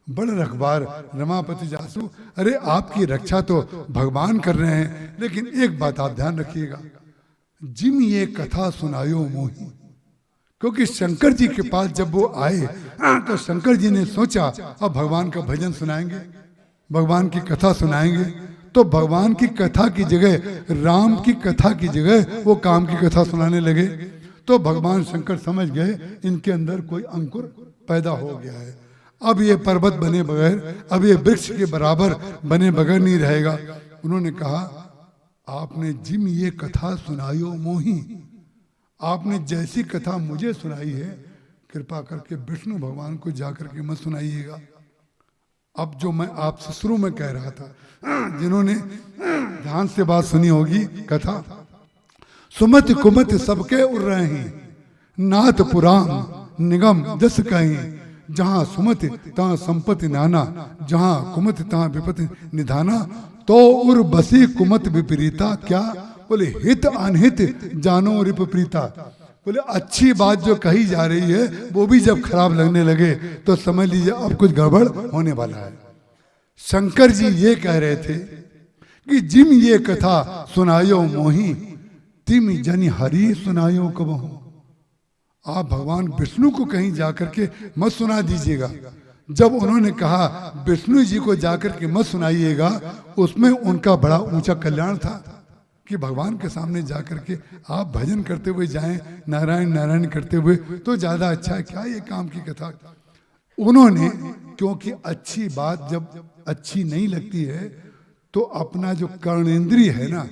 बड़ रखबार रमापति जासु। अरे आपकी रक्षा तो भगवान कर रहे हैं, लेकिन एक बात आप ध्यान रखिएगा, जिम ये कथा सुनायो मोही। क्योंकि शंकर जी के पास जब वो आए तो शंकर जी ने सोचा अब भगवान का भजन सुनाएंगे, भगवान की कथा सुनाएंगे। तो भगवान की कथा की जगह, राम की कथा की जगह वो काम की कथा सुनाने लगे। तो भगवान शंकर समझ गए इनके अंदर कोई अंकुर पैदा हो गया है। अब ये पर्वत बने बगैर, अब ये वृक्ष के बराबर बने बगैर नहीं रहेगा। उन्होंने कहा, आपने जिम ये कथा सुनायो मोही, आपने जैसी कथा मुझे सुनाई है कृपा करके विष्णु भगवान को जाकर के मत सुनाइएगा। अब जो मैं आपसे शुरू में कह रहा था, जिन्होंने ध्यान से बात सुनी होगी कथा, सुमति कुमति सबके उड़ रहे हैं, नाथ पुराण निगम जस कहें, जहां सुमति तहां संपत्ति नाना, जहां कुमति तहां विपत्ति निधाना, तो उर बसी कुमत विपरीता, क्या बोले हित अनहित जानो रिपरीता। बोले अच्छी बात जो कही जा रही है वो भी जब खराब लगने लगे तो समझ लीजिए अब कुछ गड़बड़ होने वाला है। शंकर जी ये कह रहे थे कि जिम ये कथा सुनायो मोही, तिम जनि हरि सुनायो कबहू। आप भगवान विष्णु को कहीं जाकर के मत सुना दीजिएगा। जब उन्होंने कहा विष्णु जी को जाकर के मत सुनाइएगा, उसमें उनका बड़ा ऊंचा कल्याण था कि भगवान के सामने जाकर के आप भजन करते हुए जाएं, नारायण नारायण करते हुए, तो ज्यादा अच्छा है। क्या ये काम की कथा। उन्होंने, क्योंकि अच्छी बात जब अच्छी नहीं लगती है तो अपना जो कर्णेंद्रिय है ना,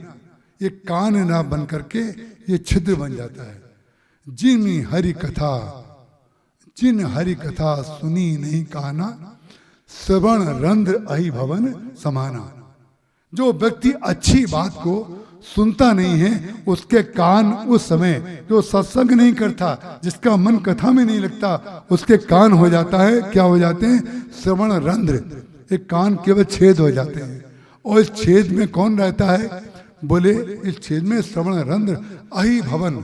ये कान ना बन करके ये छिद्र बन जाता है। जिन हरि कथा, जिन हरि कथा सुनी नहीं कहना, श्रवण रंध्र अहि भवन समाना। जो व्यक्ति अच्छी बात को सुनता नहीं है, उसके कान उस समय जो सत्संग नहीं करता, जिसका मन कथा में नहीं लगता, उसके कान हो जाता है, क्या हो जाते हैं, श्रवण रंध्र। एक कान केवल छेद हो जाते हैं। और इस छेद में कौन रहता है, बोले इस छेद में श्रवण रंध्र अहि भवन,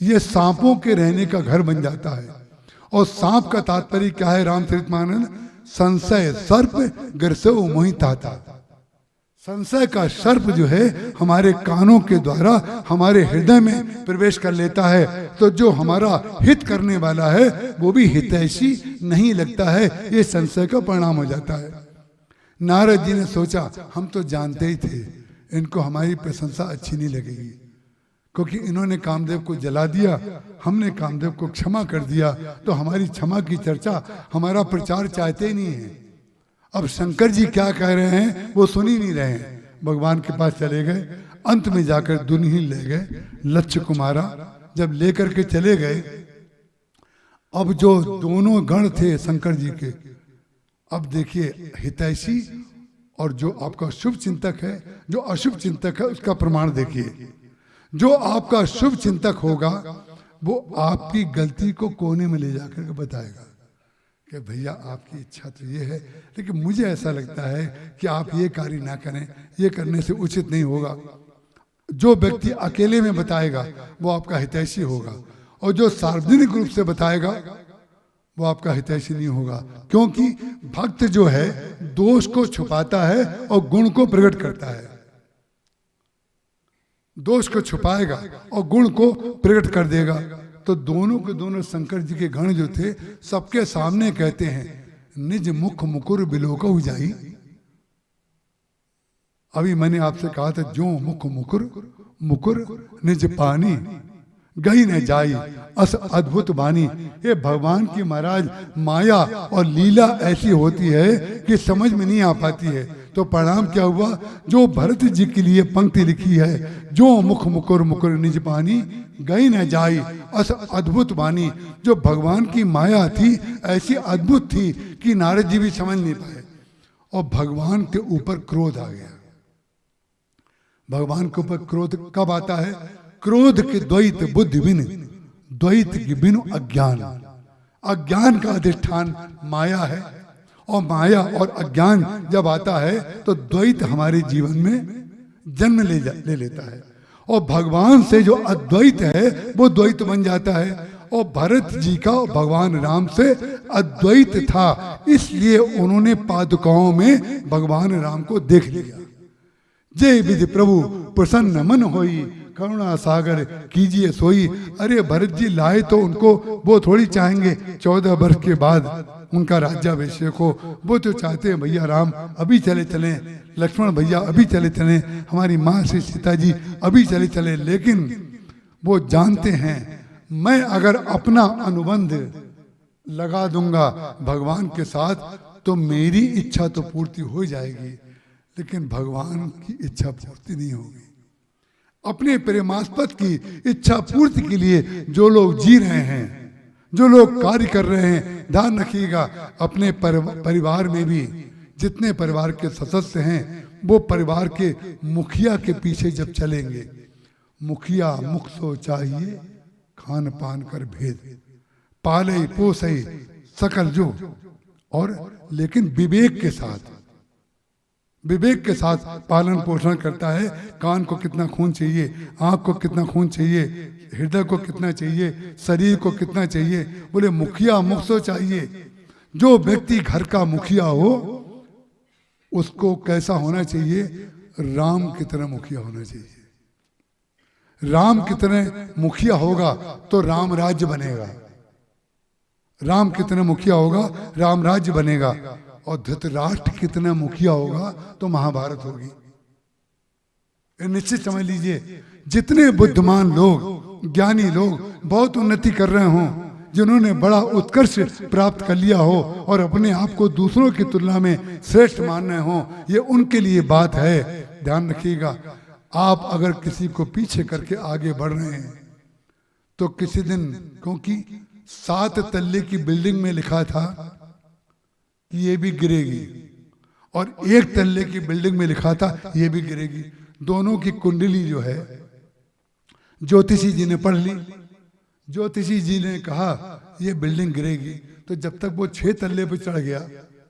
ये सांपों के रहने का घर बन जाता है। और सांप का तात्पर्य क्या है, रामचरितमानस, संशय सर्प गिरसो मोहि ताता। संशय का सर्प जो है हमारे कानों के द्वारा हमारे हृदय में प्रवेश कर लेता है, तो जो हमारा हित करने वाला है वो भी हितैषी नहीं लगता है, ये संशय का परिणाम हो जाता है। नारद जी ने सोचा हम तो जानते ही थे इनको हमारी प्रशंसा अच्छी नहीं लगेगी, क्योंकि इन्होंने कामदेव को जला दिया, हमने कामदेव को क्षमा कर दिया, तो हमारी क्षमा की चर्चा, हमारा प्रचार चाहते ही नहीं है। अब शंकर जी क्या कह रहे हैं वो सुन ही नहीं रहे हैं। भगवान के पास चले गए, अंत में जाकर दुनिया ले गए लक्ष्य कुमारा। जब लेकर के चले गए, अब जो दोनों गण थे शंकर जी के, अब देखिए हितैषी और जो आपका शुभ चिंतक है, जो अशुभ चिंतक है, उसका प्रमाण देखिए। जो आपका शुभ चिंतक होगा वो आपकी गलती को कोने में ले जाकर के बताएगा कि भैया आपकी इच्छा तो ये है, लेकिन मुझे ऐसा लगता है कि आप ये कार्य ना करें, ये करने से उचित नहीं होगा। जो व्यक्ति अकेले में बताएगा वो आपका हितैषी होगा, और जो सार्वजनिक रूप से बताएगा वो आपका हितैषी नहीं होगा। क्योंकि भक्त जो है दोष को छुपाता है और गुण को प्रकट करता है। दोष को छुपाएगा और गुण को प्रकट कर देगा। तो दोनों के दोनों शंकर जी के गण जो थे सबके सामने कहते हैं, निज मुख मुकुर बिलोकहु जाई। अभी मैंने आपसे कहा था, जो मुख मुकुर मुकुर निज पानी गई न जाई अस अद्भुत बानी। ये भगवान की महाराज माया और लीला ऐसी होती है कि समझ में नहीं आ पाती है। तो परिणाम क्या हुआ, जो भरत जी के लिए पंक्ति लिखी है, जो मुख मुकुर मुकुर निज पानी गई न जाई अस अद्भुत बानी, जो भगवान की माया थी ऐसी अद्भुत थी कि नारद जी भी समझ नहीं पाए। और भगवान के ऊपर क्रोध आ गया। भगवान के ऊपर क्रोध कब आता है, क्रोध के द्वैत बुद्धि बिन, द्वैत के बिनु अज्ञान। अज्ञान का अधिष्ठान माया है, और माया और अज्ञान जब आता है तो द्वैत हमारे जीवन में जन्म ले लेता है। और भगवान से जो अद्वैत है वो द्वैत बन जाता है। और भरत जी का भगवान राम से अद्वैत था, इसलिए उन्होंने पादुकाओं में भगवान राम को देख लिया। जय विधि प्रभु प्रसन्न मन होई, करुणा सागर कीजिए सोई। अरे भरत जी लाए तो उनको वो थोड़ी चाहेंगे 14 वर्ष के बाद उनका राज्याभिषेक हो, वो तो चाहते हैं भैया राम अभी चले चलें, लक्ष्मण भैया अभी चले चलें, हमारी माँ श्री सीता जी अभी चले चले। लेकिन वो जानते हैं मैं अगर अपना अनुबंध लगा दूंगा भगवान के साथ, तो मेरी इच्छा तो पूर्ति हो जाएगी, लेकिन भगवान की इच्छा पूर्ति नहीं होगी। अपने प्रेमास्पद की इच्छा पूर्ति के लिए जो लोग जी रहे हैं, जो लोग कार्य कर रहे हैं, ध्यान रखिएगा अपने परिवार में भी जितने परिवार के सदस्य हैं, वो परिवार के मुखिया के पीछे जब चलेंगे, मुखिया मुख सो चाहिए खान पान कर भेद, पाले पोसे सकल जो, और लेकिन विवेक के साथ, विवेक के साथ पालन पोषण करता है। कान को कितना खून चाहिए, आंख को कितना खून चाहिए, हृदय को कितना चाहिए, शरीर को कितना चाहिए, बोले मुखिया मुख सो चाहिए। जो व्यक्ति घर का मुखिया हो उसको कैसा होना चाहिए, राम की तरह मुखिया होना चाहिए। राम की तरह मुखिया होगा तो राम राज्य बनेगा, राम कितने मुखिया होगा राम राज्य बनेगा, और धृतराष्ट्र कितना मुखिया होगा तो महाभारत होगी। निश्चित समझ लीजिए, जितने बुद्धिमान लोग, ज्ञानी लोग बहुत उन्नति कर रहे हों, जिन्होंने बड़ा उत्कर्ष प्राप्त कर लिया हो और अपने आप को दूसरों की तुलना में श्रेष्ठ मान रहे हों, ये उनके लिए बात है। ध्यान रखिएगा, आप अगर किसी को पीछे करके आगे बढ़ रहे हैं तो किसी दिन, क्योंकि 7 तल्ले की बिल्डिंग में लिखा था कि ये भी गिरेगी, और 1 तल्ले की बिल्डिंग में लिखा था ये भी गिरेगी। दोनों की कुंडली जो है ज्योतिषी जी ने पढ़ ली, ज्योतिषी जी ने कहा ये बिल्डिंग गिरेगी, तो जब तक वो 6 तल्ले पे चढ़ गया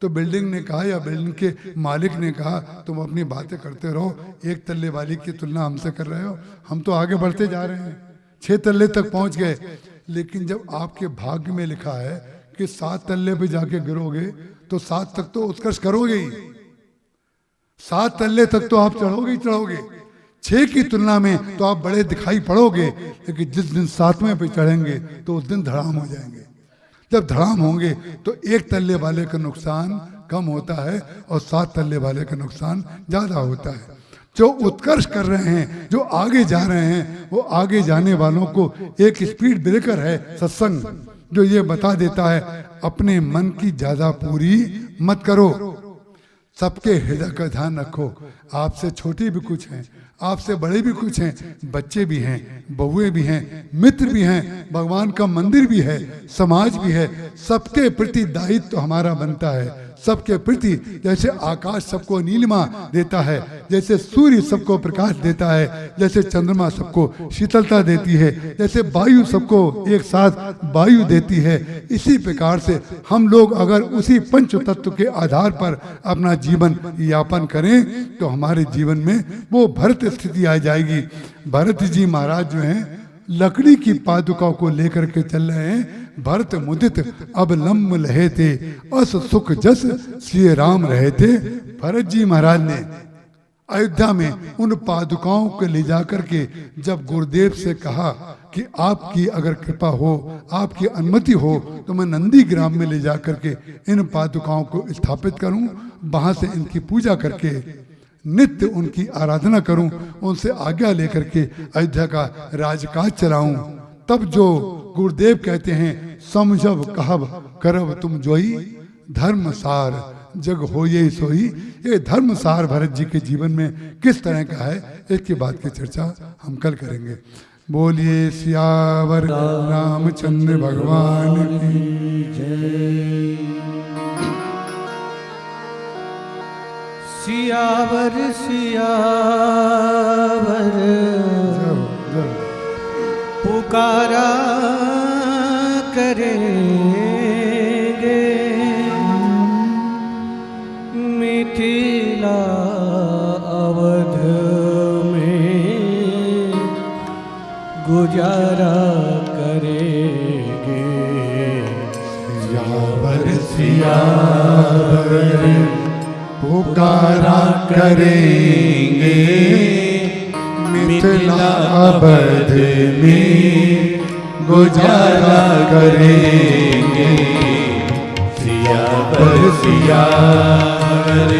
तो बिल्डिंग ने कहा या बिल्डिंग के मालिक ने कहा तुम अपनी बातें करते रहो, 1 तल्ले वाली की तुलना हमसे कर रहे हो, हम तो आगे बढ़ते जा रहे हैं, 6 तल्ले तक पहुंच गए। लेकिन जब आपके भाग्य में लिखा है कि 7 तल्ले पे जाके गिरोगे तो 7 तक तो उत्कर्ष करोगे ही, 7 तल्ले तक तो आप चढ़ोगे ही चढ़ोगे, 6 की तुलना में तो आप बड़े दिखाई पड़ोगे, लेकिन जिस दिन 7वें पे चढ़ेंगे तो उस दिन धड़ाम हो जाएंगे। जब धड़ाम होंगे तो 1 तल्ले वाले का नुकसान कम होता है और 7 तल्ले वाले का नुकसान ज्यादा होता है। जो उत्कर्ष कर रहे हैं, जो आगे जा रहे हैं, वो आगे जाने वालों को एक स्पीड ब्रेकर है सत्संग, जो ये बता देता है अपने मन की ज्यादा पूरी मत करो, सबके हृदय का ध्यान रखो। आपसे छोटे भी कुछ हैं, आपसे बड़े भी कुछ हैं, बच्चे भी हैं, बहुएं भी हैं, मित्र भी हैं, भगवान का मंदिर भी है, समाज भी है, सबके प्रति दायित्व तो हमारा बनता है। सबके प्रति, जैसे आकाश सबको नीलिमा देता है, जैसे सूर्य सबको प्रकाश देता है, जैसे चंद्रमा सबको शीतलता देती है, जैसे वायु सबको एक साथ वायु देती है, इसी प्रकार से हम लोग अगर उसी पंच तत्व के आधार पर अपना जीवन यापन करें तो हमारे जीवन में वो भरत स्थिति आ जाएगी। भरत जी महाराज जो हैं लकड़ी की पादुका को लेकर के चल रहे हैं। भरत मुदित अब लम्ब लहे थे, अस सुख जस श्री राम रहे थे। भरत जी महाराज ने अयोध्या में उन पादुकाओं को ले जाकर के जब गुरुदेव से कहा कि आपकी अगर कृपा हो, आपकी अनुमति हो, तो मैं नंदी ग्राम में ले जाकर के इन पादुकाओं को स्थापित करूं, वहां से इनकी पूजा करके नित्य उनकी आराधना करूं, उनसे आज्ञा लेकर के अयोध्या का राजकाज चलाऊं। तब जो गुरुदेव कहते हैं समझब कहब करब तुम जोई, धर्म सार जग हो ये सोई। ये धर्म सार भरत जी के जीवन में किस तरह का है, इसकी बात की चर्चा हम कल करेंगे। बोलिए सियावर रामचंद्र भगवान की जय। सियावर सियावर पुकारा करेंगे, मिथिला अवध में गुजारा करेंगे। सियावर सियावर पुकारा करेंगे, मिथिला अवध में गुजारा करेंगे। सियावर सियावर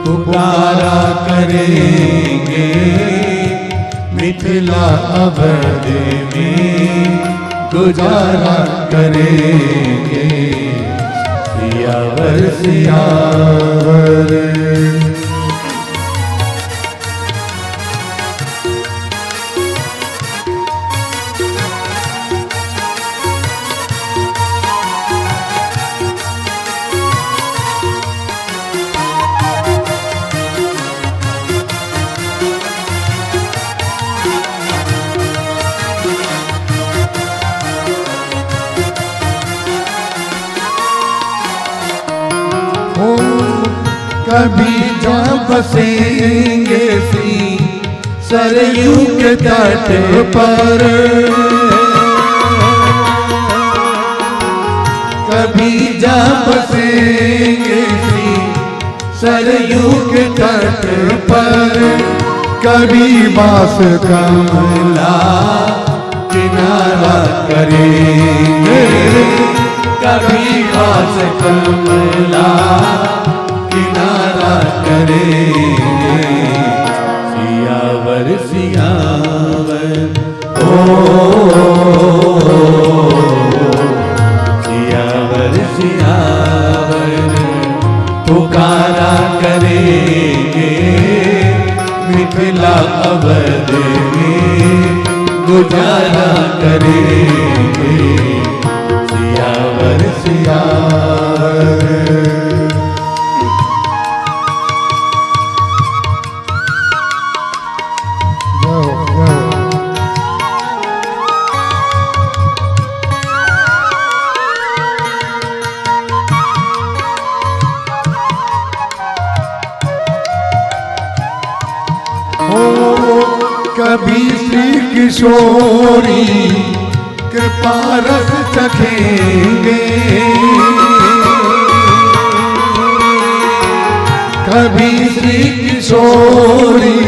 पुकारा करेंगे, मिथिला अवध में गुजारा करेंगे। सियावर सियावर। कभी जा बसेंगे सी सरयू के तट पर, कभी जा बसेंगे सी सरयू के तट पर, कभी बास कमला किनारा करेंगे, कभी बास कमला किनारा करेंगे। सियावर सियावर ओ सियावर सियावर पुकारा करेंगे, मिथिला अवध में गुजारा करेंगे। सियावर सियावर। कभी श्री किशोरी कृपा रस चखेंगे, कभी श्री किशोरी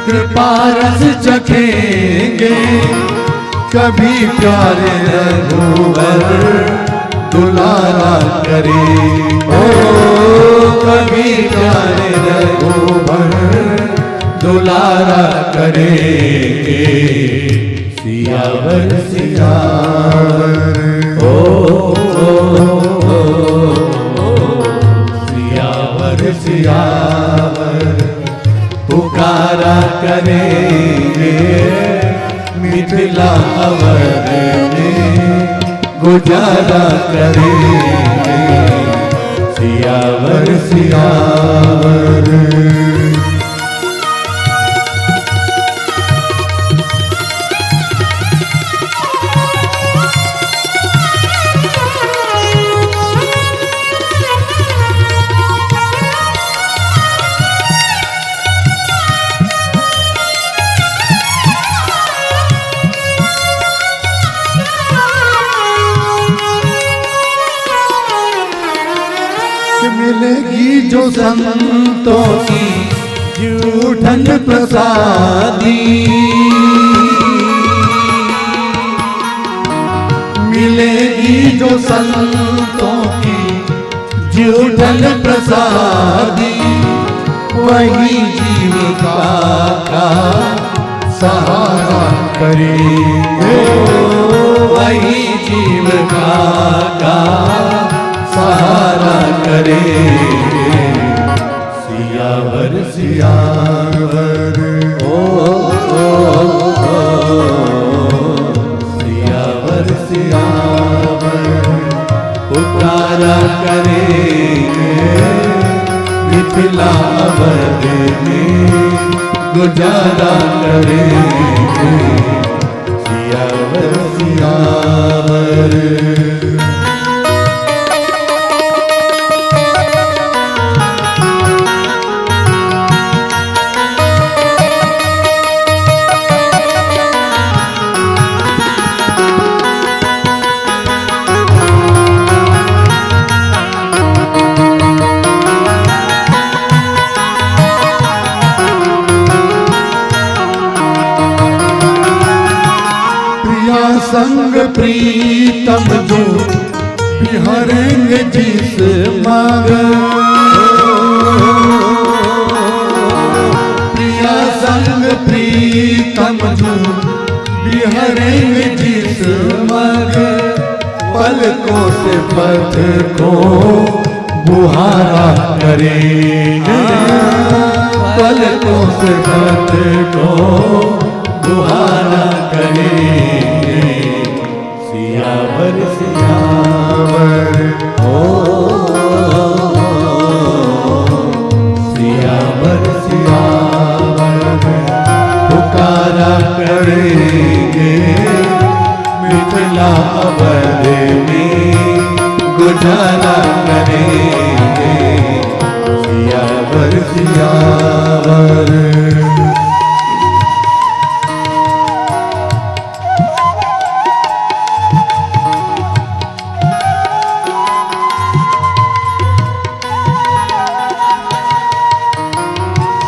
कृपा रस चखेंगे, कभी प्यारे रघुवर दुलारा करेंगे, कभी प्यारे रघुवर दुलारा करेंगे। सियावर सियावर ओ सियावर सियावर पुकारा करेंगे, मिथिला अवध में गुजारा करेंगे। सियावर सियावर। मिलेगी जो संतों की जूठन प्रसादी, मिलेगी जो संतों की जूठन प्रसादी, वही जीविका का सहारा करेंगे, वही जीविका का सहारा करेंगे। सियावर सियावर ओ सियावर सियावर पुकारा करेंगे, मिथिला अवध में गुजारा करेंगे। सियावर सियावर। संग प्रीतम जो बिहरेंगे जिस मग, प्रिया संग प्रीतम जो बिहरेंगे जिस मग, पल को से पथ को बुहारा करेंगे, पलकों से पथ को बुहारा करेंगे। सियावर सियावर हो, सियावर सियावर पुकारा करेंगे, मिथिला अवध में गुजारा करेंगे। सियावर सियावर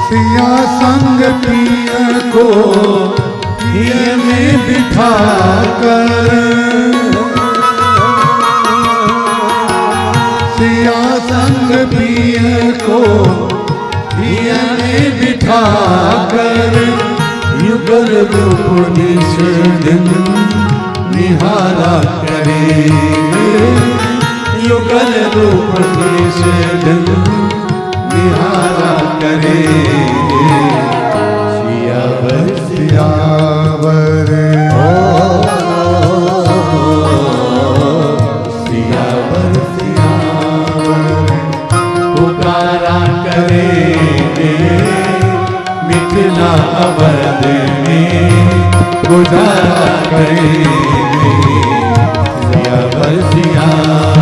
सिया संग पिया को पिया में बिठा कर, सिया संग पिया को पिया में बिठा कर, युगल रूप निश दिन निहारा करेंगे, युगल रूप निश दिन निहारा करेंगे। सियावर सियावर सियावर सियावर पुकारा करेंगे, मिथिला अवध में गुजारा करेंगे। सियावर सियावर